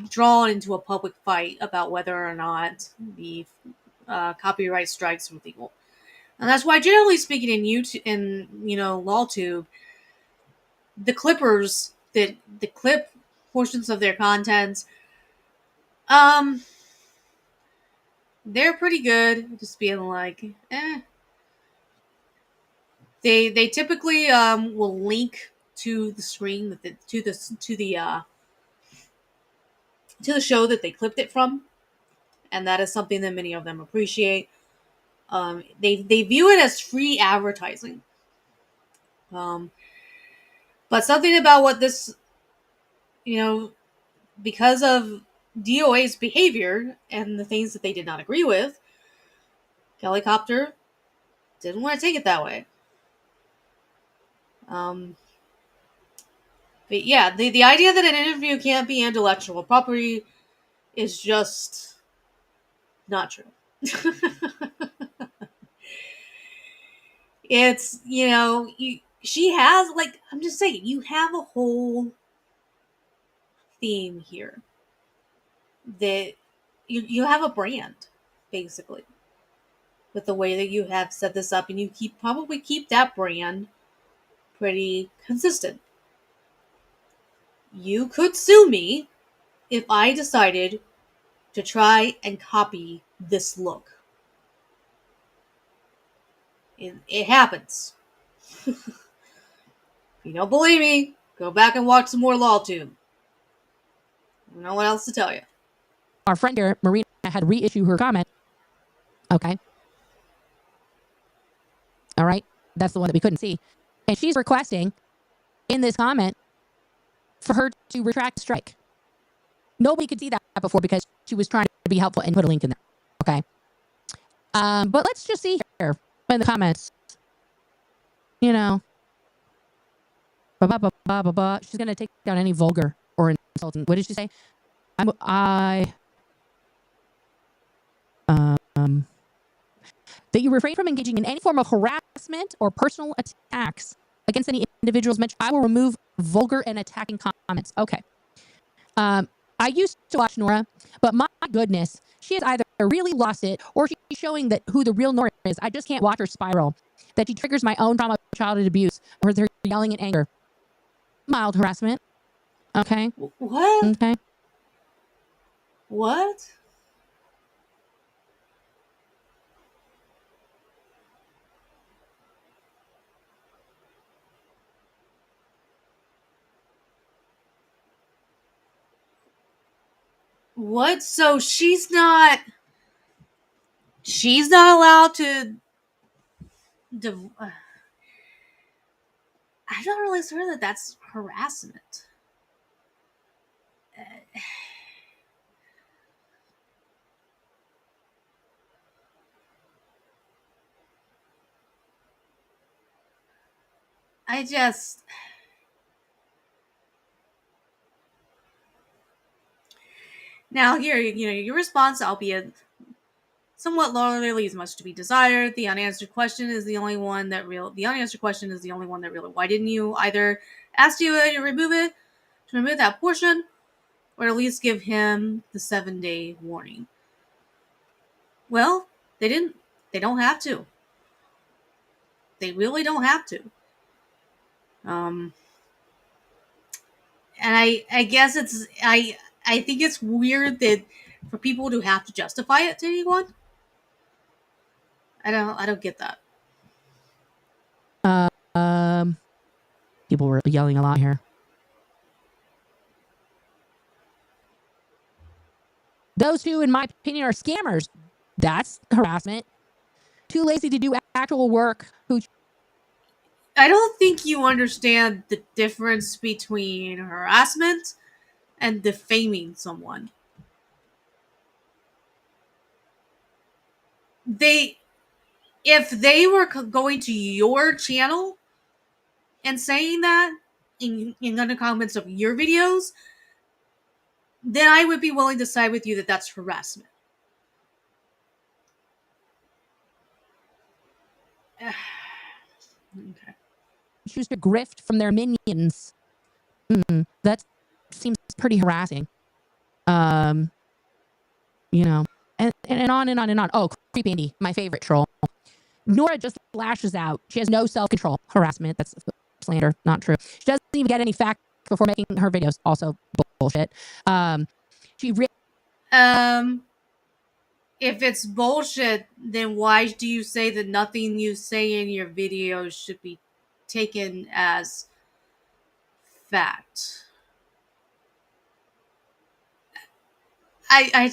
[SPEAKER 1] drawn into a public fight about whether or not the copyright strikes were legal. And that's why, generally speaking, in YouTube, LawTube, the clippers that clip portions of their content, they're pretty good. Just being like, They typically will link to the screen to the show that they clipped it from, and that is something that many of them appreciate. They view it as free advertising. But something about what this, because of DOA's behavior and the things that they did not agree with, Helicopter didn't want to take it that way. But yeah, the idea that an interview can't be intellectual property is just not true. It's, she has, like, I'm just saying, you have a whole theme here that you have a brand, basically, with the way that you have set this up, and you probably keep that brand pretty consistent. You could sue me if I decided to try and copy this look. It happens. If you don't believe me, go back and watch some more LawTube. I don't know what else to tell you.
[SPEAKER 6] Our friend here, Marina, had to reissue her comment. Okay. All right. That's the one that we couldn't see. And she's requesting in this comment for her to retract the strike. Nobody could see that before because she was trying to be helpful and put a link in there. Okay. But let's just see here in the comments. You know, she's going to take down any vulgar or insulting. What did she say? That you refrain from engaging in any form of harassment or personal attacks against any individuals mentioned. I will remove vulgar and attacking comments. Okay. I used to watch Nora, but my goodness, she has either really lost it or she's showing that who the real Nora is. I just can't watch her spiral. That she triggers my own trauma of childhood abuse or her yelling in anger. Mild harassment. Okay.
[SPEAKER 1] What?
[SPEAKER 6] Okay.
[SPEAKER 1] What? What? So she's not allowed to I don't really sure that that's harassment. I just now here, your response, albeit somewhat lower, leaves much to be desired. The unanswered question is the only one that really. Why didn't you either ask you to remove that portion, or at least give him the 7-day warning? Well, they didn't. They don't have to. They really don't have to. And I guess I think it's weird that for people to have to justify it to anyone. I don't get that.
[SPEAKER 6] People were yelling a lot here. Those who, in my opinion, are scammers. That's harassment. Too lazy to do actual work.
[SPEAKER 1] I don't think you understand the difference between harassment and defaming someone. If they were going to your channel and saying that in the comments of your videos, then I would be willing to side with you that that's harassment. Okay.
[SPEAKER 6] Choose to grift from their minions. That seems pretty harassing. And on and on and on. Oh, Creepy Andy, my favorite troll. Nora just lashes out. She has no self-control. Harassment. That's slander. Not true. She doesn't even get any facts before making her videos. Also bullshit.
[SPEAKER 1] If it's bullshit, then why do you say that nothing you say in your videos should be taken as fact? I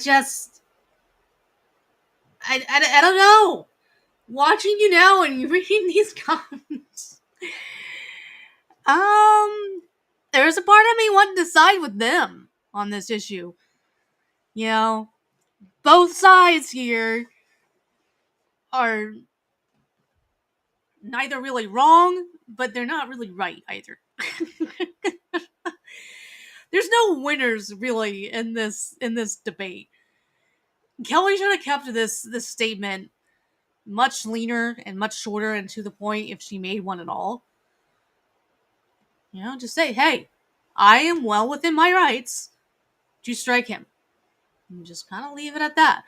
[SPEAKER 1] don't know. Watching you now and reading these comments, there's a part of me wanting to side with them on this issue. Both sides here are neither really wrong, but they're not really right either. There's no winners really in this debate. Kelly should have kept this statement much leaner and much shorter and to the point if she made one at all. Just say, hey, I am well within my rights to strike him. And just kind of leave it at that.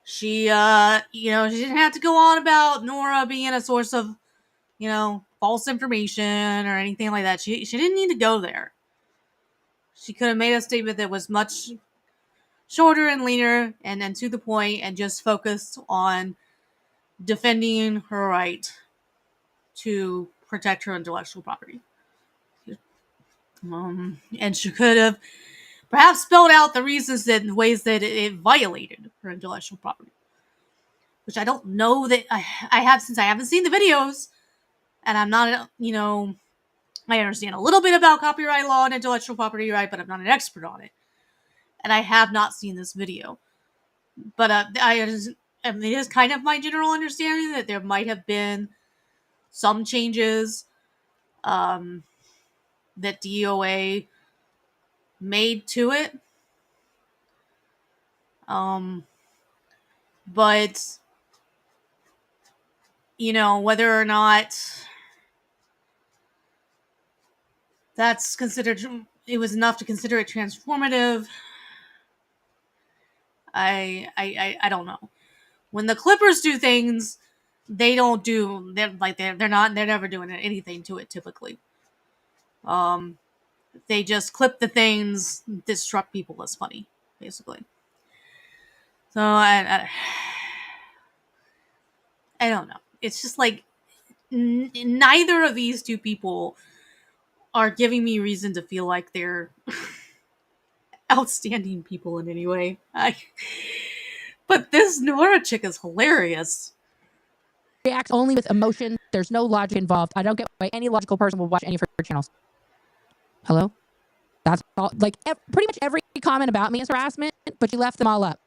[SPEAKER 1] She, she didn't have to go on about Nora being a source of, false information or anything like that. She didn't need to go there. She could have made a statement that was much shorter and leaner and to the point and just focused on defending her right to protect her intellectual property. And she could have perhaps spelled out the reasons and ways that it violated her intellectual property. Which I don't know that I have, since I haven't seen the videos. And I'm not, I understand a little bit about copyright law and intellectual property right, but I'm not an expert on it. And I have not seen this video. But it is kind of my general understanding that there might have been some changes that DOA made to it. But, whether or not that's considered, it was enough to consider it transformative, I don't know. When the Clippers do things, they're never doing anything to it typically. They just clip the things that struck people as funny, basically. So I don't know. It's just like neither of these two people are giving me reason to feel like they're outstanding people in any way. But this Nora chick is hilarious.
[SPEAKER 6] React only with emotion. There's no logic involved. I don't get why any logical person will watch any of her channels. Hello? That's all. Like, pretty much every comment about me is harassment, but you left them all up.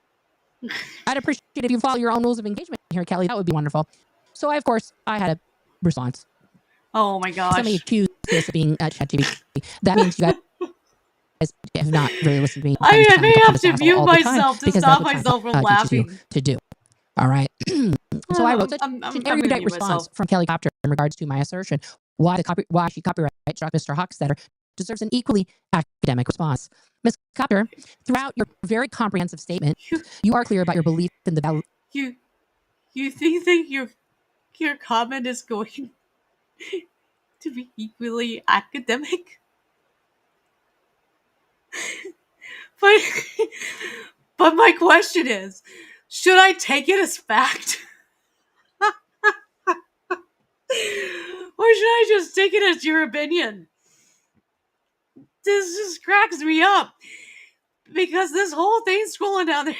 [SPEAKER 6] I'd appreciate if you follow your own rules of engagement here, Kelly. That would be wonderful. So, of course, I had a response.
[SPEAKER 1] Oh my gosh.
[SPEAKER 6] Somebody accused this of being ChatGPT. That means you guys have not really listened to me.
[SPEAKER 1] I may have to mute myself to stop myself from laughing.
[SPEAKER 6] To do. All right. So I wrote such
[SPEAKER 1] I'm
[SPEAKER 6] an erudite response from Kelly Copter in regards to my assertion why she copyright struck Mr. Hochstetter deserves an equally academic response. Ms. Copter, throughout your very comprehensive statement, you are clear about your belief in the value.
[SPEAKER 1] You think that your comment is going to be equally academic? But my question is, should I take it as fact? Or should I just take it as your opinion? This just cracks me up. Because this whole thing scrolling down there.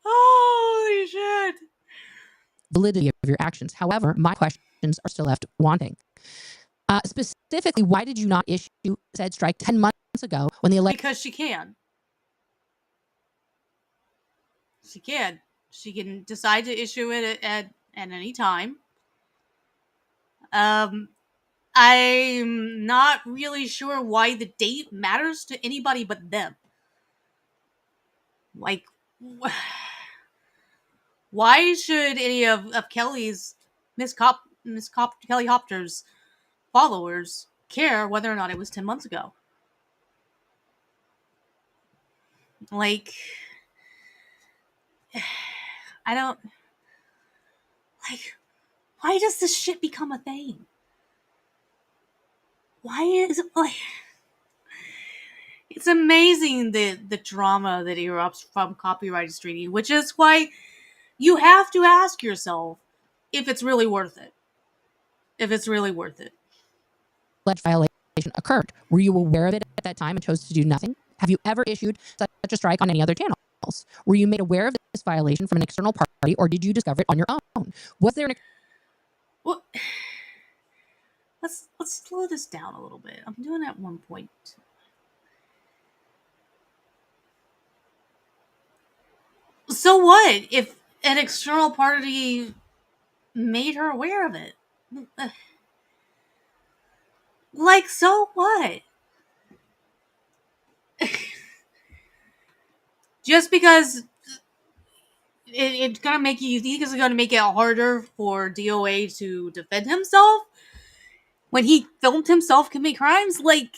[SPEAKER 1] Holy shit.
[SPEAKER 6] Validity of your actions. However, my questions are still left wanting. Specifically, why did you not issue said strike 10 months ago when the election?
[SPEAKER 1] Because she can. She can. She can decide to issue it at any time. I'm not really sure why the date matters to anybody but them. Like, why should any of Kelly's Kelly Hopter's followers care whether or not it was 10 months ago? Like, I don't, like, why does this shit become a thing? Why is it, like, it's amazing the drama that erupts from copyright streaming, which is why you have to ask yourself if it's really worth it. If it's really worth it.
[SPEAKER 6] Alleged violation occurred. Were you aware of it at that time and chose to do nothing? Have you ever issued such a strike on any other channels? Were you made aware of this violation from an external party, or did you discover it on your own? Was there an...
[SPEAKER 1] Well, let's slow this down a little bit. I'm doing it at 1.2. So what if an external party made her aware of it? Like, so what? just because it's gonna make you think it's gonna make it harder for DOA to defend himself when he filmed himself commit crimes. Like,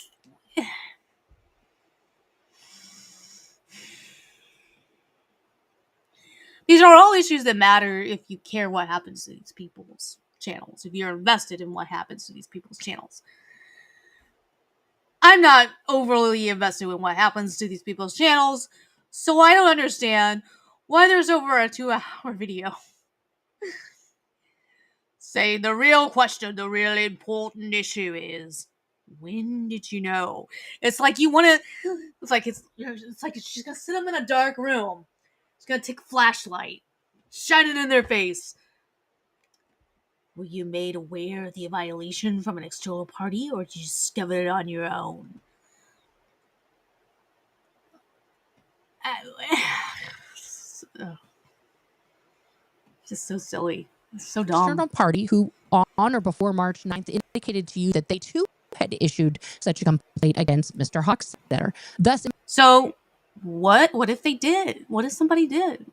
[SPEAKER 1] these are all issues that matter if you care what happens to these people's channels, if you're invested in what happens to these people's channels. I'm not overly invested in what happens to these people's channels, so I don't understand why there's over a 2-hour video saying the real question, the real important issue is, when did you know? It's like you want to. It's like she's gonna sit them in a dark room. She's gonna take a flashlight, shine it in their face. Were you made aware of the violation from an external party, or did you discover it on your own? Just so silly. It's so dumb.
[SPEAKER 6] External party who on or before March 9th indicated to you that they too had issued such a complaint against Mr. Hockstetter. Thus,
[SPEAKER 1] so what if they did? What if somebody did?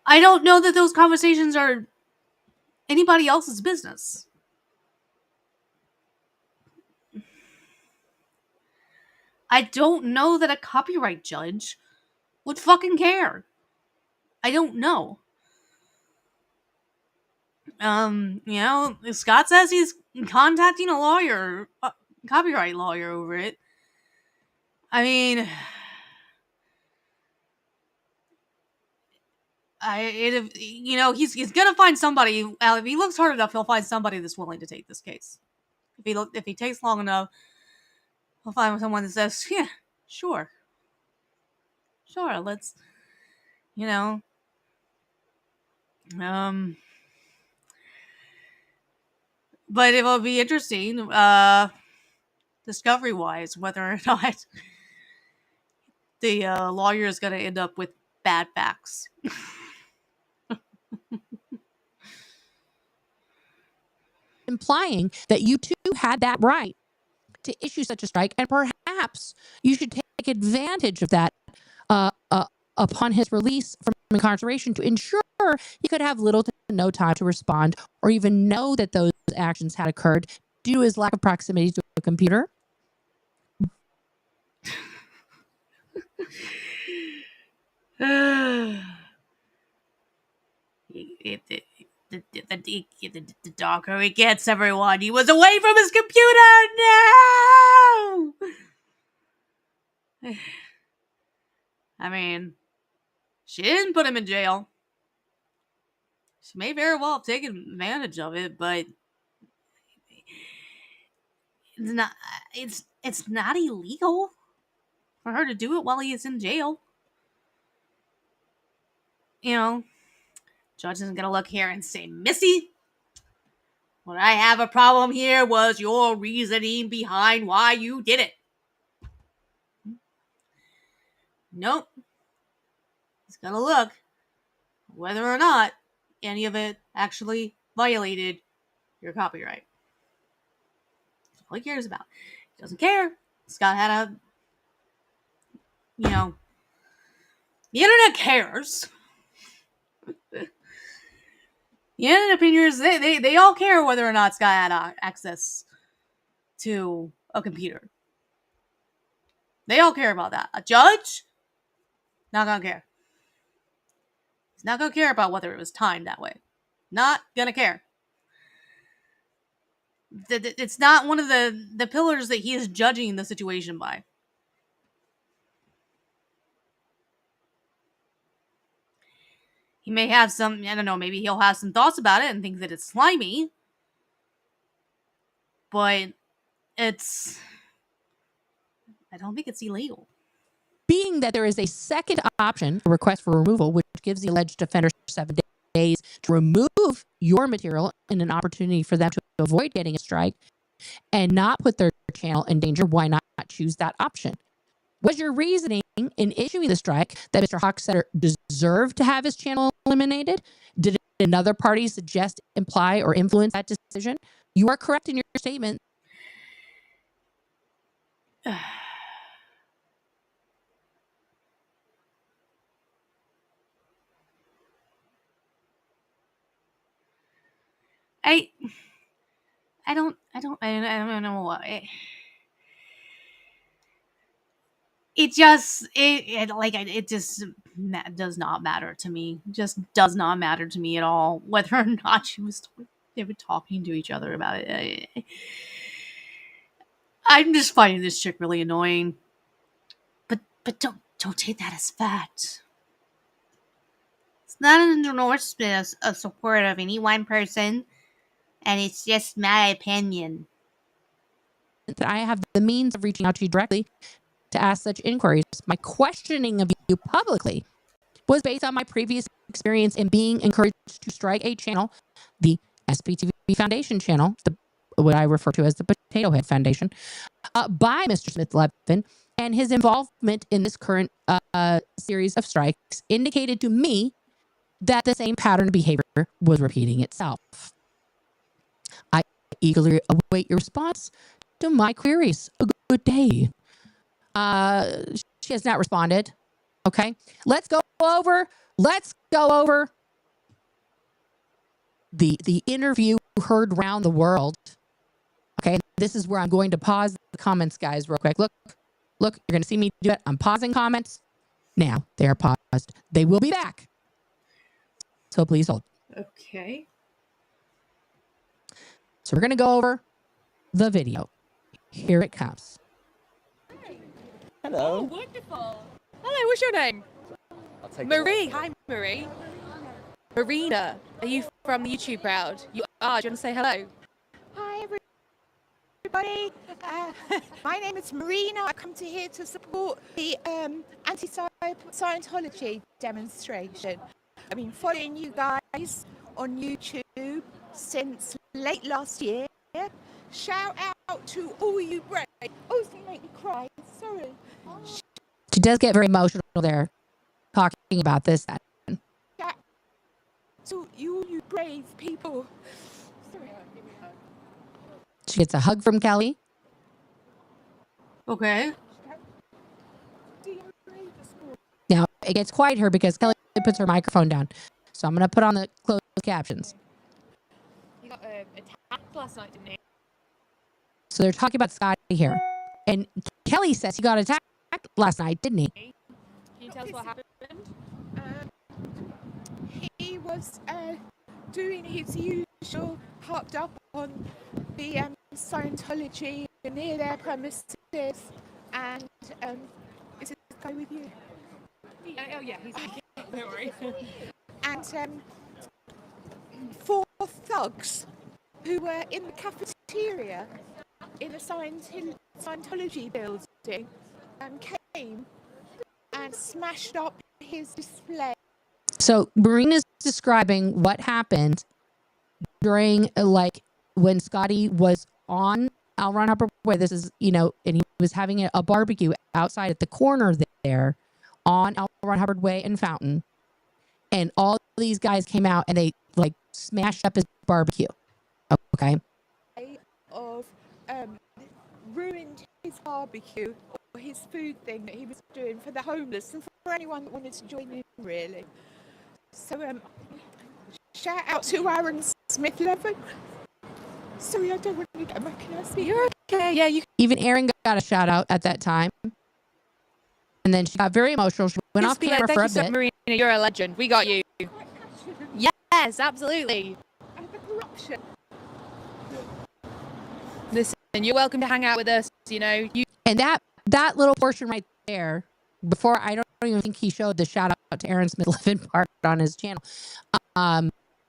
[SPEAKER 1] I don't know that those conversations are anybody else's business. I don't know that a copyright judge would fucking care. I don't know. Scott says he's contacting a lawyer, copyright lawyer over it. I mean, he's gonna find somebody. If he looks hard enough, he'll find somebody that's willing to take this case. If he takes long enough, he'll find someone that says, "Yeah, sure, let's," But it will be interesting, discovery-wise, whether or not the lawyer is going to end up with bad facts.
[SPEAKER 6] implying that you too had that right to issue such a strike, and perhaps you should take advantage of that upon his release from incarceration to ensure he could have little to no time to respond or even know that those actions had occurred due to his lack of proximity to a computer.
[SPEAKER 1] The darker it gets, everyone. He was away from his computer. No. I mean, she didn't put him in jail. She may very well have taken advantage of it, but it's not illegal for her to do it while he is in jail. Judge isn't gonna look here and say, "Missy, what I have a problem here was your reasoning behind why you did it." Nope. He's gonna look whether or not any of it actually violated your copyright. That's all he cares about. He doesn't care. Scott had the internet cares. The internet opinions, they all care whether or not Scott had access to a computer. They all care about that. A judge, not gonna care. He's not gonna care about whether it was timed that way. Not gonna care. It's not one of the pillars that he is judging the situation by. He may have some, I don't know, maybe he'll have some thoughts about it and think that it's slimy. But I don't think it's illegal.
[SPEAKER 6] Being that there is a second option, a request for removal, which gives the alleged offender 7 days to remove your material and an opportunity for them to avoid getting a strike and not put their channel in danger, why not choose that option? Was your reasoning in issuing the strike that Mr. Hockstetter deserved to have his channel eliminated? Did another party suggest, imply, or influence that decision? You are correct in your statement.
[SPEAKER 1] I I don't know why. It just does not matter to me. Just does not matter to me at all whether or not they were talking to each other about it. I'm just finding this chick really annoying. But don't take that as fact. It's not an endorsement of support of any one person, and it's just my opinion.
[SPEAKER 6] That I have the means of reaching out to you directly to ask such inquiries. My questioning of you publicly was based on my previous experience in being encouraged to strike a channel, the SPTV Foundation channel, what I refer to as the Potato Head Foundation, by Mr. Smith-Levin, and his involvement in this current series of strikes indicated to me that the same pattern of behavior was repeating itself. I eagerly await your response to my queries. A good day. She has not responded. Okay, let's go over the interview heard around the world. Okay, this is where I'm going to pause the comments, guys, real quick. Look, you're going to see me do it. I'm pausing comments now. They are paused. They will be back. So please hold.
[SPEAKER 1] Okay.
[SPEAKER 6] So we're going to go over the video. Here it comes.
[SPEAKER 8] Hello.
[SPEAKER 9] Oh, wonderful. Hello, what's your name? Marie. Hi, Marie. Marina, are you from the YouTube crowd? You are. Do you want to say hello?
[SPEAKER 7] Hi, everybody. My name is Marina. I come to here to support the anti-Scientology demonstration. I've been following you guys on YouTube since late last year. Shout out to all you brave. Oh, you make me cry. Sorry.
[SPEAKER 6] She does get very emotional there, talking about this.
[SPEAKER 7] Shout to you brave people. Sorry.
[SPEAKER 6] She gets a hug from Kelly.
[SPEAKER 1] Okay.
[SPEAKER 6] Now, it gets quiet here because Kelly puts her microphone down. So I'm going to put on the closed captions.
[SPEAKER 9] You got attacked last night, didn't you?
[SPEAKER 6] So they're talking about Scotty here. And Kelly says he got attacked last night, didn't he?
[SPEAKER 9] Can you tell us what happened?
[SPEAKER 7] He was doing his usual, parked up on the Scientology near their premises, and is this guy with you?
[SPEAKER 9] Oh yeah, he's don't worry.
[SPEAKER 7] And 4 thugs who were in the cafeteria in the Scientology building came and smashed up his display.
[SPEAKER 6] So Marina's describing what happened during, when Scotty was on L. Ron Hubbard Way. This is, and he was having a barbecue outside at the corner there on L. Ron Hubbard Way and Fountain. And all these guys came out and they, smashed up his barbecue. Okay.
[SPEAKER 7] Of ruined his barbecue or his food thing that he was doing for the homeless and for anyone that wanted to join in, really. So, shout out to Aaron Smith-Levin. Sorry, I don't want to get recognised.
[SPEAKER 9] You're okay. Yeah, you.
[SPEAKER 6] Even Erin got a shout out at that time. And then she got very emotional. She went off camera for a bit.
[SPEAKER 9] Marina, you're a legend. We got you. Yes, absolutely.
[SPEAKER 7] And the corruption.
[SPEAKER 9] Listen, you're welcome to hang out with us.
[SPEAKER 6] And that little portion right there, before, I don't even think he showed the shout out to Aaron Smith-Levin part on his channel,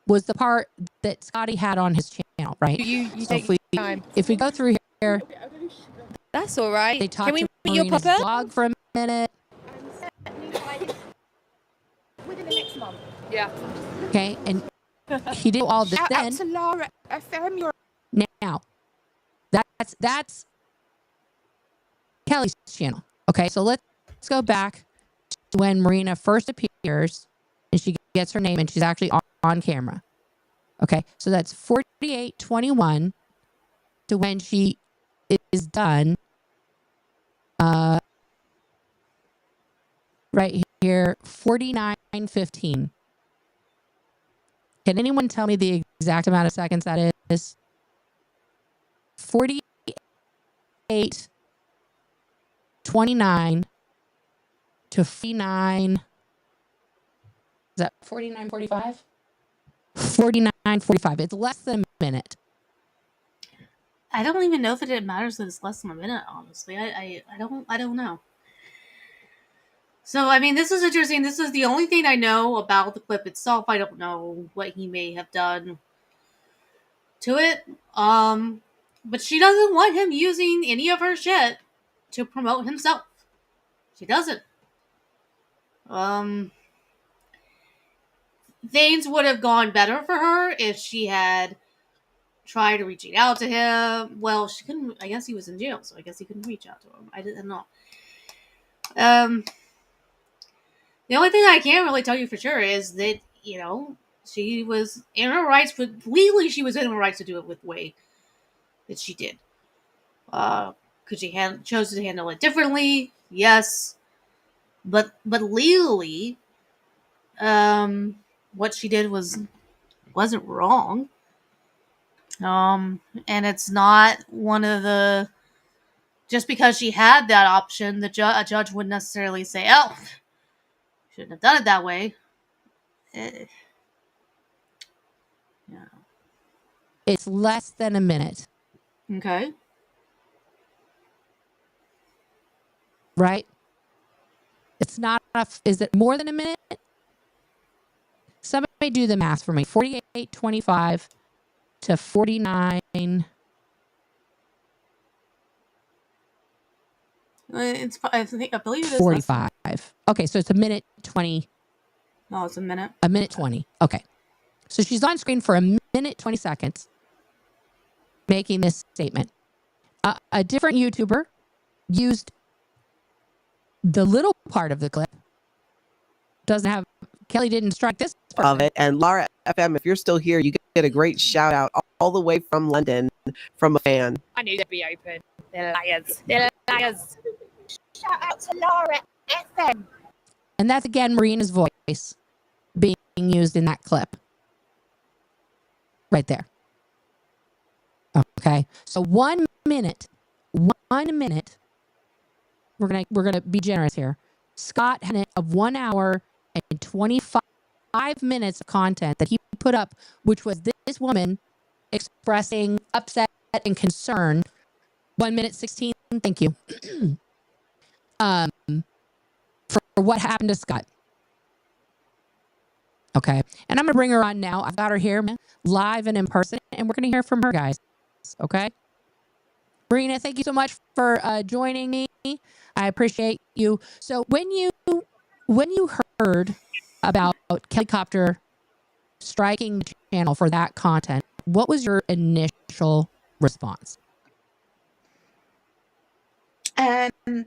[SPEAKER 6] was the part that Scotty had on his channel, right?
[SPEAKER 9] You
[SPEAKER 6] So
[SPEAKER 9] take time.
[SPEAKER 6] if we go through here,
[SPEAKER 9] That's all right.
[SPEAKER 6] they talked
[SPEAKER 9] Can we
[SPEAKER 6] to
[SPEAKER 9] meet your
[SPEAKER 6] Marina's
[SPEAKER 9] papa?
[SPEAKER 6] blog for a minute.
[SPEAKER 7] Within the next month.
[SPEAKER 9] Yeah.
[SPEAKER 6] Okay, and he did all this
[SPEAKER 7] Shout
[SPEAKER 6] then.
[SPEAKER 7] out to Lara FM. You're
[SPEAKER 6] Now, that's Kelly's channel. Okay, so let's go back to when Marina first appears and she gets her name and she's actually on camera. Okay, so that's 48:21 to when she is done. Right here, 49:15. Can anyone tell me the exact amount of seconds that is? 48, 29 to 49. Is that 49, 45? 49, 45. It's less than a minute.
[SPEAKER 1] I don't even know if it matters that it's less than a minute, honestly. I don't know. So, I mean, this is interesting. This is the only thing I know about the clip itself. I don't know what he may have done to it. But she doesn't want him using any of her shit to promote himself. She doesn't. Things would have gone better for her if she had tried reaching out to him. Well, she couldn't. I guess he was in jail, so I guess he couldn't reach out to him. I didn't know. The only thing I can't really tell you for sure is that, she was in her rights, but legally she was in her rights to do it with the way that she did. Could she chose to handle it differently? Yes. But legally, what she did wasn't wrong. And it's not one of the, just because she had that option, a judge wouldn't necessarily say, "Oh, shouldn't have done it that way." Yeah.
[SPEAKER 6] It's less than a minute.
[SPEAKER 1] Okay.
[SPEAKER 6] Right? It's not enough. Is it more than a minute? Somebody do the math for me. 48, 25 to 49.
[SPEAKER 1] I believe it is
[SPEAKER 6] 45. Okay, so it's a minute 20.
[SPEAKER 1] No, it's a minute.
[SPEAKER 6] A minute 20. Okay. So she's on screen for a minute 20 seconds making this statement. A different YouTuber used the little part of the clip. Kelly didn't strike this part
[SPEAKER 8] of it. And Laura FM, if you're still here, you get a great shout out all the way from London from a fan.
[SPEAKER 9] I knew they'd be open. They're liars. They're liars.
[SPEAKER 7] Shout out to Laura FM.
[SPEAKER 6] And that's again Marina's voice being used in that clip. Right there. Okay. So 1 minute. 1 minute. We're gonna be generous here. Scott had it of 1 hour and 25 minutes of content that he put up, which was this woman expressing upset and concern. 1 minute 16. Thank you. For what happened to Scott. Okay. And I'm going to bring her on now. I've got her here live and in person, and we're going to hear from her, guys. Okay. Marina, thank you so much for joining me. I appreciate you. So when you heard about Helicopter striking the channel for that content, what was your initial response?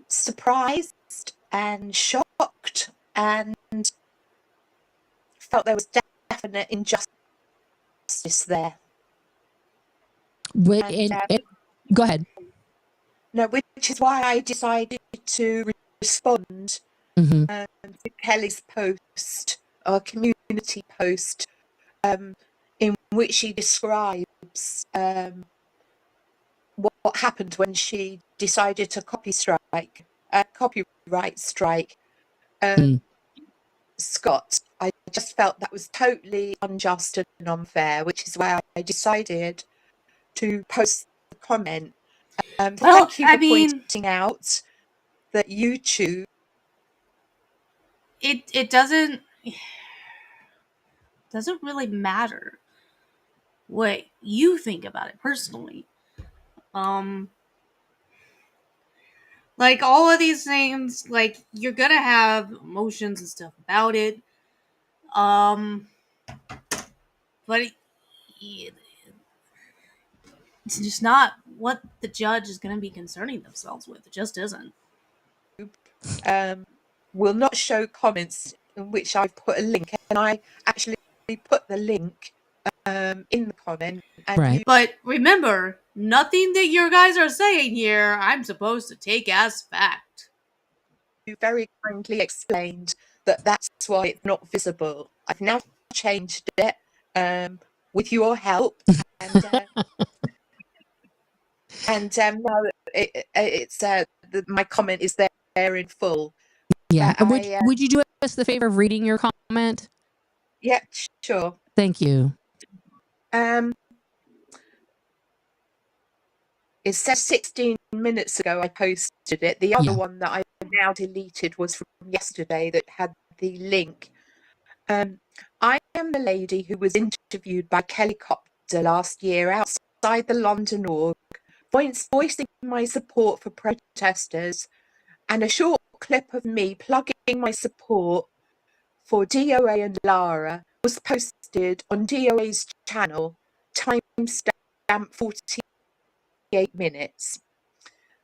[SPEAKER 7] Surprised and shocked, and felt there was definite injustice there.
[SPEAKER 6] Go ahead.
[SPEAKER 7] No, which is why I decided to respond to Kelly's post, or community post, in which she describes what happened when she decided to copyright strike Scott. I just felt that was totally unjust and unfair, which is why I decided to post the comment. Thank you for pointing out that YouTube.
[SPEAKER 1] It doesn't really matter what you think about it personally. Like all of these things, like you're gonna have emotions and stuff about it. But it's just not what the judge is gonna be concerning themselves with. It just isn't.
[SPEAKER 7] Will not show comments in which I've put a link, and I actually put the link in the comment. And
[SPEAKER 6] right.
[SPEAKER 1] But remember, nothing that you guys are saying here, I'm supposed to take as fact.
[SPEAKER 7] You very kindly explained that that's why it's not visible. I've now changed it, with your help. And no, my comment is there in full.
[SPEAKER 6] Yeah.
[SPEAKER 7] But
[SPEAKER 6] Would you do us the favor of reading your comment?
[SPEAKER 7] yeah, sure.
[SPEAKER 6] Thank you.
[SPEAKER 7] It says 16 minutes ago I posted it. The other
[SPEAKER 6] Yeah.
[SPEAKER 7] one that I now deleted was from yesterday that had the link. I am the lady who was interviewed by Kelly Copter last year outside the London org, voicing my support for protesters, and a short clip of me plugging my support for DOA and Lara was posted on DOA's channel, timestamp 48 minutes.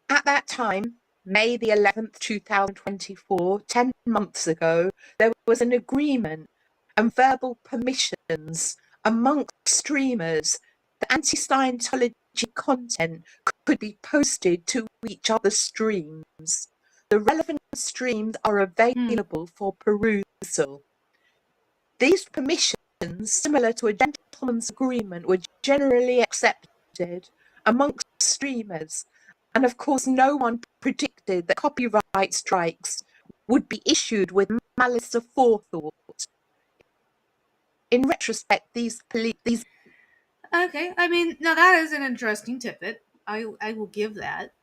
[SPEAKER 7] At that time, May the 11th, 2024, 10 months ago, there was an agreement and verbal permissions amongst streamers that anti-Scientology content could be posted to each other's streams. The relevant streams are available for perusal. These permissions, similar to a gentleman's agreement, were generally accepted amongst streamers. And of course, no one predicted that copyright strikes would be issued with malice aforethought. In retrospect, these
[SPEAKER 1] Okay, I mean, now that is an interesting tidbit. I will give that.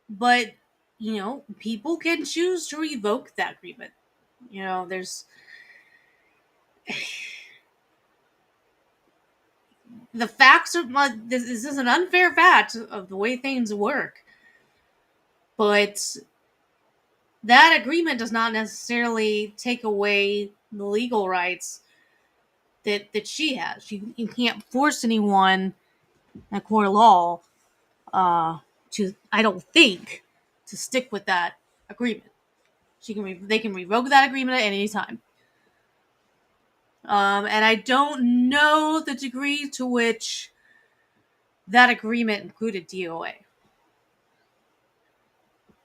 [SPEAKER 1] But people can choose to revoke that agreement. There's the facts are. This is an unfair fact of the way things work, but that agreement does not necessarily take away the legal rights that she has. You can't force anyone in a court of law to, I don't think, to stick with that agreement. They can revoke that agreement at any time. And I don't know the degree to which that agreement included DOA.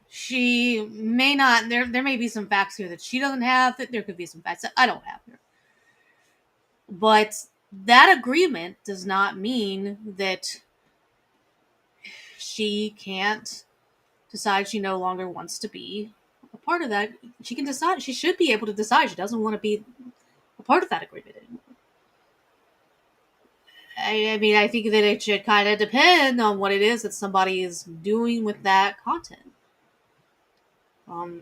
[SPEAKER 1] She may not. There may be some facts here that she doesn't have. That there could be some facts that I don't have here. But that agreement does not mean that she can't decide she no longer wants to be a part of that. She can decide. She should be able to decide she doesn't want to be a part of that agreement anymore. I mean, I think that it should kind of depend on what it is that somebody is doing with that content.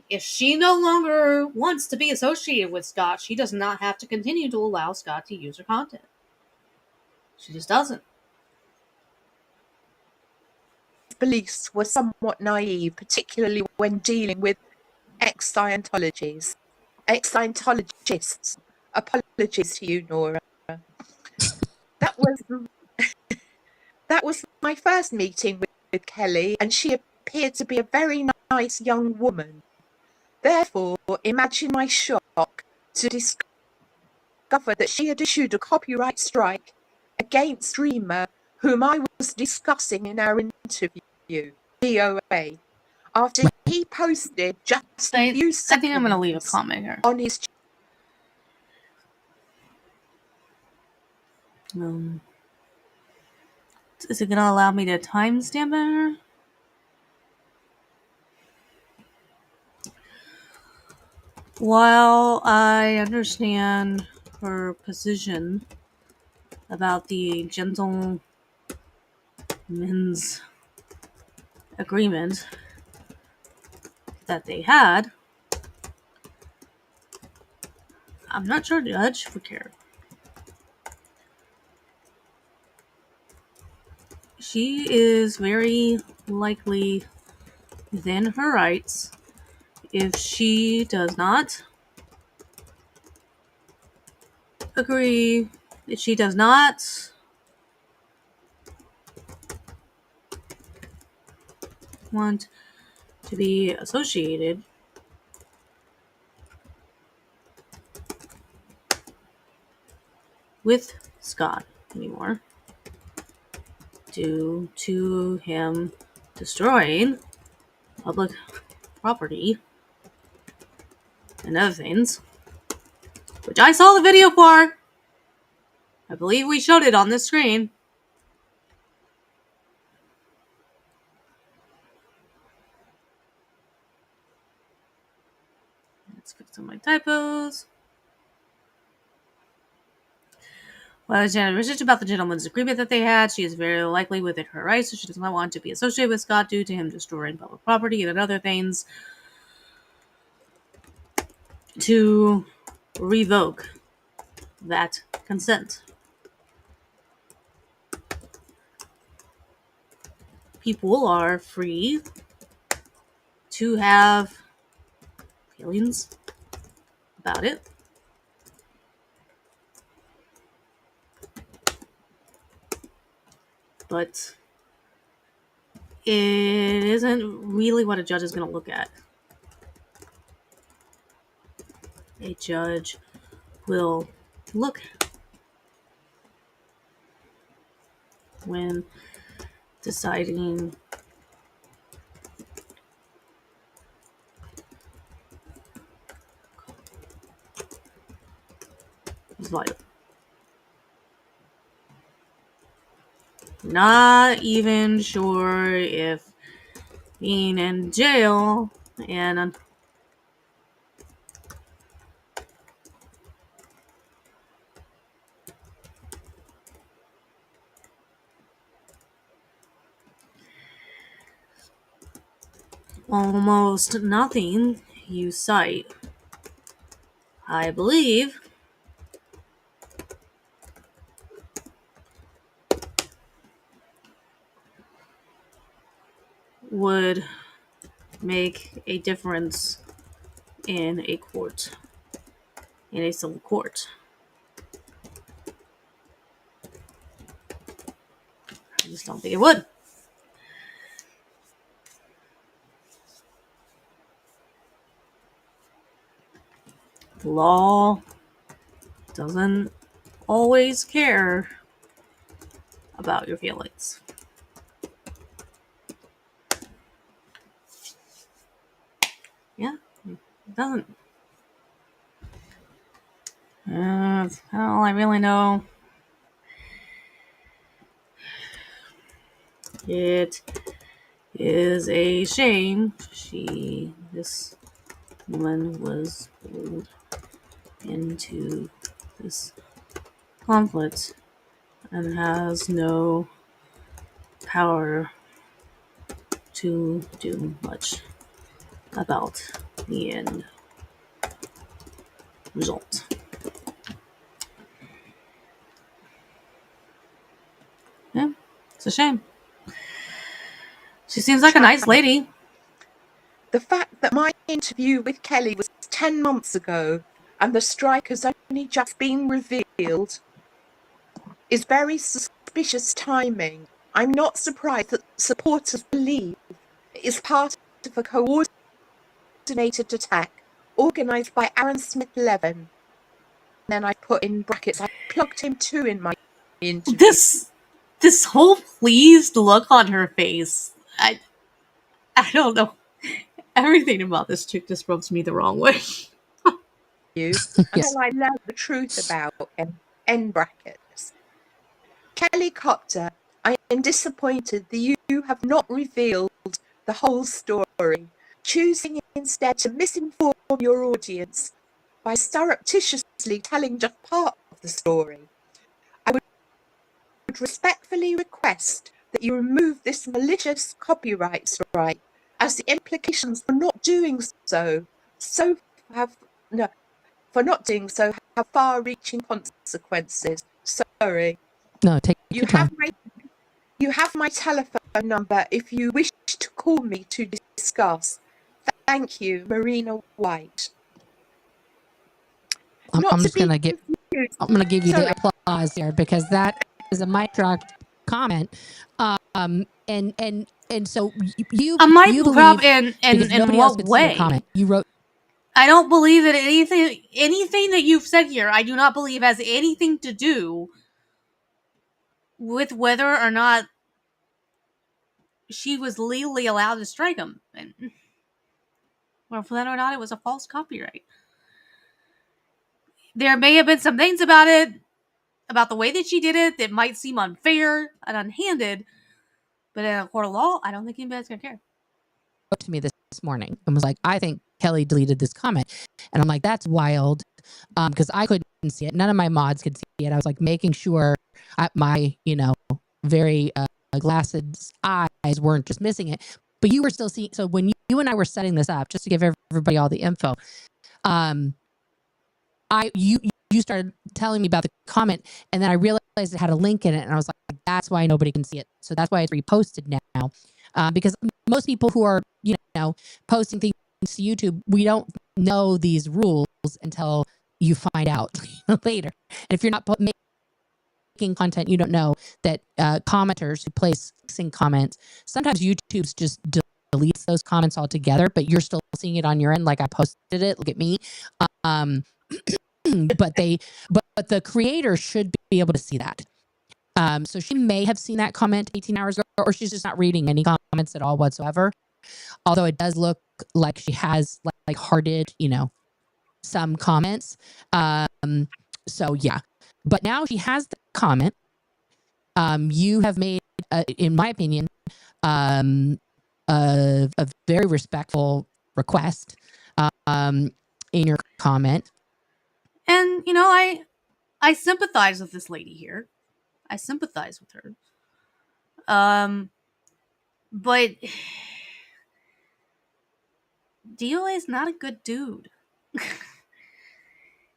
[SPEAKER 1] If she no longer wants to be associated with Scott, she does not have to continue to allow Scott to use her content. She just doesn't.
[SPEAKER 7] beliefs were somewhat naive, particularly when dealing with ex-Scientologists. Apologies to you, Nora. That was that was my first meeting with Kelly, and she appeared to be a very nice young woman. Therefore, imagine my shock to discover that she had issued a copyright strike against streamer whom I was discussing in our interview, DOA, after he posted just a few seconds.
[SPEAKER 1] I think I'm going to leave a comment here.
[SPEAKER 7] On his
[SPEAKER 1] is it going to allow me to timestamp it? While I understand her position about the gentleman's agreement that they had, I'm not sure Judge would care. She is very likely within her rights if she does not agree, if she does not want to be associated with Scott anymore due to him destroying public property and other things, which I saw the video for. I believe we showed it on this screen. Let's fix some of my typos. Well, research about the gentleman's agreement that they had. She is very likely within her rights, so she does not want to be associated with Scott due to him destroying public property and other things. To revoke that consent. People are free to have feelings about it. But it isn't really what a judge is going to look at. A judge will look when deciding is vital. Not even sure if being in jail and almost nothing you cite, I believe, would make a difference in a court, in a civil court. I just don't think it would. The law doesn't always care about your feelings. Yeah, it doesn't. That's all I really know. It is a shame this woman was pulled into this conflict and has no power to do much about the end result. Yeah, it's a shame. She seems like a nice lady.
[SPEAKER 7] The fact that my interview with Kelly was 10 months ago and the strike has only just been revealed is very suspicious timing. I'm not surprised that supporters believe it is part of a coordinated attack organised by Aaron Smith Levin. Then I put in brackets, I plugged him too in my interview.
[SPEAKER 1] This whole pleased look on her face. I don't know. Everything about this chick just rubs me the wrong way.
[SPEAKER 6] Yes.
[SPEAKER 7] Until I learned the truth about him. End brackets. Kelly Copter, I am disappointed that you have not revealed the whole story, choosing instead to misinform your audience by surreptitiously telling just part of the story. I would respectfully request that you remove this malicious copyright strike, as the implications for not doing so have no for not doing so have far-reaching consequences. Sorry.
[SPEAKER 6] No, take
[SPEAKER 7] You
[SPEAKER 6] your time.
[SPEAKER 7] you have my telephone number if you wish to call me to discuss. Thank you, Marina White. Not
[SPEAKER 6] I'm
[SPEAKER 7] to
[SPEAKER 6] just
[SPEAKER 7] be
[SPEAKER 6] gonna
[SPEAKER 7] confused.
[SPEAKER 6] I'm gonna give you the
[SPEAKER 7] Sorry.
[SPEAKER 6] applause here because that is a mic drop comment. And so
[SPEAKER 1] A mic
[SPEAKER 6] you
[SPEAKER 1] drop
[SPEAKER 6] believe because
[SPEAKER 1] in
[SPEAKER 6] nobody else
[SPEAKER 1] what
[SPEAKER 6] could see your
[SPEAKER 1] way?
[SPEAKER 6] comment. You wrote
[SPEAKER 1] I don't believe that anything that you've said here, I do not believe has anything to do with whether or not she was legally allowed to strike him, or for that or not, it was a false copyright. There may have been some things about it, about the way that she did it, that might seem unfair and unhanded, but in a court of law, I don't think anybody's gonna care.
[SPEAKER 6] To me this morning and was like, I think Kelly deleted this comment. And I'm like, that's wild. Because I couldn't see it. None of my mods could see it. I was like making sure my, very glassed eyes weren't just missing it. But you were still seeing. So when you and I were setting this up, just to give everybody all the info, um, you started telling me about the comment, and then I realized it had a link in it, and I was like, that's why nobody can see it. So that's why it's reposted now. Because most people who are, posting things to YouTube, we don't know these rules until you find out later. And if you're not making content, you don't know that commenters who place comments, sometimes YouTube's just deletes those comments altogether, but you're still seeing it on your end. Like I posted it. Look at me. Um, but the creator should be able to see that. So she may have seen that comment 18 hours ago, or she's just not reading any comments at all whatsoever. Although it does look like she has like hearted, some comments. So yeah, but now she has the comment. You have made, in my opinion, a very respectful request in your comment.
[SPEAKER 1] And I sympathize with this lady here. I sympathize with her. But DOA is not a good dude.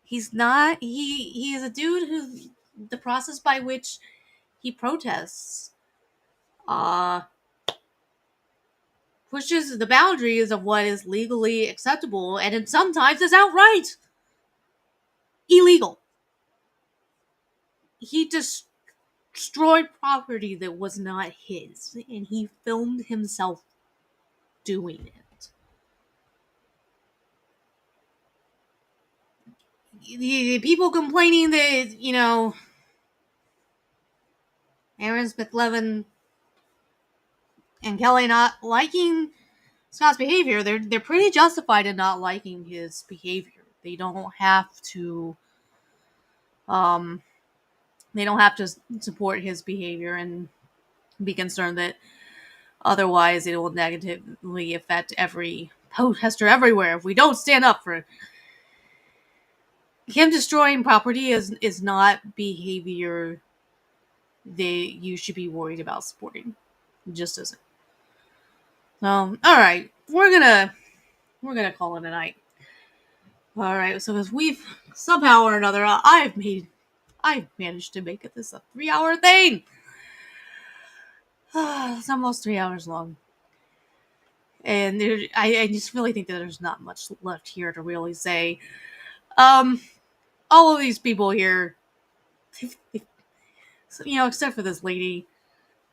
[SPEAKER 1] He's not. He is a dude who the process by which he protests pushes the boundaries of what is legally acceptable, and it sometimes is outright illegal. He destroyed property that was not his, and he filmed himself doing it. The people complaining that, Aaron Smith-Levin and Kelly not liking Scott's behavior, they're pretty justified in not liking his behavior. They don't have to support his behavior and be concerned that otherwise it will negatively affect every protester everywhere if we don't stand up for it. Him destroying property is not behavior that you should be worried about supporting. It just isn't. All right, we're gonna call it a night. All right, so as we've somehow or another, I've managed to make it this a 3-hour thing. It's almost 3 hours long, and I just really think that there's not much left here to really say. All of these people here, except for this lady,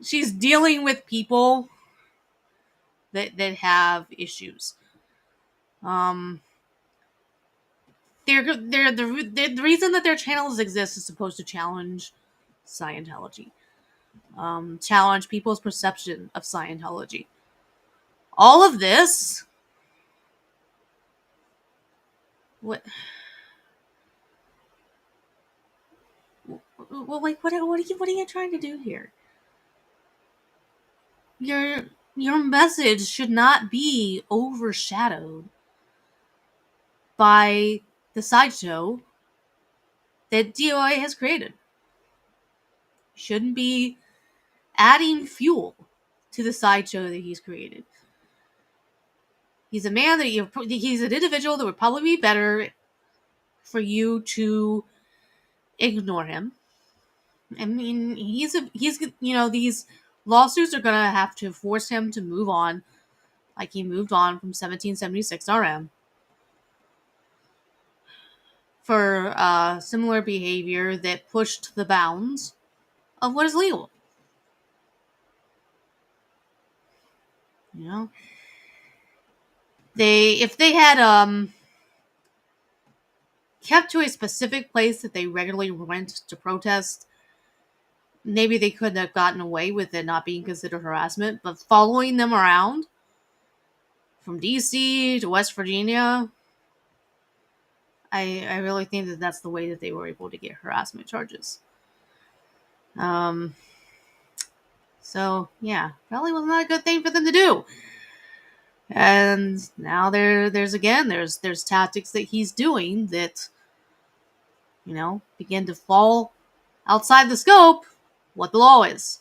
[SPEAKER 1] she's dealing with people that have issues. The reason that their channels exist is supposed to challenge Scientology, challenge people's perception of Scientology. All of this, what? Well, like, what are you trying to do here? Your message should not be overshadowed by the sideshow that DOA has created. Shouldn't be adding fuel to the sideshow that he's created. He's a man that he's an individual that would probably be better for you to ignore him. I mean, he's these lawsuits are gonna have to force him to move on, like he moved on from 1776 RM for similar behavior that pushed the bounds of what is legal. If they had kept to a specific place that they regularly went to protest, maybe they could have gotten away with it not being considered harassment. But following them around from DC to West Virginia, I really think that that's the way that they were able to get harassment charges. Um, so yeah, probably was not a good thing for them to do. And now there's tactics that he's doing that, begin to fall outside the scope what the law is.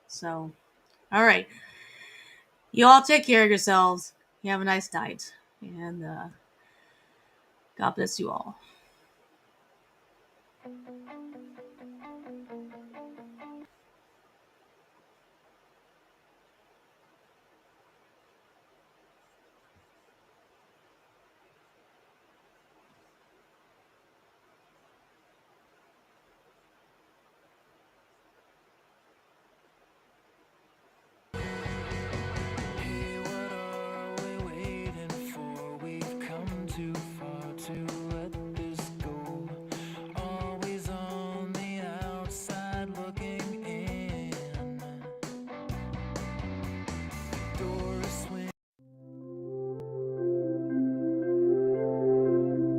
[SPEAKER 1] So, all right, you all take care of yourselves. You have a nice night, and God bless you all.